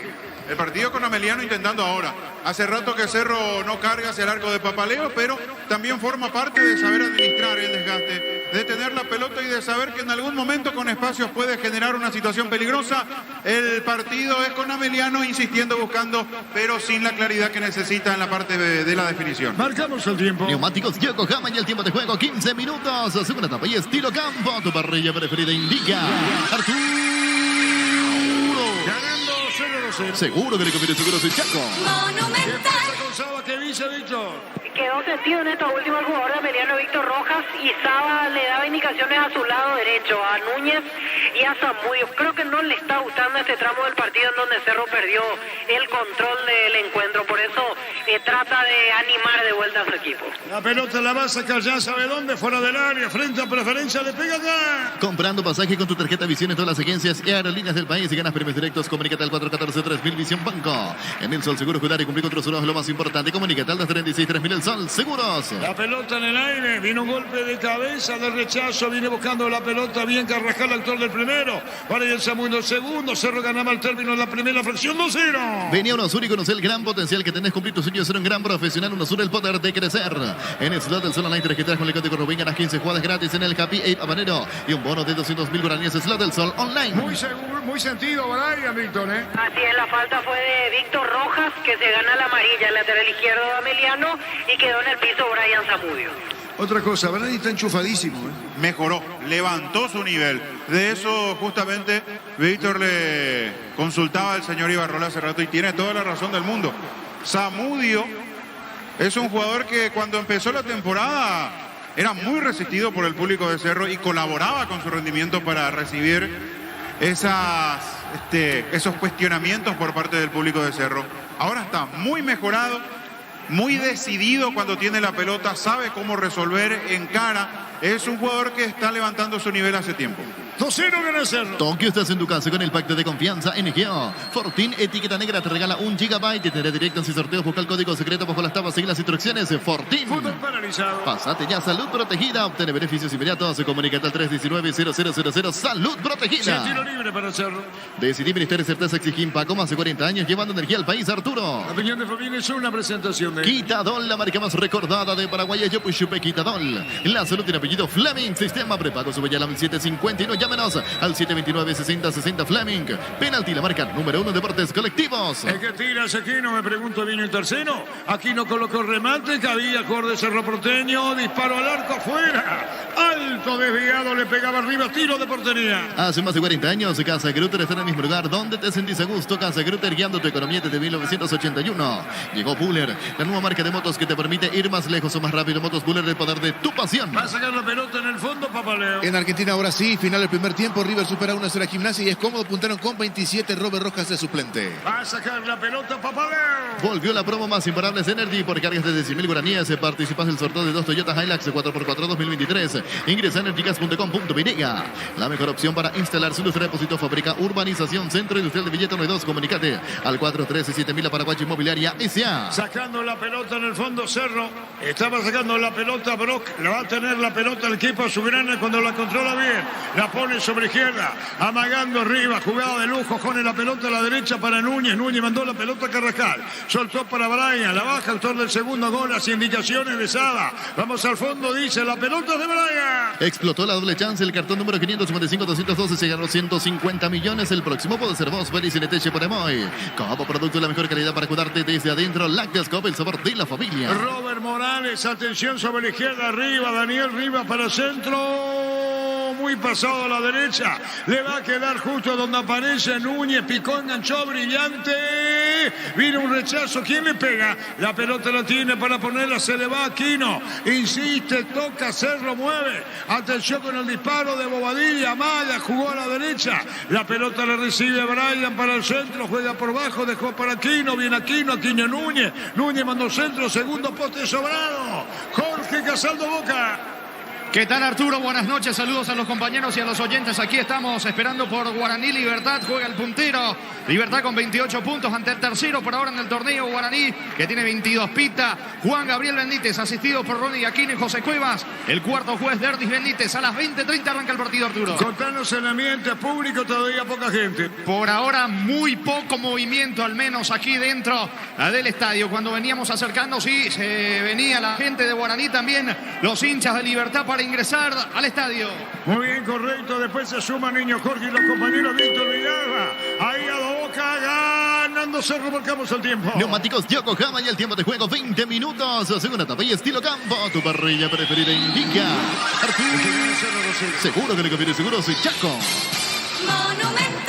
El partido con Ameliano intentando ahora. Hace rato que Cerro no carga hacia el arco de Papaleo, pero también forma parte de saber administrar el desgaste, de tener la pelota y de saber que en algún momento con espacios puede generar una situación peligrosa. El partido es con Ameliano insistiendo, buscando, pero sin la claridad que necesita en la parte de la definición. Marcamos el tiempo. Neumáticos Yokohama y el tiempo de juego 15 minutos. Segunda etapa y estilo campo. Tu parrilla preferida indica Arturo. Ganando 0-2. Seguro que le conviene Seguros el Chaco. Monumental. Con Saba, ¿qué dice Víctor? Quedó sentido en esta última el jugador de Ameliano, Víctor Rojas, y Saba le daba indicaciones a su lado derecho, a Núñez y a Zamudio. Creo que no le está gustando este tramo del partido en donde Cerro perdió el control del encuentro, por eso trata de animar de vuelta a su equipo. La pelota la va a sacar ya, ¿sabe dónde? Fuera del área, frente a preferencia, le pega ya. Comprando pasaje con tu tarjeta Visión en todas las agencias y aerolíneas del país y ganas premios directos. Comunícate al 414-3000 Visión Banco. En el Sol Seguro cuidar y cumplir con tus seguros es lo más importante. Comunícate al 236-3000 El Sol Seguros. La pelota en el aire, vino un golpe de cabeza de rechazo, viene buscando la pelota bien Carrascal, actor del primero. Para el segundo, Cerro ganaba el término de la primera fracción 2-0. Venía Unosur y conocer el gran potencial que tenés. Cumplir tu sueño de ser un gran profesional. Unosur, el poder de crecer. En el slot del Sol Online 3 que traes con el código Rubén ganas 15 jugadas gratis en el Happy Ape Habanero y un bono de 200.000 guaraníes. Slot del Sol Online. Muy seguro, muy sentido, Brian, Víctor, ¿eh? Así es, la falta fue de Víctor Rojas, que se gana la amarilla, el lateral izquierdo de Ameliano, y quedó en el piso Brian Zamudio. Otra cosa, Brian está enchufadísimo, ¿eh? Mejoró, levantó su nivel. De eso justamente Víctor le consultaba al señor Ibarrola hace rato y tiene toda la razón del mundo. Zamudio es un jugador que cuando empezó la temporada era muy resistido por el público de Cerro y colaboraba con su rendimiento para recibir esos cuestionamientos por parte del público de Cerro. Ahora está muy mejorado, muy decidido cuando tiene la pelota, sabe cómo resolver, encara. Es un jugador que está levantando su nivel hace tiempo. 2-0 gana Cerro. Tokio, estás en tu casa con el pacto de confianza NGO. Fortín, etiqueta negra, te regala 1 GB y tendrá directos y sorteos. Busca el código secreto bajo las tapas, sigue las instrucciones. Fortín. Fútbol paralizado. Pasate ya, salud protegida. Obtiene beneficios inmediatos. Comunícate al 319-0000. Salud protegida. Sí, tiro libre para Cerro. Decidí Ministerio de Certeza exigir Paco, más de 40 años llevando energía al país, Arturo. La opinión de familia es una presentación de... Quitadol, la marca más recordada de Paraguay, es Yopuchupe Quitadol. La salud tiene apellido Fleming, sistema prepago, sube ya al 751, llámenos al 729-6060 Fleming. Penalti, la marca número 1 Deportes Colectivos. Es que tiras Aquino, me pregunto, vino el tercero. Aquino colocó remate, cabía acorde Cerro Porteño, disparo al arco afuera. Alto desviado, le pegaba arriba, tiro de portería. Hace más de 40 años, Casa Grutter está en el mismo lugar donde te sentís a gusto. Casa Grutter guiando tu economía desde 1981. Llegó Buller, la nueva marca de motos que te permite ir más lejos o más rápido. Motos Buller, el poder de tu pasión. Va a sacar la pelota en el fondo, Papaleo. En Argentina ahora sí, final del primer tiempo, River supera 1-0 a Gimnasia y es cómodo, puntaron con 27, Robert Rojas de suplente. Va a sacar la pelota, Papaleo. Volvió la promo más imparables Energy por cargas de 10.000 guaraníes. Participas del sorteo de 2 Toyota Hilux 4x4 2023. Ingresa energicas.com.py. La mejor opción para instalar su luz de depósito, fábrica, urbanización, centro industrial de Villeta 92. Comunicate al 413-7000 Paraguay Inmobiliaria S.A. Sacando la pelota en el fondo Cerro. Estaba sacando la pelota Brock. La va a tener la pelota el equipo azulgrana cuando la controla bien. La pone sobre izquierda. Amagando arriba. Jugada de lujo. Con la pelota a la derecha para Núñez. Núñez mandó la pelota a Carrascal. Soltó para Brian. La baja autor del segundo gol. Las indicaciones de Sada. Vamos al fondo. Dice la pelota de Brian. Explotó la doble chance. El cartón número 555-212 se ganó 150 millones. El próximo puede ser vos. Feliz y Leteche por Emoy. Como producto de la mejor calidad para cuidarte desde adentro. Lácteos Copa, el sabor de la familia. Robert Morales, atención sobre la izquierda, arriba, Daniel Rivas para el centro, muy pasado a la derecha, le va a quedar justo donde aparece Núñez, picó, enganchó, brillante, viene un rechazo, ¿quién le pega? La pelota la tiene para ponerla, se le va a Aquino, insiste, toca, Cerro mueve, atención con el disparo de Bobadilla, Maya, jugó a la derecha, la pelota la recibe Brian para el centro, juega por bajo, dejó para Aquino, viene Aquino Núñez, Núñez mandó centro, segundo poste sobrado, Jorge Casaldo Boca. ¿Qué tal, Arturo? Buenas noches, saludos a los compañeros y a los oyentes. Aquí estamos esperando por Guaraní Libertad, juega el puntero. Libertad con 28 puntos ante el tercero por ahora en el torneo. Guaraní que tiene 22. Pita Juan Gabriel Benítez, asistido por Ronnie Aquino y José Cuevas. El cuarto juez, Derdis Benítez. A las 20:30 arranca el partido, Arturo. Contanos el ambiente público, todavía poca gente. Por ahora muy poco movimiento, al menos aquí dentro del estadio. Cuando veníamos acercando, sí, se venía la gente de Guaraní, también los hinchas de Libertad para ingresar al estadio. Muy bien, correcto. Después se suma Niño Jorge y los compañeros Víctor Villalba. Ahí a la Boca, ganando Cerro, marcamos el tiempo. Neumáticos Yokohama y el tiempo de juego 20 minutos. Segunda etapa y estilo campo. Tu parrilla preferida indica. Seguro que lo que viene seguro soy Chaco.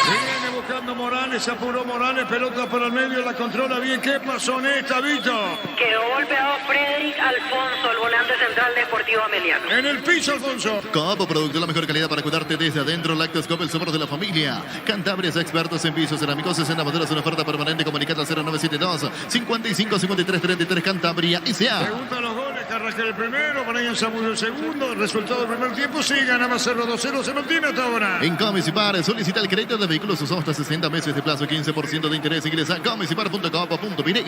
Viene buscando Morales, se apuró Morales, pelota para el medio, la controla bien. ¿Qué pasó en esta, Vito? Quedó golpeado Frederick Alfonso, el volante central de Deportivo Ameliano. En el piso, Alfonso. Copo Producto, la mejor calidad para cuidarte desde adentro. Lácteos Copa, el sabor de la familia. Cantabrias, expertos en pisos cerámicos, 60 modelos, una oferta permanente. Comunicate al 0972 55 53 33 Cantabria S.A. Pregunta los goles, Carrascal el primero, Brian Samuel el segundo. Resultado del primer tiempo, sí, ganaba Cerro 2-0, se mantiene hasta ahora. En Comisipar, solicita el crédito de vehículos usados hasta 60 meses de plazo, 15% de interés. Ingresa a comisipar.com.py.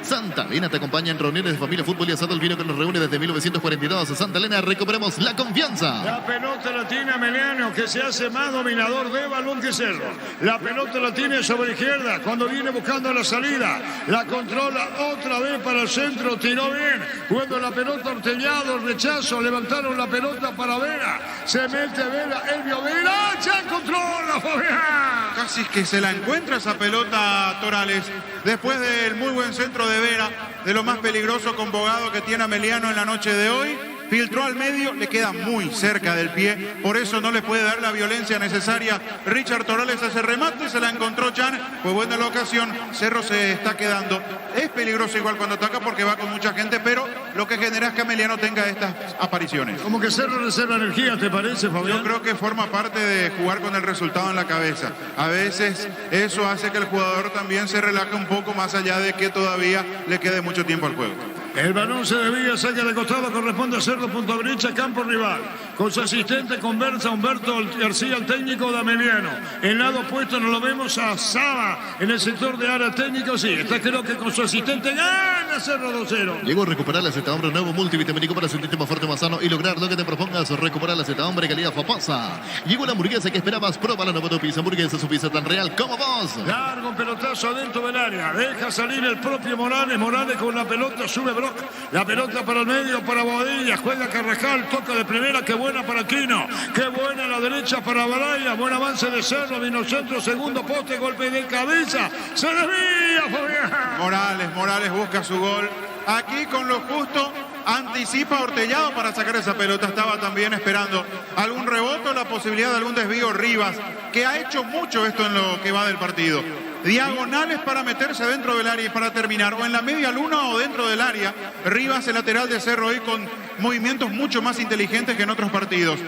Santa Elena te acompaña en reuniones de familia, fútbol y asado. El vino que nos reúne desde 1942. Santa Elena, recuperemos la confianza. La pelota la tiene Ameliano, que se hace más dominador de balón que Cerro. La pelota la tiene sobre izquierda, cuando viene buscando la salida. La controla otra vez para el centro, tiró bien. Jugando la pelota Ortellado, rechazo, levantaron la pelota para Vera. Se mete Vera, Elvio Vera, ya controla, Fabián. Casi que se la encuentra esa pelota Torales. Después del muy buen centro de Vera, de lo más peligroso con Bogado que tiene Ameliano en la noche de hoy. Filtró al medio, le queda muy cerca del pie, por eso no le puede dar la violencia necesaria. Richard Torales hace remate, se la encontró Chan, fue buena la ocasión, Cerro se está quedando. Es peligroso igual cuando ataca porque va con mucha gente, pero lo que genera es que Ameliano tenga estas apariciones. Como que Cerro reserva energía, ¿te parece, Fabián? Yo creo que forma parte de jugar con el resultado en la cabeza. A veces eso hace que el jugador también se relaje un poco más allá de que todavía le quede mucho tiempo al juego. El balón se desvía, saca de costado, corresponde a Cerro, punto derecha, campo rival. Con su asistente conversa Humberto García, el técnico de Ameliano. El lado opuesto nos lo vemos a Saba en el sector de área técnico. Sí, está creo que con su asistente gana Cerro 2-0. Llegó a recuperar la Z-Hombre nuevo multivitamínico para sentirte más fuerte, más sano y lograr lo que te propongas. Recuperar la Z-Hombre calidad famosa. Llegó la hamburguesa que esperabas, prueba la nueva Topis. Hamburguesa, su pizza tan real como vos. Largo un pelotazo adentro del área. Deja salir el propio Morales. Morales con la pelota, sube Brock. La pelota para el medio, para Bodilla. Juega Carrascal, toca de primera. Qué buena para Aquino. Qué buena a la derecha para Baraya. Buen avance de Cerro. Vino centro, segundo poste, golpe de cabeza. Se desvía, Fabián. Morales busca su gol. Aquí con lo justo. Anticipa Ortellado para sacar esa pelota. Estaba también esperando algún rebote, la posibilidad de algún desvío Rivas, que ha hecho mucho esto en lo que va del partido. Diagonales para meterse dentro del área y para terminar, o en la media luna o dentro del área. Rivas, el lateral de Cerro, hoy con movimientos mucho más inteligentes que en otros partidos.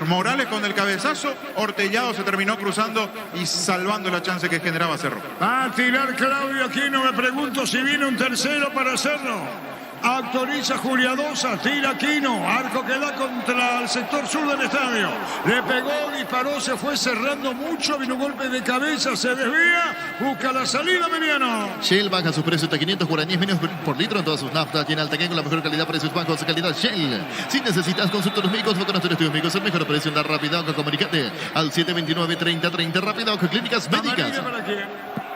Morales con el cabezazo, Ortellado se terminó cruzando y salvando la chance que generaba Cerro. Va a tirar Claudio Aquino, me pregunto si viene un tercero para Cerro. Autoriza Julia Dosa, tira Aquino, arco que da contra el sector sur del estadio. Le pegó, disparó, se fue cerrando mucho, vino un golpe de cabeza, se desvía, busca la salida Meliano. Shell baja sus precios hasta 500 guaraníes menos por litro en todas sus naftas. Tiene Altaquén con la mejor calidad, precios bajos, calidad Shell. Si necesitas consultores médicos o con nuestros estudios médicos, el mejor precio en la Rapidoc. Comunicate al 729-3030 Rapidoc, Clínicas Médicas.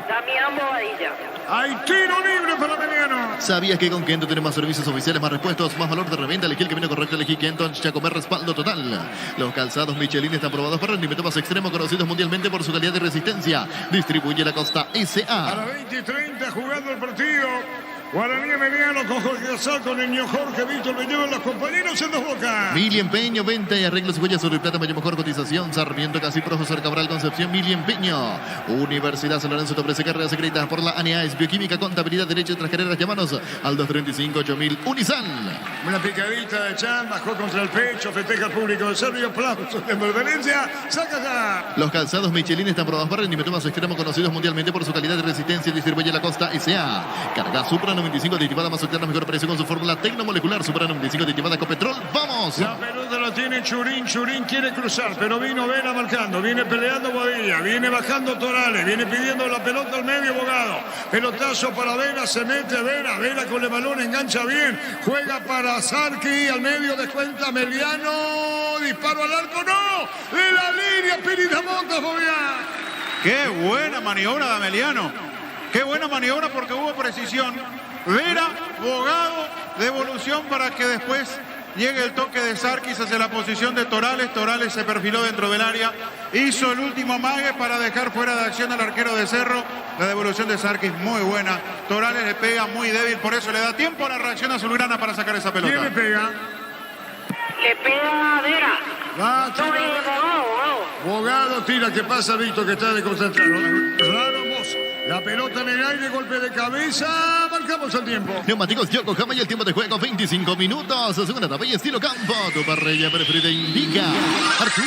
Damián Bobadilla. Hay tiro libre para Meliano. ¿Sabías que con Kenton tenemos más servicios oficiales, más repuestos, más valor de reventa? Elegí el camino correcto, elegí Kenton, Chacomer, respaldo total. Los calzados Michelin están probados para rendimiento más extremo, conocidos mundialmente por su calidad y resistencia. Distribuye la Costa A S.A. las 20:30 jugando el partido. Guaraní Meliano con Jorge Azar, con el niño Jorge Víctor, le llevan los compañeros en Dos Bocas. Mili Empeño, venta y arreglos joyas sobre plata, mayor mejor cotización. Sarmiento, Casi, Profesor Cabral, Concepción, Mili Empeño. Universidad San Lorenzo te ofrece carreras secretas por la ANEAES, Bioquímica, Contabilidad, Derecho y otras carreras. Llámanos al 235-8000 Unisal. Una picadita de Chan, bajó contra el pecho, festeja al público de Serbio, aplausos de Valencia, saca ya. Los calzados Michelin están probados para rendimiento más extremo, conocidos mundialmente por su calidad y resistencia. Distribuye la Costa S.A. Carga Supra 95 aditivada más alterna, mejor precio con su fórmula tecnomolecular. Supra 95 aditivada con petrol. ¡Vamos! La pelota la tiene Churín, Churín quiere cruzar, pero vino Vera marcando, viene peleando Bobadilla, viene bajando Torales, viene pidiendo la pelota al medio Bogado. Pelotazo para Vera, se mete Vera, Vera con el balón, engancha bien, juega para Sarki, al medio descuenta Meliano, disparo al arco, no, de la línea, Piridamontes, Bobián. Qué buena maniobra de Meliano. Qué buena maniobra porque hubo precisión. Vera, Bogado, devolución para que después llegue el toque de Sarkis hacia la posición de Torales. Torales se perfiló dentro del área, hizo el último amague para dejar fuera de acción al arquero de Cerro. La devolución de Sarkis muy buena. Torales le pega muy débil, por eso le da tiempo a la reacción azulgrana para sacar esa pelota. ¿Quién le pega? Le pega a Vera. Va, No, Bogado. Bogado tira, ¿qué pasa, Víctor, que está desconcentrado? Raro Mozo. La pelota en el aire, golpe de cabeza, marcamos el tiempo. Neumáticos Yokohama y el tiempo de juego 25 minutos. Segunda etapa y estilo campo. Tu parrilla preferida indica. Artur.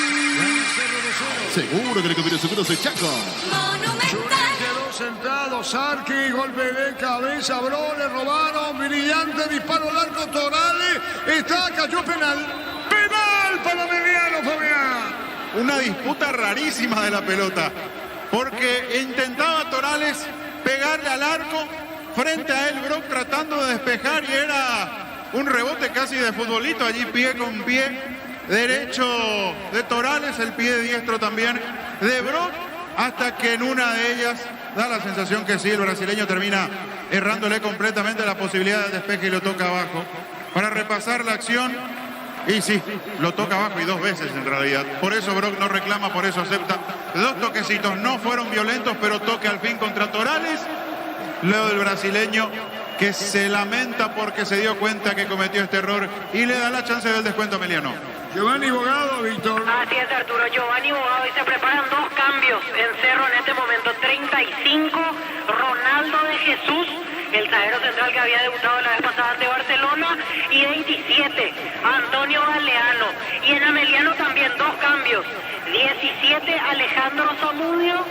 Seguro que el camino seguro soy Chaco. Quedó sentado, Sarki, golpe de cabeza, bro, le robaron, brillante disparo al arco, Torales, cayó penal. Penal para Meliano, Fabián. Una disputa rarísima de la pelota, porque intentaba Torales pegarle al arco, frente a él Brock tratando de despejar y era un rebote casi de futbolito, allí pie con pie, derecho de Torales, el pie diestro también de Brock, hasta que en una de ellas da la sensación que sí, el brasileño termina errándole completamente la posibilidad del despeje y lo toca abajo. Para repasar la acción, y sí, lo toca abajo y dos veces en realidad. Por eso Brock no reclama, por eso acepta. Dos toquecitos, no fueron violentos, pero toque al fin contra Torales. Luego del brasileño que se lamenta porque se dio cuenta que cometió este error y le da la chance del descuento a Meliano. Giovanni Bogado, Víctor. Así es, Arturo. Giovanni Bogado, y se preparan dos cambios en Cerro en este momento. 35, Ronaldo de Jesús, el zaguero central que había debutado la vez pasada ante Barcelona, y 27, Antonio Galeano. Y en Ameliano también dos cambios. 17, Alejandro Zamudio,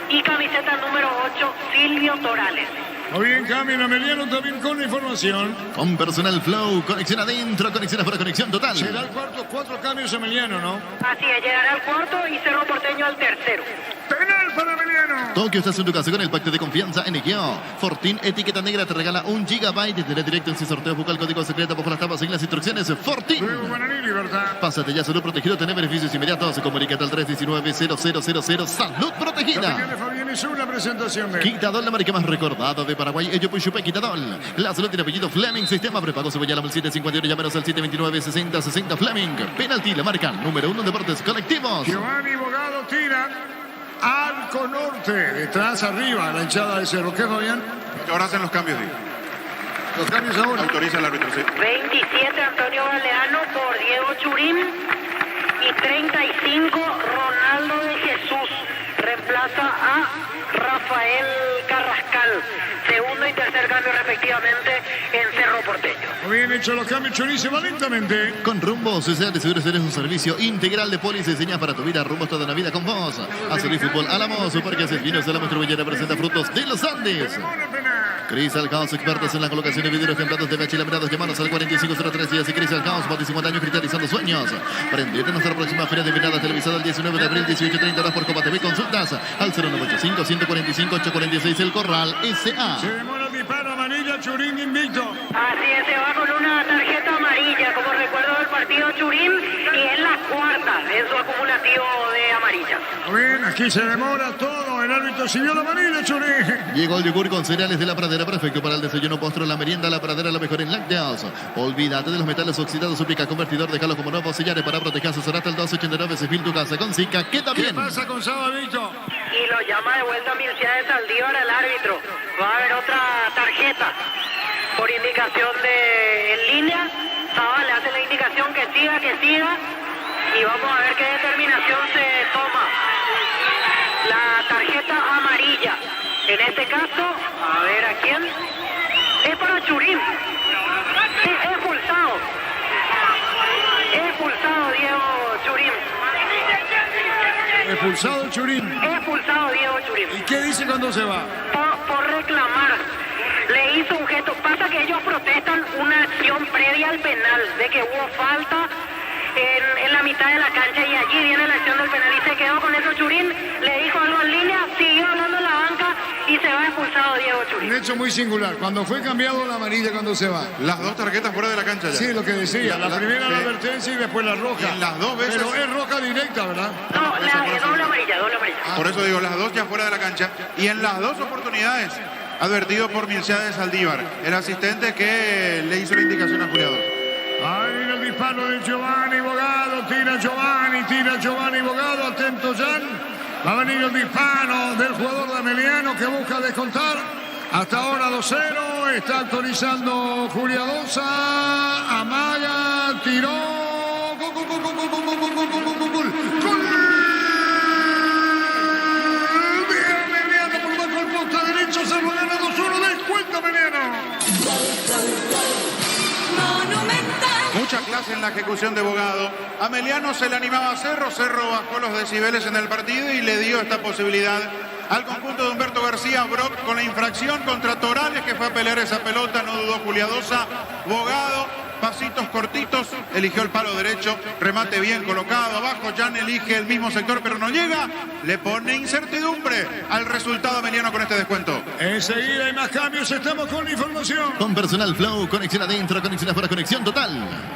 y camiseta número 8, Silvio Torales. Muy bien, cambio en Ameliano también con la información. Con Personal Flow, conexión adentro, conexión afuera, conexión total. Será el cuarto, 4 cambios Ameliano, ¿no? Así es, llegará al cuarto y Cerro Porteño al tercero. Penal para Ameliano. Tokio, estás en tu casa con el pacto de confianza NGO. Fortin, etiqueta negra, te regala 1 GB de directo en su sorteo. Busca el código secreto bajo las tapas, seguir las instrucciones. Fortin. Luego Guaraní, Libertad. Pásate ya, salud protegido, tener beneficios inmediatos. Comunícate al 319-0000. Salud protegida. Capitán de Fabián y Sur, la presentación de Quitadol, la marca más recordada de Paraguay. Ello Puyupe Quitadol. La salud tiene apellido Fleming. Sistema prepago se al 751. Llámenos al 729-6060 Fleming. Penalti, la marca número 1 en deportes colectivos. Giovanni Bogado tira. Arco Norte, detrás arriba, la hinchada de Cerro. ¿Qué, Fabián? Ahora hacen los cambios, digo. Los cambios ahora. Autoriza el árbitro, sí. 27, Antonio Galeano por Diego Churín, y 35, Ronaldo de Jesús. Reemplaza a Rafael Carrascal. Segundo y tercer cambio respectivamente en Cerro Porteño. Muy bien hecho los cambios, Churín se va lentamente. Con Rumbos, Sociedad de Seguros tenés un servicio integral de póliza diseñada para tu vida. Rumbos toda la vida con vos. Azul y Fútbol Álamos, Parque Vinos de la Metropolitana presenta Frutos de los Andes. Tenemos una penal. Crystal House, expertos en la colocación de vidrios templados de BH laminados. Llamanos al 450310 y Crystal House, más de 50 años cristalizando sueños. Prendete nuestra próxima feria de miradas televisada el 19 de abril, 18:30 horas por Copa TV. Consultas al 0985-145-846. El Corral S.A. Se demora el disparo, amarilla, Churín invicto. Así es, se va con una tarjeta amarilla, como recuerdo del partido Churín, y es la cuarta en su acumulativo de amarillas. Bien, aquí se demora todo. El árbitro siguió la amarilla, Churín. Llegó el yogur con cereales de La Pradera, perfecto para el desayuno, postre, la merienda. La Pradera, la mejor en lácteos. Olvídate de los metales oxidados, suplica convertidor, déjalo como nuevo, sellares para protegerse. Será hasta el 289, se tu casa con Zika, queda ¿Qué bien. pasa con Sabadito? Y lo llama de vuelta Mircea Saldívar al árbitro. Va a haber otra tarjeta por indicación de en línea. Saba le hace la indicación que siga. Y vamos a ver qué determinación se toma. La tarjeta amarilla. En este caso, a ver a quién. Es para Churín. Sí, expulsado. Expulsado Diego Churín. Expulsado Churín. Expulsado Diego Churín. ¿Y qué dice cuando se va? Por reclamar. Le hizo un gesto. Pasa que ellos protestan una acción previa al penal, de que hubo falta en la mitad de la cancha y allí viene la acción del penal y se quedó con eso Churín, le dijo algo en línea, siguió hablando en la banca y se va expulsado Diego Churín. Un hecho muy singular. Cuando fue cambiado la amarilla, cuando se va. Las dos tarjetas fuera de la cancha ya. Sí, lo que decía. La primera la sí. advertencia y después la roja. En las dos veces. Pero es roja directa, ¿verdad? No, doble amarilla. Por eso digo, las dos ya fuera de la cancha. Y en las dos oportunidades, advertido por Mircea Saldívar, el asistente que le hizo la indicación a Juliador. Ahí viene el disparo de Giovanni Bogado. Tira Giovanni Bogado. Atento, Jan. Va a venir el disparo del jugador de Ameliano que busca descontar. Hasta ahora 2-0. Está autorizando Juliadosa. Amaga. Tiró. Gol. Bien, Ameliano por bajo el poste derecho. Se lo gana 2-1. Descuenta Ameliano. Mucha clase en la ejecución de Bogado. Ameliano se le animaba a Cerro. Cerro bajó los decibeles en el partido y le dio esta posibilidad al conjunto de Humberto García. Brock con la infracción contra Torales, que fue a pelear esa pelota. No dudó Juliadosa. Bogado, pasitos cortitos, eligió el palo derecho. Remate bien colocado abajo. Jan elige el mismo sector, pero no llega. Le pone incertidumbre al resultado Ameliano con este descuento. Enseguida hay más cambios. Estamos con la información. Con Personal Flow, conexión adentro, conexión afuera, conexión total.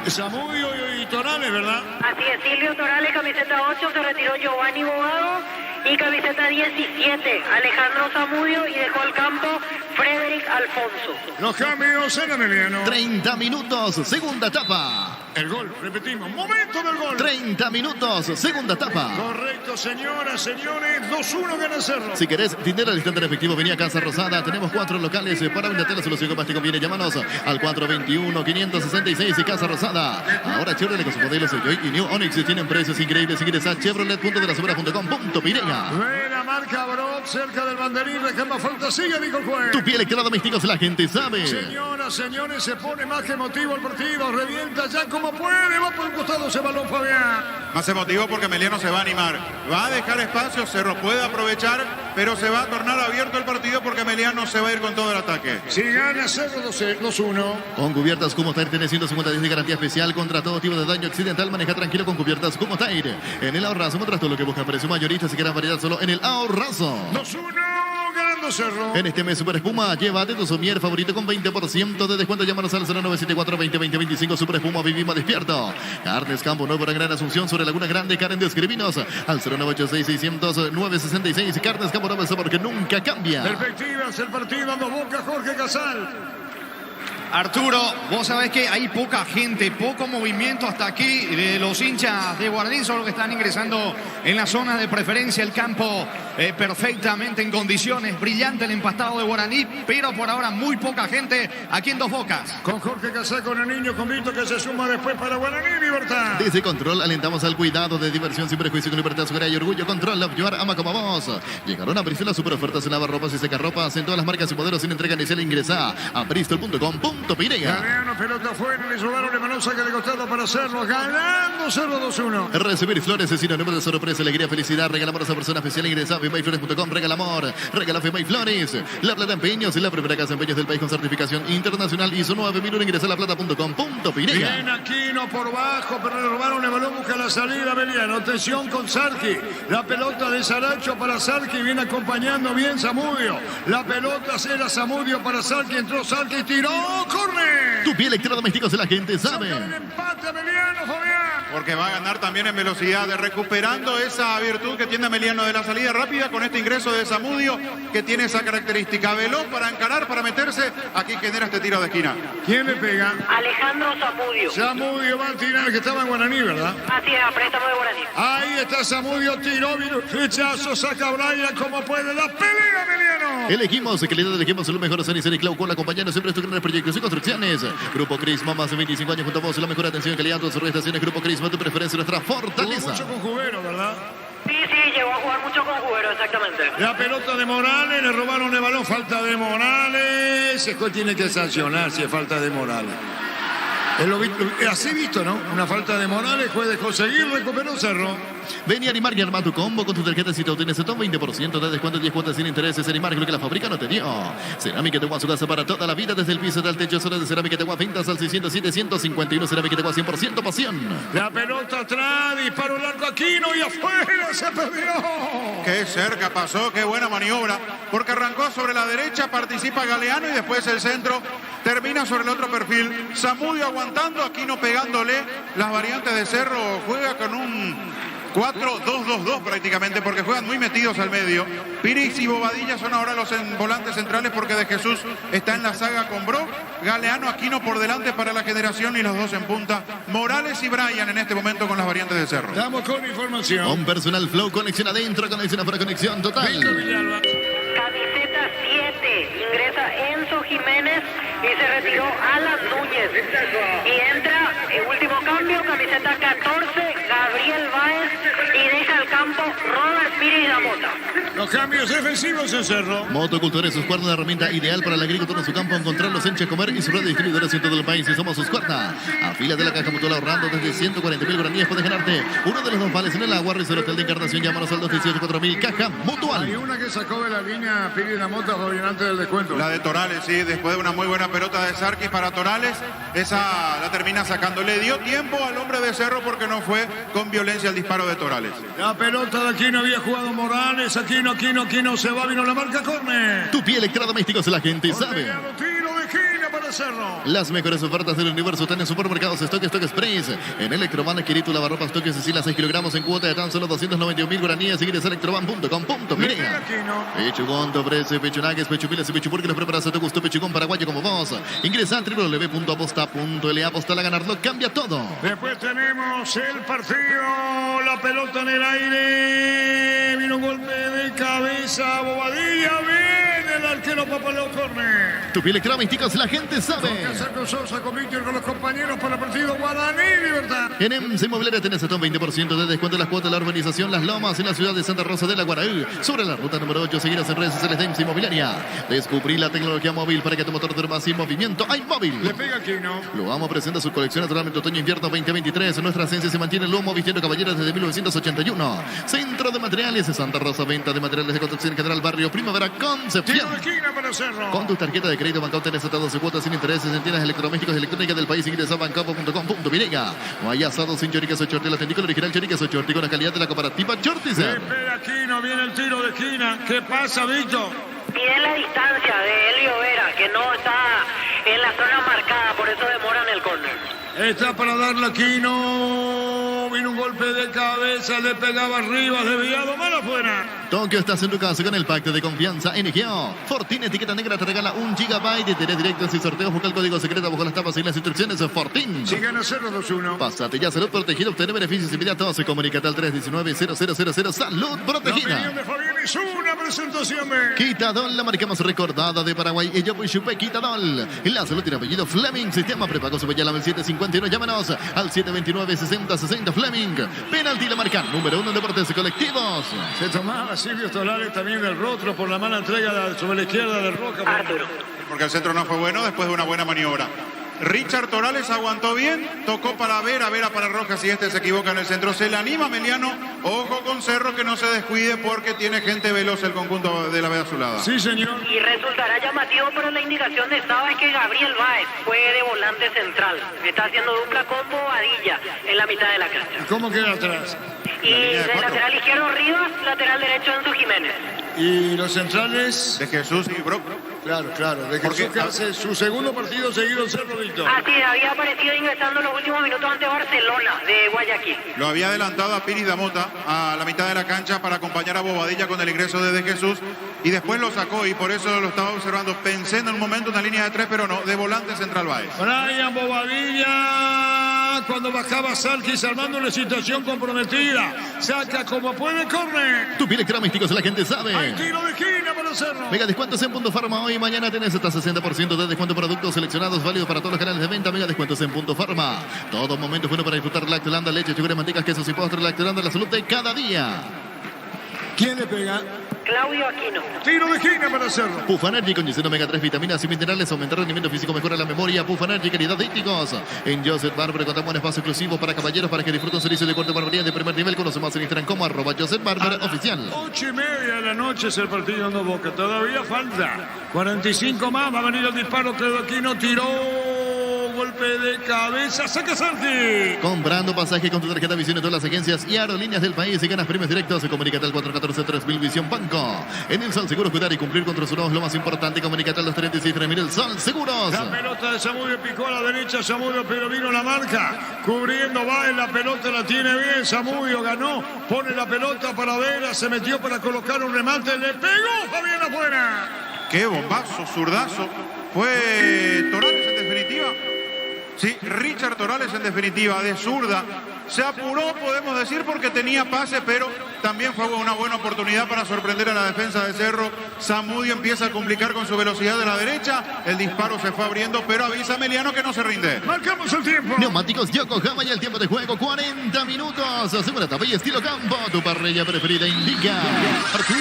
Zamudio y Torales, ¿verdad? Así es, Silvio Torales, camiseta 8, se retiró Giovanni Bogado y camiseta 17, Alejandro Zamudio, y dejó el campo Frederick Alfonso. Los cambios en Ameliano. 30 minutos, segunda etapa. El gol, repetimos, momento del gol. 30 minutos, segunda etapa. Correcto, señoras, señores, 2-1 gana Cerro. Si querés dinero al instante en efectivo, venía a Casa Rosada. Tenemos 4 locales para venderte la solución que más te conviene. Llámanos al 421-566 y Casa Rosada. Ahora Chevrolet con sus modelos Joy y New Onix tienen precios increíbles. Ingresa a chevrolet.delasobra.com.pireña. Buena marca Brock, cerca del banderín, reclama falta, sigue, dijo el juez. Tu piel electrodomésticos, la gente sabe. Señoras, señores, se pone más que emotivo el partido. Revienta ya como puede, va por un costado ese balón, Fabián. Más emotivo porque Ameliano se va a animar. Va a dejar espacio, Cerro puede aprovechar, pero se va a tornar abierto el partido porque Ameliano se va a ir con todo el ataque. Si gana Cerro 2-1. Con cubiertas como Tair tiene 150 días de garantía especial contra todo tipo de daño accidental. Maneja tranquilo con cubiertas como Tair. En el Ahorrazo, mientras todo lo que busca precio mayorista, si quieran variedad solo en el Ahorrazo. 2-1, ganando Cerro. En este mes Super Espuma, llévate tu somier favorito con 20% de descuento. Llámanos al 0974-2020-25. Super Espuma, vivimos despierto. Carnes Campo Nuevo en Gran Asunción, sobre Laguna Grande. Karen de Escribinos al 0986-600-966. Carnes Campo Nuevo, porque nunca cambia. Perspectivas, el partido ando Boca, Jorge Casal. Arturo, vos sabés que hay poca gente, poco movimiento hasta aquí de los hinchas de Guaraní, solo que están ingresando en la zona de preferencia. El campo perfectamente en condiciones, brillante el empastado de Guaraní, pero por ahora muy poca gente aquí en Dos Bocas. Con Jorge Casal, con el niño, con Vito, que se suma después para Guaraní, Libertad. Desde Control alentamos al cuidado de diversión sin prejuicio, con libertad, seguridad y orgullo. Control, Love Your, ama como vos. Llegaron a Bristol las super ofertas en lavarropas y secarropas en todas las marcas y modelos sin entrega inicial. Ingresa a bristol.com.pirega. Galeano, pelota afuera, le sobraron, le mandó saque de costado para hacerlo, ganando Cerro 2-1. Recibir flores es sinónimo de sorpresa, alegría, felicidad. Regalamos a esa persona especial. Ingresa a FMAYFlores.com. Regala amor, regala FMA y Flores. La Plata Empeños, la primera casa de empeños del país con certificación internacional ISO 9001. Ingresa a laplata.com.Pirea. Bien Aquino por bajo, pero le robaron el balón, busca la salida Meliano. Atención con Sarki. La pelota de Saracho para Sarki, viene acompañando bien Zamudio. La pelota será Zamudio para Sarki, entró Sarki y tiró. ¡Corre! Tu pie electrodomésticos, la gente sabe. El empate Meliano, Fabián. Porque va a ganar también en velocidad, recuperando esa virtud que tiene Meliano de la salida rápida con este ingreso de Zamudio, que tiene esa característica veloz para encarar, para meterse. Aquí genera este tiro de esquina. ¿Quién le pega? Alejandro Zamudio. Zamudio va a tirar, que estaba en Guaraní, ¿verdad? Así es, a préstamo de Guaraní. Ahí está Zamudio, tiró, vino, rechazo, saca Brian como puede, la pelea Meliano. Elegimos lo mejor San y Clau con la compañía siempre esto grandes proyectos y construcciones. Grupo Crisma, más de 25 años junto a vos, la mejor atención y calidad de sus estaciones. Grupo Crisma, tu preferencia, nuestra fortaleza. Jugó mucho con Jubero, ¿verdad? Sí, llegó a jugar mucho con Jubero, exactamente. La pelota de Morales, le robaron el balón, falta de Morales. El juez tiene que sancionar si es falta de Morales. Así visto, ¿no? Una falta de Morales, juez dejó seguir, recuperó Cerro. Ven y Animar y arma tu combo con tu tarjeta si te obtienes un 20% de descuento, 10 cuotas sin intereses. Animar, lo que la fábrica no te dio. Cerámica Tegua, su casa para toda la vida, desde el piso hasta el techo. Zona de Cerámica Tegua, ventas al 607-151. Cerámica Tegua, 100% pasión. La pelota atrás, disparó el arco Aquino y afuera se perdió. Qué cerca pasó, qué buena maniobra, porque arrancó sobre la derecha, participa Galeano y después el centro termina sobre el otro perfil. Zamudio aguantando, Aquino pegándole. Las variantes de Cerro juega con un 4-2-2-2 prácticamente, porque juegan muy metidos al medio. Piris y Bobadilla son ahora los volantes centrales, porque De Jesús está en la saga con Brock. Galeano, Aquino por delante para la generación y los dos en punta. Morales y Brian en este momento con las variantes de Cerro. Estamos con información. Un personal flow, conexión adentro, conexión afuera, conexión total. Camiseta 7, ingresa Enzo Jiménez y se retiró Alan Núñez. Y entra el último cambio, camiseta 14, Gabriel Báez, y deja el campo Robert Piri Mota. Los cambios defensivos en Cerro. Motocultores, Suscuarna, la herramienta ideal para la agricultura en su campo. Encontrarlos en Checomer y su red de distribuidores en todo el país. Y somos Suscuarna. Afila de la caja mutual ahorrando desde 140.000 guaraníes. Puedes ganarte uno de los dos vales en el agua. Resort Hotel de Encarnación. Llámanos al 218-4000. Caja mutual. Hay una que sacó de la línea Piri Mota, antes del descuento. La de Torales, sí, después de una muy buena pelota de Sarkis para Torales, esa la termina sacando. Le dio tiempo al hombre de Cerro porque no fue con violencia el disparo de Torales. La pelota de Aquino, había jugado Morales. Aquino se va, vino la marca córner. Tu pie electrodomésticos, la gente sabe. Tiro de esquina para Cerro. Las mejores ofertas del universo están en supermercados Stock Express. En Electroban, adquirí tu lavarropas Stock Cecilia 6 kilogramos en cuota de tan solo 291.000 guaraníes. Ingresa a electroban.com.Pirea. Pechugón, te ofrece pechunagues, pechupilas y pechupur que nos preparas a tu gusto. Pechugón paraguayo como vos. Ingresa a www.aposta.la. Apostar a ganarlo cambia todo. Después tenemos el partido. La pelota en el aire. Vino un golpe de cabeza. Bobadilla. Bien el arquero Papaleo Corne. Tu pie electrodomésticos, la gente sabe. Con Sosa, con Víctor, con los compañeros para el partido Guaraní Libertad. En EMSA Inmobiliaria tenés hasta un 20% de descuento en las cuotas de la urbanización Las Lomas en la ciudad de Santa Rosa de la Guaraní. Sobre la ruta número 8, seguirás en redes sociales de EMSA Inmobiliaria. Descubrí la tecnología móvil para que tu motor duerma sin movimiento. ¡Hay móvil! Le pega aquí, ¿no? Lo Amo presenta su colección naturalmente otoño-invierno 2023. Nuestra esencia se mantiene en Lomo, vistiendo caballeros desde 1981. Centro de Materiales de Santa Rosa, venta de materiales de construcción General Barrio Primavera Concepción. Tiro de esquina para Cerro. Con tu tarjeta de crédito Bancao tenés hasta 12 cuotas sin intereses en tiendas electrodomésticos y electrónicas del país. Ingresa a bancao.com.Pirea. No hay asado sin choricas o chorti. El auténtico original choricas o chorti con la calidad de la cooperativa Chortizer. Espera aquí, no viene el tiro de esquina. ¿Qué pasa, Víctor? Pide la distancia de Elio Vera, que no está en la zona marcada, por eso demoran el córner. Está para darle Aquino. Vino un golpe de cabeza, le pegaba arriba, desviado, mal afuera. Tokio, estás en tu casa con el pacto de confianza NGO. Fortin etiqueta negra te regala 1 GB de interés directo sin sorteos. Busca el código secreto bajo las tapas y las instrucciones de Fortin. Sigan a 021. Pásate ya, salud protegida, obtener beneficios inmediatos. Se comunica al 319-0000. Salud protegida. La opinión de Fabián hizo una presentación de Quitadol, la marca más recordada de Paraguay. Ella fue Chupe Quitadol. La salud tiene apellido Fleming. Sistema prepago su llama al 751. Llámanos al 729-6060 Fleming. Penalti, la marca número 1 en deportes colectivos. Se tomaba Silvio Tolares también del rostro por la mala entrega sobre la izquierda de Roca. Arturo. Porque el centro no fue bueno después de una buena maniobra. Richard Torales aguantó bien, tocó para Vera para Rojas y este se equivoca en el centro. Se le anima Meliano. Ojo con Cerro que no se descuide porque tiene gente veloz el conjunto de la Veda Azulada. Sí, señor. Y resultará llamativo, pero la indicación de Saba es que Gabriel Báez juegue de volante central. Está haciendo dupla con Bobadilla en la mitad de la cancha. ¿Cómo queda atrás? Y de lateral izquierdo Rivas, lateral derecho Enzo Jiménez. Y los centrales. De Jesús y Brock. Claro. De Jesús que hace su segundo partido seguido en Cerro, Víctor. Así había aparecido ingresando en los últimos minutos ante Barcelona de Guayaquil. Lo había adelantado a Piris Damota a la mitad de la cancha para acompañar a Bobadilla con el ingreso de Jesús y después lo sacó y por eso lo estaba observando. Pensé en un momento una línea de 3, pero no, de volante central Báez. Brian Bobadilla, cuando bajaba Salkis armando una situación comprometida. Saca como puede, corre. Tu electrodomésticos, la gente sabe. Hay tiro de esquina para Cerro. Mega descuentos en Punto Farma. Hoy y mañana tenés hasta 60% de descuento en productos seleccionados, válido para todos los canales de venta. Mega descuentos en Punto Farma. Todo momento bueno para disfrutar Lactolanda, leche, yogur, manteca, quesos y postres. Lactolanda, la salud de cada día. ¿Quién le pega? Claudio Aquino. Tiro de esquina para Cerro. Puff Energy con Giseno Omega 3, vitaminas y minerales, aumenta el rendimiento físico, mejora la memoria. Puff Energy, calidad de íticos. En Joseph Barber contamos un espacio exclusivo para caballeros para que disfruten un servicio de corte barbería de primer nivel. Conoce más en Instagram como @JosephBarber oficial. 8:30 de la noche es el partido en Dos Bocas. Todavía falta 45 más. Va a venir el disparo. Claudio Aquino tiró. Golpe de cabeza. Saca Santi. Comprando pasaje con tu tarjeta Visión en todas las agencias y aerolíneas del país y ganas premios directos. Comunícate al 414-3000 Visión Banco. En el Sol Seguros, cuidar y cumplir con tus seguros lo más importante. Comunícate a los 36-3000 El Sol Seguros. La pelota de Zamudio picó a la derecha. Zamudio, pero vino la marca. Cubriendo va en la pelota, la tiene bien. Zamudio ganó. Pone la pelota para Vera. Se metió para colocar un remate. Le pegó Fabián afuera. Qué bombazo, zurdazo. Fue Torales en definitiva. Sí, Richard Torales en definitiva, de zurda. Se apuró, podemos decir, porque tenía pase, pero también fue una buena oportunidad para sorprender a la defensa de Cerro. Zamudio empieza a complicar con su velocidad de la derecha. El disparo se fue abriendo, pero avisa a Meliano que no se rinde. Marcamos el tiempo. Neumáticos Yokohama y el tiempo de juego, 40 minutos. Asegura tapa y estilo campo. Tu parrilla preferida indica. Arturo.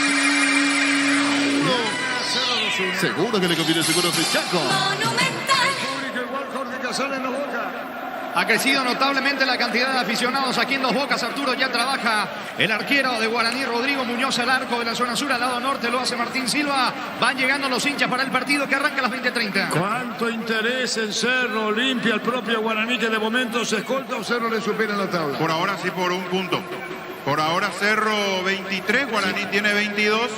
Seguro que le conviene seguro de Chaco. Ha crecido notablemente la cantidad de aficionados aquí en Dos Bocas. Arturo, ya trabaja el arquero de Guaraní, Rodrigo Muñoz, al arco de la zona sur. Al lado norte lo hace Martín Silva. Van llegando los hinchas para el partido que arranca a las 20:30. Cuánto interés en Cerro. Limpia el propio Guaraní, que de momento se escolta o Cerro le supera en la tabla. Por ahora sí, por un punto. Por ahora Cerro 23, Guaraní tiene 22.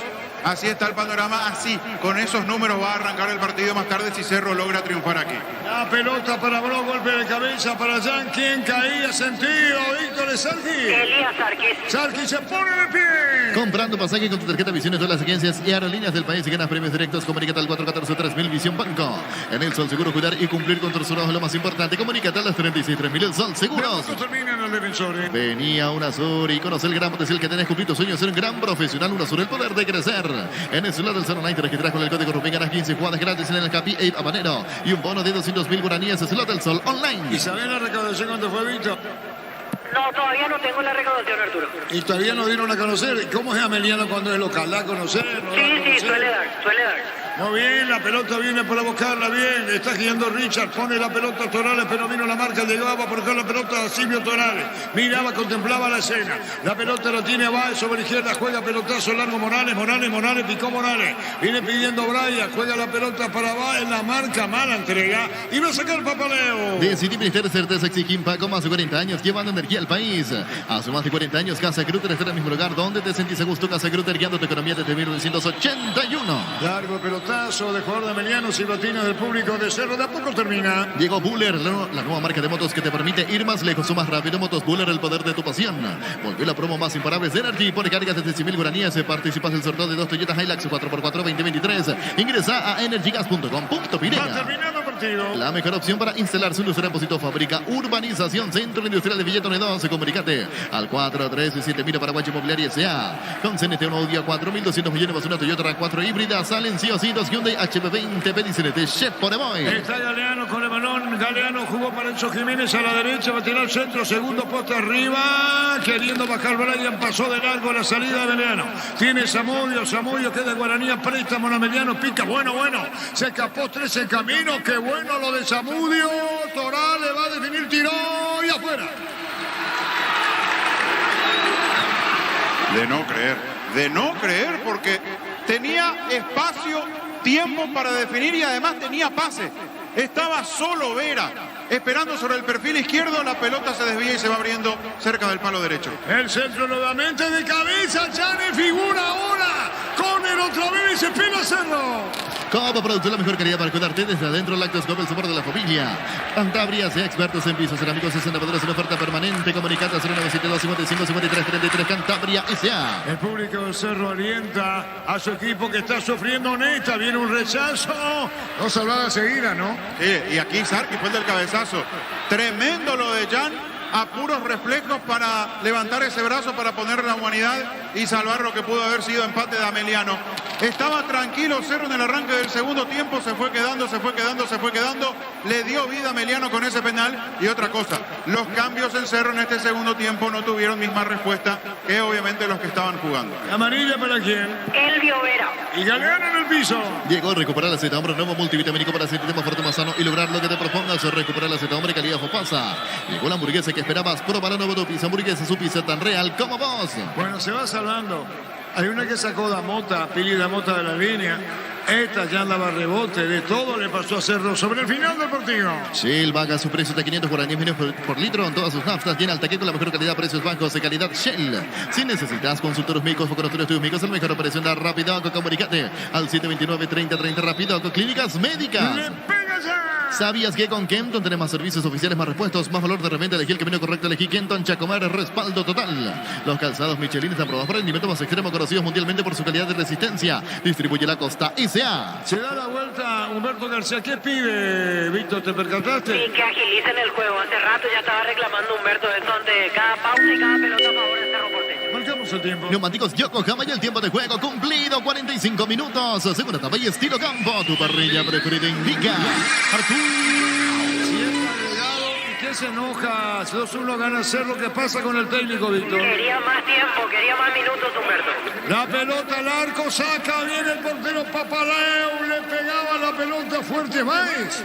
Así está el panorama, así, con esos números va a arrancar el partido más tarde si Cerro logra triunfar aquí. La pelota para Bro, golpe de cabeza para Jan, quien caía sentido, Víctor Salki. Elías Sarkis. Salki se pone de pie. Comprando pasaje con tu tarjeta Visión en todas las agencias y aerolíneas del país y ganas premios directos. Comunícate al 414-3000 Visión Banco. En el Sol Seguro, cuidar y cumplir con tus seguros es lo más importante. Comunícate a las 36-3000 El Sol Seguros. Termina en el defensor. Venía un Azur y conoce el gran potencial que tenés. Cumplir tu sueño de ser un gran profesional. Un Azur, el poder de crecer. En el celular del Zero Online te registras con el código RUPI, ganas 15 jugadas gratis en el Capi Ape Habanero y un bono de 200.000 guaraníes. Slot del Sol Online. ¿Y sabés la recaudación cuánto fue, Víctor? No, todavía no tengo la recaudación, Arturo. Y todavía no dieron a conocer. ¿Cócómo es Ameliano cuando es local? ¿Da a conocer? ¿No da a Sí, conocer? suele dar. Muy bien, la pelota viene para buscarla bien. Está guiando Richard, pone la pelota a Torales, pero vino la marca, llegaba por buscar la pelota a Silvio Torales. Miraba, contemplaba la escena. La pelota la tiene Báez sobre izquierda, juega pelotazo largo Morales, picó Morales. Viene pidiendo Brian, juega la pelota para Báez, la marca, mala entrega. Y va a sacar Papaleo. Decidí minister certeza Exigimpa con más de 40 años llevando energía al país. Hace más de 40 años Casa Grutter está en el mismo lugar donde te sentís a gusto. Casa Grutter guiando tu economía desde 1981. Largo pelotazo de jugador de Emiliano, silbatinas del público de Cerro. De a poco termina. Llegó Buller, la nueva marca de motos que te permite ir más lejos o más rápido. Motos Buller, el poder de tu pasión. Volvió la promo más imparables de Energy. Por cargas desde 100.000 guaraníes. Participas del sorteo de 2 Toyota Hilux 4x4 2023. Ingresa a energygas.com.py. Va terminando el partido. La mejor opción para instalar su industria depósito fábrica Urbanización Centro Industrial de Villetone 2. Comunicate al 437 Paraguay Inmobiliaria S.A. Con CNT 1 Audio 4.200 millones más una Toyota RAV4 híbrida. Salen sí o sí dos Hyundai HB20 Pedi CNT Chef por Emoy. Está Galeano con el balón. Galeano jugó para Enzo Jiménez a la derecha. Va a tirar el centro. Segundo poste arriba. Queriendo bajar Brian. Pasó de largo la salida de Galeano. Tiene Zamudio. Zamudio queda de Guaraní. Préstamo a Meliano. Pica. Bueno. Se escapó 3 en camino. Qué bueno. bueno lo de Zamudio. Toral le va a definir, tiró y afuera. De no creer porque tenía espacio, tiempo para definir y además tenía pase. Estaba solo Vera, esperando sobre el perfil izquierdo, la pelota se desvía y se va abriendo cerca del palo derecho. El centro nuevamente de cabeza, Chane figura ahora, con el otra vez y se pela Cerro. Como producto la mejor calidad para cuidarte desde adentro, Lácteos Copa, el sabor de la familia. Cantabria, sea expertos en pisos cerámicos, 60 poderes en oferta permanente. Comunicate 0972 55 53 33. Cantabria S.A. El público del Cerro alienta a su equipo que está sufriendo neta. Viene un rechazo. Dos salvadas seguidas, ¿no? Sí, y aquí Sarki fue el del cabezazo. Tremendo lo de Jan. A puros reflejos para levantar ese brazo para poner la humanidad y salvar lo que pudo haber sido empate de Ameliano. Estaba tranquilo Cerro en el arranque del segundo tiempo, se fue quedando. Le dio vida a Ameliano con ese penal. Y otra cosa, los cambios en Cerro en este segundo tiempo no tuvieron misma respuesta que obviamente los que estaban jugando. ¿Amarilla para quién? Elvio Vera. Y Galeano en el piso. Llegó a recuperar el acetambre nuevo multivitamínico para sentirte más fuerte, más sano y lograr lo que te propongas. Recuperar el acetambre calidad Fopasa. Llegó la hamburguesa que esperabas. Prueba la nueva tu pizza hamburguesa, su pizza tan real como vos. Bueno, se va salvando. Hay una que sacó Damota, Pili Damota de la línea. Esta ya andaba rebote, de todo le pasó a Cerro sobre el final del partido. Shell baja su precio de 500 guaraníes menos por litro en todas sus naftas. Llena el taquete con la mejor calidad, precios bajos de calidad Shell. Si necesitas consultores médicos o consultores estudios médicos, el mejor operación da Rapidoc. Comunicate al 729-3030 Rapidoc. Clínicas médicas. ¡Le pega ya! ¿Sabías que con Kenton tenemos más servicios oficiales, más repuestos, más valor de reventa? Elegí el camino correcto, elegí Kenton Chacomar, respaldo total. Los calzados Michelin están probados por el rendimiento más extremo, conocidos mundialmente por su calidad de resistencia. Distribuye la Costa S.A. Se da la vuelta Humberto García. ¿Qué pide, Víctor? ¿Te percataste? Sí, que agilicen el juego. Hace rato ya estaba reclamando Humberto eso ante cada pausa y cada pelota a favor del Cerro Porteño. Marcamos el tiempo. Neumáticos Yokohama y el tiempo de juego cumplido, 45 minutos. Segunda etapa y estilo campo. Tu parrilla preferida indica. Artur. ¿Qué se enoja? 2-1 gana Cerro. ¿Qué pasa con el técnico, Víctor? Quería más tiempo, quería más minutos Humberto. La pelota al arco, saca bien el portero Papaleu. Le pegaba la pelota fuerte Baez.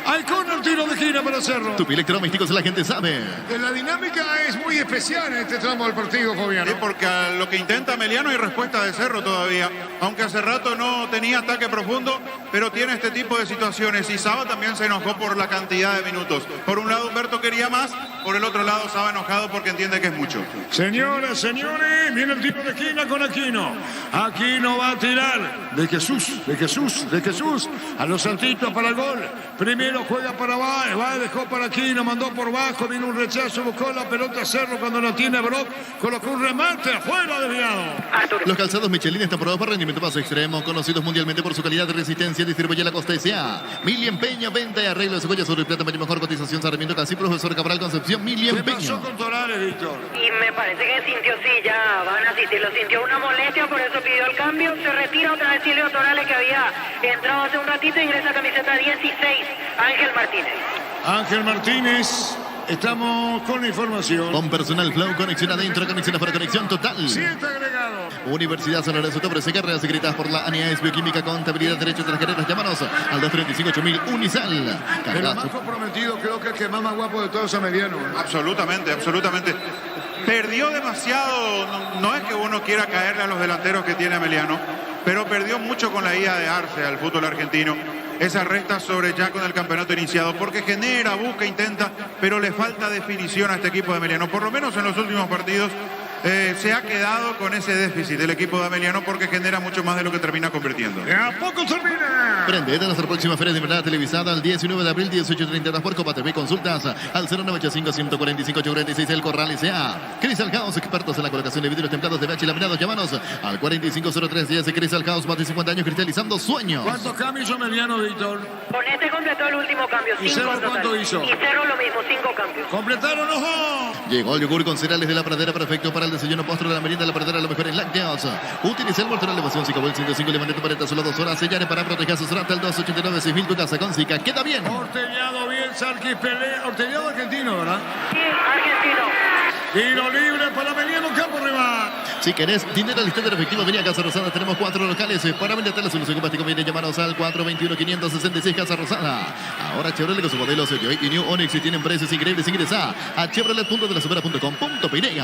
Hay con el tiro de gira para Cerro. Tu electrodomésticos la gente sabe. La dinámica es muy especial en este tramo del partido, Fabiano. Sí, porque a lo que intenta Ameliano hay respuesta de Cerro todavía. Aunque hace rato no tenía ataque profundo, pero tiene este tipo de situaciones. Y Saba también se enojó por la cantidad de minutos. Por un lado Humberto quería más, por el otro lado Saba enojado porque entiende que es mucho. Señoras, señores, viene el tiro de esquina con Aquino. Aquino va a tirar de Jesús. A los saltitos para el gol. Primero juega para Baez, dejó para Aquino, mandó por bajo, vino un rechazo, buscó la pelota Cerro cuando la tiene Brock, colocó un remate, afuera desviado. Los calzados Michelin están probados para rendimiento más extremo, conocidos mundialmente por su calidad de resistencia. Distribuye la Costa S.A. Mili Empeño, venta y arreglo de cebolla sobre plata, mejor cotización, Sarmiento Casi, Profesor Cabral Concepción, Mili Empeño. ¿Qué pasó con Torales, Víctor? Y me parece que sintió, sí, ya van a asistir, lo sintió una molestia, por eso pidió el cambio. Se retira otra vez Silvio Torales, que había entrado hace un ratito, y ingresa camiseta 16, Ángel Martínez. Estamos con la información. Con personal flow, conexión adentro, conexiones para conexión total. 7 agregados. Universidad San Lorenzo te ofrece carreras secretas por la ANIAES, Bioquímica, Contabilidad, Derecho de las Carreras. Llámanos al 235-8000 Unisal. El más comprometido, creo que el que más guapo de todos es Ameliano. Absolutamente. Perdió demasiado. No es que uno quiera caerle a los delanteros que tiene Ameliano, pero perdió mucho con la ida de Arce al fútbol argentino. Esa resta sobre ya con el campeonato iniciado, porque genera, busca, intenta, pero le falta definición a este equipo de Ameliano. Por lo menos en los últimos partidos se ha quedado con ese déficit del equipo de Ameliano, porque genera mucho más de lo que termina convirtiendo. ¿A poco termina? Prendete a nuestra próxima feria de invernada televisada el 19 de abril, 18:30 por Copa TV. Consultas al 0985-145-846 El Corral S.A. Crystal House, expertos en la colocación de vidrios templados de BH y laminados. Llámanos al 450310. Crystal House, más de 50 años cristalizando sueños. ¿Cuántos cambios hizo Ameliano, Víctor? Con este completó el último cambio. ¿Y Cerro cuánto hizo? Y Cerro lo mismo, 5 cambios. ¿Completaron los dos? Llegó el yogur con cereales de la pradera, perfecto para el desayuno, postre de la merienda de la pradera, lo mejor en lácteos. Utiliza el motor de elevación Zika Vuel 105, levante tu paleta solo 2 horas. Sellaré para proteger su serata el 289-6000. Tu casa con Zika. Queda bien. Ortellado bien, Sarki pelea. Ortellado argentino, ¿verdad? Sí, argentino. Tiro libre para Ameliano, campo rival. Si querés dinero al instante en efectivo, vení a Casa Rosada. Tenemos 4 locales para venderte la solución que más te conviene. Llámanos al 421-566 Casa Rosada. Ahora Chevrolet con sus modelos Joy y New Onix y tienen precios increíbles. Ingresa a chevrolet.delasupera.com.py.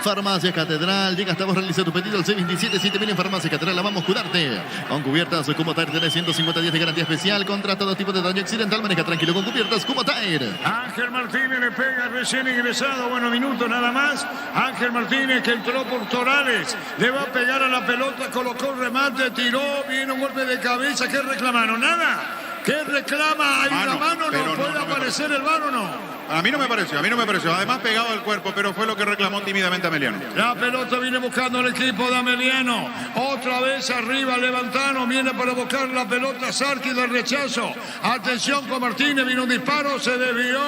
Farmacia Catedral, llega hasta vos, realiza tu pedido al C27 7000 en Farmacia Catedral, la vamos a cuidarte. Con cubiertas como Tire, tenés 150 días de garantía especial contra todo tipo de daño accidental. Maneja tranquilo con cubiertas como Tire. Ángel Martínez le pega recién ingresado, bueno, minutos nada más. Ángel Martínez que entró por Torales, le va a pegar a la pelota, colocó el remate, tiró, viene un golpe de cabeza. ¿Qué reclamaron? Nada. ¿Qué reclama? ¿Hay una mano? ¿No puede aparecer el VAR o no? A mí no me pareció. Además pegado al cuerpo, pero fue lo que reclamó tímidamente Ameliano. La pelota viene buscando el equipo de Ameliano. Otra vez arriba Levantano, viene para buscar la pelota Sarki del rechazo. Atención con Martínez, vino un disparo, se desvió.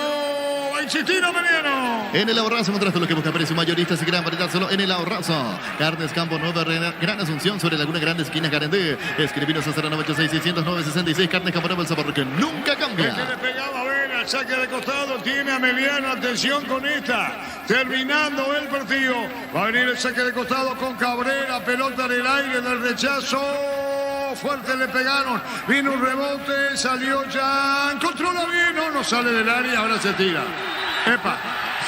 A insistir Ameliano. En el Ahorrazo mostraste lo que busca precio mayoristas y gran variedad solo en el Ahorrazo. Carnes Campo Nueva, Gran Asunción, sobre Laguna Grande, esquina Garendé. Escribinos a 0986-609-66. Carnes Campo Nueva, el sabor que nunca cambia. Le pegaba Vela, el saque de costado, tiene a Meliano, atención con esta, terminando el partido, va a venir el saque de costado con Cabrera, pelota en el aire del rechazo, fuerte le pegaron, vino un rebote, salió Jan, controla bien, no sale del área, ahora se tira, epa.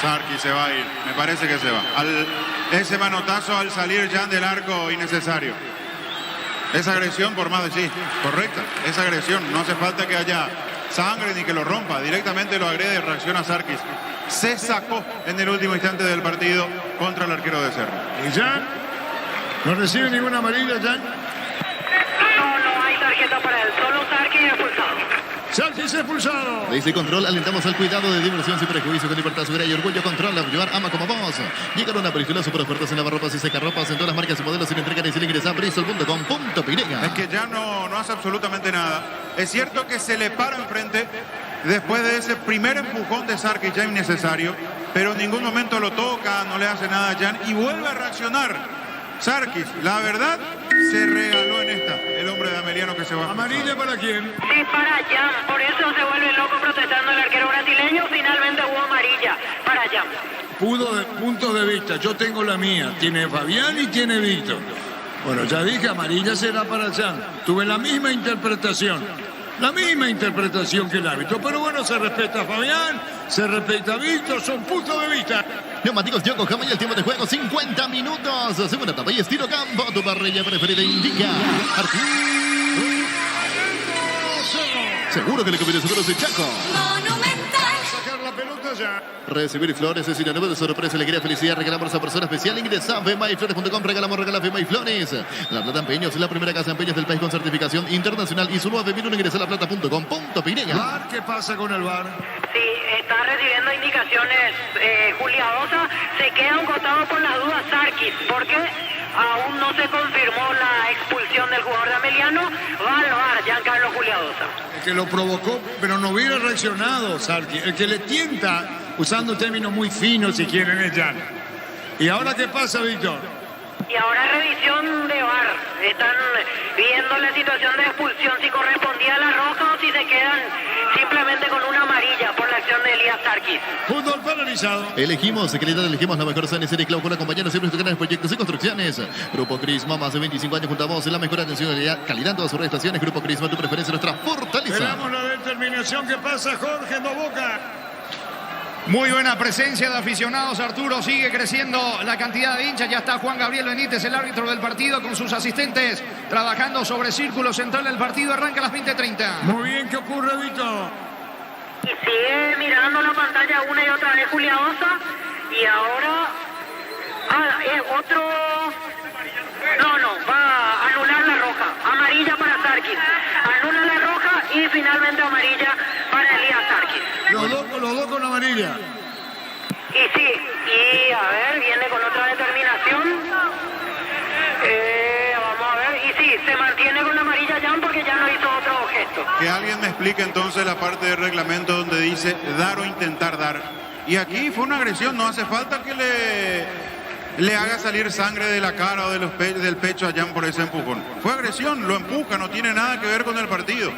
Sarki se va a ir, me parece que se va. Ese manotazo al salir Jan del arco, innecesario. Esa agresión, por más de sí, correcta, esa agresión, no hace falta que haya sangre ni que lo rompa, directamente lo agrede y reacciona Sarkis. Se sacó en el último instante del partido contra el arquero de Cerro. ¿Y Jan? ¿No recibe ninguna amarilla, Jan? No hay tarjeta para él, solo Sarki expulsado. Sarkis expulsado. Dice Control, alentamos al cuidado de diversión sin prejuicio, con libertad, seguridad y orgullo. Control, a llevar ama como vos. Llegaron una película super ofertas en lavarropas y secarropas en todas las marcas y modelos sin entrega ni sin ingresar. Bristol.com.py. Es que ya no hace absolutamente nada. Es cierto que se le para enfrente después de ese primer empujón de Sarkis ya innecesario, pero en ningún momento lo toca, no le hace nada a Jan y vuelve a reaccionar. Sarkis, la verdad, se regaló en esta. El hombre de Ameliano que se va. ¿Amarilla para quién? Sí, para Jan, por eso se vuelve loco protestando el arquero brasileño. Finalmente hubo amarilla para Jan. Puntos de vista, yo tengo la mía. Tiene Fabián y tiene Víctor. Bueno, ya dije, amarilla será para Jan. Tuve la misma interpretación que el árbitro. Pero bueno, se respeta a Fabián, se respeta a Víctor, son puntos de vista. Neumáticos Yokohama y el tiempo de juego, 50 minutos. Segunda etapa y estilo campo, tu parrilla preferida indica. Seguro que le conviene seguros de Chaco. Sacar la pelota ya. Recibir flores es sinónimo de sorpresa, alegría, felicidad. Regalamos a persona especial. Ingresa a FMAYFlores.com. Regala FMAY La Plata Empeños es la primera casa de empeños del país con certificación internacional. Y su 9001 ingresa a laplata.com.py. ¿VAR? ¿Qué pasa con el VAR? Sí, está recibiendo indicaciones Julia Osa. Se queda un costado por las dudas Sarkis, porque aún no se confirmó la expulsión del jugador de Ameliano. Va al VAR Giancarlo Juliadosa. El que lo provocó, pero no hubiera reaccionado Sarkis. El que le tienta, usando términos muy finos si quieren, es Jan. ¿Y ahora qué pasa, Víctor? Y ahora revisión de VAR. Están viendo la situación de expulsión, si correspondía a la roja o si se quedan simplemente con una amarilla por la acción de Elías Sarkis. Fútbol paralizado. Elegimos la mejor sana y serie Clau, acompañando siempre sus grandes proyectos y construcciones. Grupo Crisma, más de 25 años junto a vos, la mejor atención y calidad en todas sus prestaciones. Grupo Crisma, tu preferencia, nuestra fortaleza. Esperamos la determinación que pasa, Jorge Novoca. Muy buena presencia de aficionados, Arturo. Sigue creciendo la cantidad de hinchas. Ya está Juan Gabriel Benítez, el árbitro del partido, con sus asistentes trabajando sobre círculo central del partido. Arranca a las 20:30. Muy bien, ¿qué ocurre, Víctor? Y sigue mirando la pantalla una y otra vez Julia Osa. Y ahora otro... No, va a anular la roja. Amarilla para Sarkis. Anula la roja y finalmente amarilla para Elías Sarkis. Los dos con amarilla. Y sí, y a ver, viene con otra determinación. Vamos a ver, y sí, se mantiene con la amarilla Jan porque ya no hizo otro gesto. Que alguien me explique entonces la parte del reglamento donde dice dar o intentar dar. Y aquí fue una agresión, no hace falta que le haga salir sangre de la cara o del pecho a Jan por ese empujón. Fue agresión, lo empuja, no tiene nada que ver con el partido.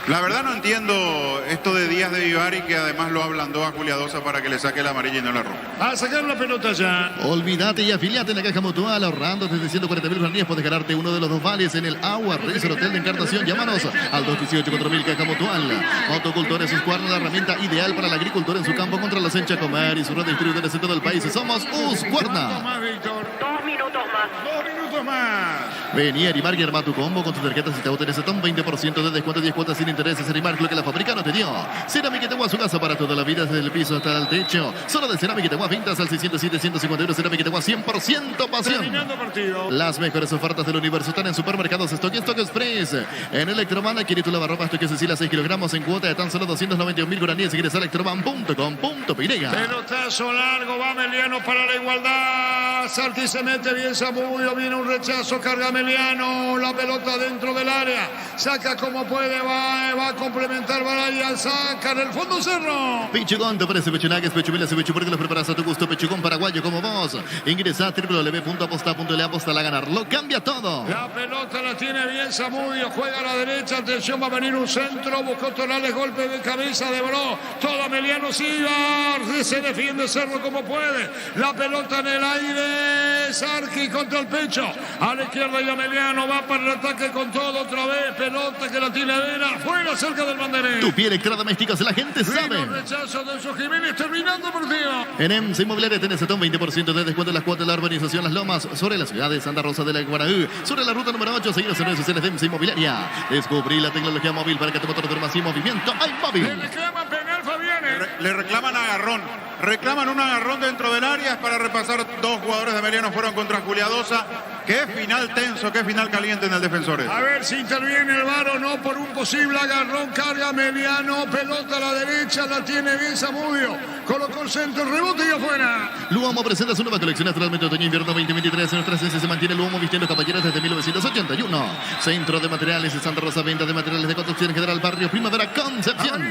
La verdad no entiendo esto de Díaz de Vivari, que además lo ablandó a Juliadosa para que le saque la amarilla y no la roja. A sacar la pelota ya. Olvídate y afiliate en la Caja Mutual, ahorrando desde 140.000 guaraníes. Puedes ganarte uno de los 2 vales en el Agua Resort Hotel de Encartación. Llámanos al 218-4000 Caja Mutual. Motocultores Husqvarna, la herramienta ideal para el agricultor en su campo contra la sencha comer y sus distribuidores en todo el país. Somos Husqvarna. 2 minutos más. 2 minutos más. Vení a Arimark y arma tu combo con tus tarjetas y te tenés un 20% de descuento, 10 cuotas sin intereses. Arimark, lo que la fábrica no te dio. Cerámica Itagua, su casa para toda la vida, desde el piso hasta el techo. Solo de Cerámica Itagua, ventas al 607-151. Cerámica Itagua, 100% pasión. Terminando partido. Las mejores ofertas del universo están en supermercados Stock y Stock Express. En Electroman, adquiere tu lavarropa Stock Cecilia 6 kilogramos en cuota de tan solo 291.000 guaraníes. Ingresa a electroman.com.py. Pelotazo largo, va Meliano para la igualdad. Sarti se mete bien Zamudio, viene un rechazo, carga Meliano, la pelota dentro del área. Saca como puede, va a complementar Baraya, saca en el fondo Cerro. Pichugón, te ofrece pechunagues, pechumilas y porque los preparas a tu gusto. Pechugón paraguayo como vos. Ingresa a www.aposta.le, aposta a ganar. Lo cambia todo. La pelota la tiene bien Zamudio, juega a la derecha, atención, va a venir un centro, buscó Torales, golpe de cabeza de Bro. Toda Meliano Sigar, se defiende Cerro como puede. La pelota en el aire, Sarki contra el pecho. A la izquierda y Meliano va para el ataque con todo otra vez. Pelota que la tiene Vera, fuera cerca del banderín. Tu piel electrodomésticos, la gente sabe. Rechazo de Enzo Jiménez, terminando el partido. En EMSA Inmobiliaria tenés hasta un 20% de descuento en las cuotas de la urbanización Las Lomas, sobre la ciudad de Santa Rosa de la Guaraú, sobre la ruta número 8, seguidos en redes sociales de EMSA Inmobiliaria. Descubrí la tecnología móvil para que tu motor duerma sin movimiento. ¡Ay, móvil! Le reclaman penal, Fabián. Le reclaman agarrón. Reclaman un agarrón dentro del área para repasar. 2 jugadores de Meliano fueron contra Juliadosa. Qué final tenso, qué final caliente en el Defensores. A ver si interviene el VAR o no por un posible agarrón. Carga Meliano, pelota a la derecha, la tiene bien Zamudio. Colocó el centro, el rebote y afuera. Luomo presenta su nueva colección naturalmente otoño-invierno 2023. En nuestra esencia se mantiene Luomo vistiendo caballeros desde 1981. Centro de Materiales de Santa Rosa, venta de materiales de construcción general, barrio Primavera, Concepción.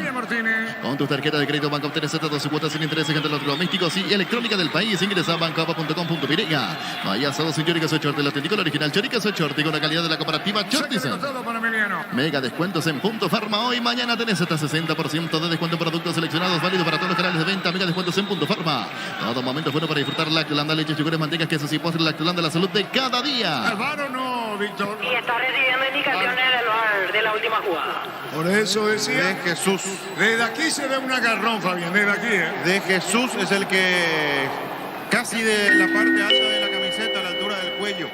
Con tus tarjetas de crédito Banco obtienes hasta 12 cuotas sin intereses entre los domésticos y electrónica del país. Ingresa a bancoapa.com.py. Vaya sábado sin Chorica Soy Short, el auténtico, el original Chorica Soy Short, con la calidad de la cooperativa Chortizen. Mega descuentos en Punto Farma. Hoy mañana tenés hasta 60% de descuento en productos seleccionados, válido para todos los canales de venta. Mega descuentos en Punto Farma. Todo momento bueno para disfrutar Lactolanda, leches, yogures, mantecas, quesos y postres. Lactolanda, la salud de cada día. ¿El VAR o no, Víctor? Y está recibiendo indicaciones del VAR de la última jugada. Por eso decía. De Jesús. Desde aquí se ve un agarrón, Fabián, desde aquí, De Jesús es el que casi de la parte alta de la camiseta, a la altura del cuello,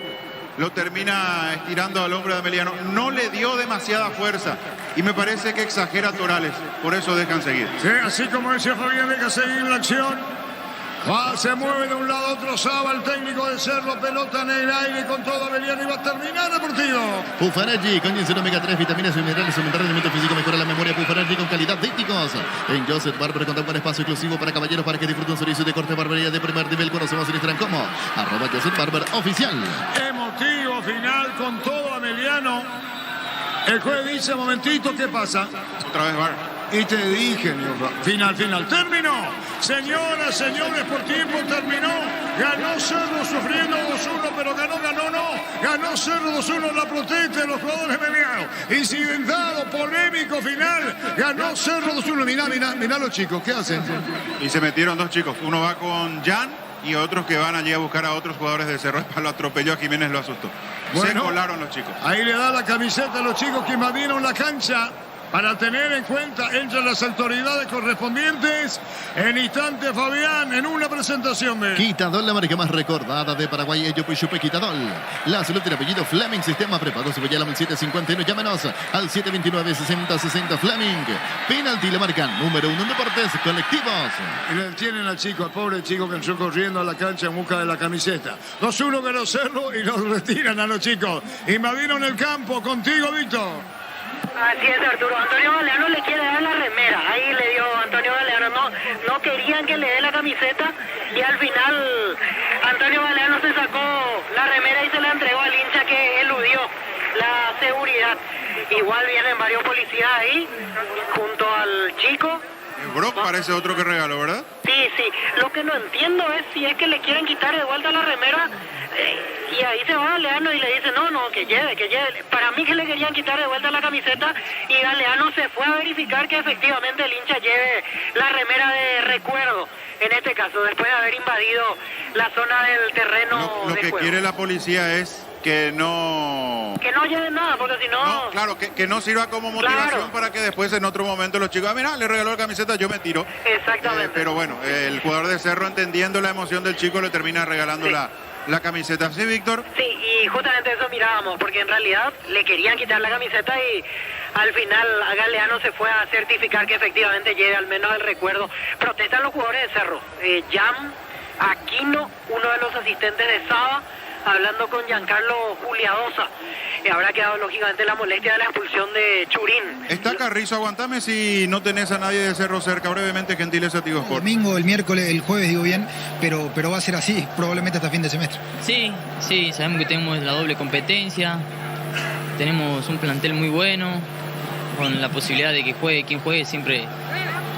lo termina estirando al hombre de Meliano. No le dio demasiada fuerza y me parece que exagera Torales. Por eso dejan seguir. Sí, así como decía Fabián, deja seguir la acción. Se mueve de un lado a otro Saba, el técnico de Cerro, pelota en el aire con todo Meliano y va a terminar el partido. Pufaraggi con ginseng omega 3, vitaminas y minerales, aumentar el rendimiento físico, mejora la memoria. Pufaraggi con calidad de éticos. En Joseph Barber contamos con espacio exclusivo para caballeros para que disfruten un servicio de corte barbería de primer nivel. Conocemos en Instagram como @Joseph Barber oficial. Emotivo final con todo a Meliano. El juez dice, momentito, ¿qué pasa? Otra vez VAR. Y te dije, final, terminó. Señoras, señores, por tiempo terminó. Ganó Cerro sufriendo 2-1, pero ganó, no. Ganó Cerro 2-1 la protesta de los jugadores de Meliano. Incidentado, polémico final. Ganó Cerro 2-1. Mirá los chicos, ¿qué hacen? Y se metieron 2 chicos. Uno va con Jan y otros que van allí a buscar a otros jugadores de Cerro. Lo atropelló a Jiménez, lo asustó. Se colaron los chicos. Ahí le da la camiseta a los chicos que invadieron la cancha. Para tener en cuenta entre las autoridades correspondientes, en instante Fabián, en una presentación de Quitadol, la marca más recordada de Paraguay, Ello Puyupe Quitadol. La salud del apellido Fleming, sistema prepago, Cebollala 751, llámenos al 729-6060 Fleming. Penalti, la marca número 1 en deportes colectivos. Y le tienen al chico, al pobre chico que entró corriendo a la cancha en busca de la camiseta. 2-1 ganó Cerro y los retiran a los chicos. Invadieron el campo, contigo, Víctor. Así es, Arturo. Antonio Galeano le quiere dar la remera. Ahí le dio Antonio Galeano. No querían que le dé la camiseta. Y al final Antonio Galeano se sacó la remera y se la entregó al hincha que eludió la seguridad. Igual vienen varios policías ahí junto al chico. Brock parece otro que regaló, ¿verdad? Sí. Lo que no entiendo es si es que le quieren quitar de vuelta la remera Y ahí se va Galeano y le dice, no, que lleve. Para mí que le querían quitar de vuelta la camiseta y Galeano se fue a verificar que efectivamente el hincha lleve la remera de recuerdo. En este caso, después de haber invadido la zona del terreno Lo de que juego. quiere la policía es que no... Que no lleven nada, porque si no... No, claro, que no sirva como motivación Claro. para que después en otro momento los chicos, mira, le regaló la camiseta, yo me tiro. Exactamente. Pero bueno, el jugador de Cerro, entendiendo la emoción del chico, le termina regalando Sí. la camiseta. ¿Sí, Víctor? Sí, y justamente eso mirábamos, porque en realidad le querían quitar la camiseta y al final Galeano se fue a certificar que efectivamente lleve al menos el recuerdo. Protestan los jugadores de Cerro. Jam, Aquino, uno de los asistentes de Saba, hablando con Giancarlo Juliadosa. Habrá quedado lógicamente la molestia de la expulsión de Churín. Está Carrizo, aguantame si no tenés a nadie de Cerro cerca. Brevemente, Gentileza Tigo El Sport. domingo, el miércoles, el jueves, digo bien, pero va a ser así, probablemente hasta fin de semestre. Sí, sabemos que tenemos la doble competencia, tenemos un plantel muy bueno, con la posibilidad de que juegue quien juegue, siempre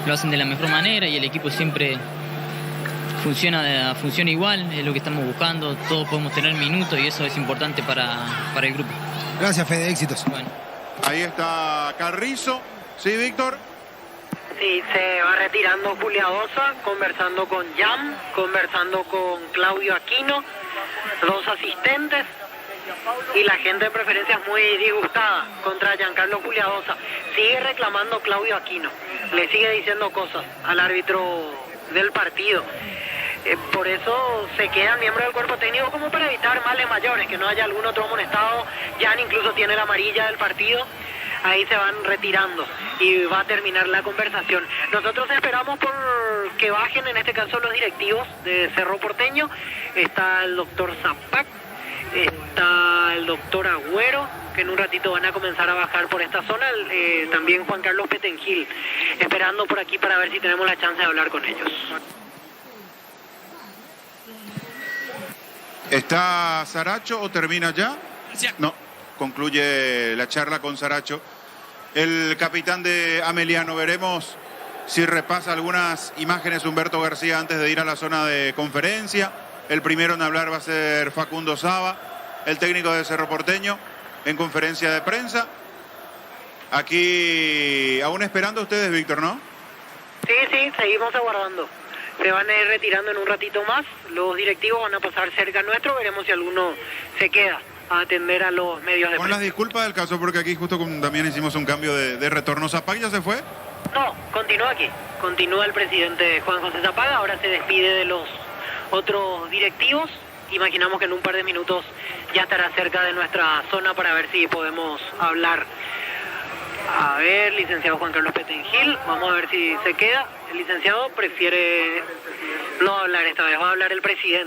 lo hacen de la mejor manera y el equipo siempre funciona igual, es lo que estamos buscando, todos podemos tener minutos y eso es importante para el grupo. Gracias, Fede, éxitos. Bueno. Ahí está Carrizo. ¿Sí, Víctor? Sí, se va retirando Juliadosa, conversando con Jam, conversando con Claudio Aquino, dos asistentes. Y la gente en preferencias muy disgustada contra Giancarlo Juliadosa. Sigue reclamando Claudio Aquino, le sigue diciendo cosas al árbitro del partido. Por eso se quedan miembros del cuerpo técnico como para evitar males mayores, que no haya algún otro amonestado. Jan incluso tiene la amarilla del partido. Ahí se van retirando y va a terminar la conversación. Nosotros esperamos por que bajen, en este caso, los directivos de Cerro Porteño. Está el doctor Zapac, está el doctor Agüero, que en un ratito van a comenzar a bajar por esta zona. También Juan Carlos Petengil, esperando por aquí para ver si tenemos la chance de hablar con ellos. ¿Está Saracho o termina ya? No, concluye la charla con Saracho. El capitán de Ameliano, veremos si repasa algunas imágenes Humberto García antes de ir a la zona de conferencia. El primero en hablar va a ser Facundo Saba, el técnico de Cerro Porteño, en conferencia de prensa. Aquí, aún esperando ustedes, Víctor, ¿no? Sí, seguimos aguardando. Se van a ir retirando en un ratito más. Los directivos van a pasar cerca nuestro. Veremos si alguno se queda a atender a los medios de Con prensa. las disculpas del caso, porque aquí justo también hicimos un cambio de retorno. ¿Zapac ya se fue? No, continúa aquí. Continúa el presidente Juan José Zapaga. Ahora se despide de los otros directivos. Imaginamos que en un par de minutos ya estará cerca de nuestra zona para ver si podemos hablar. A ver, licenciado Juan Carlos Petengil, vamos a ver si se queda. El licenciado prefiere no hablar esta vez, va a hablar el presidente.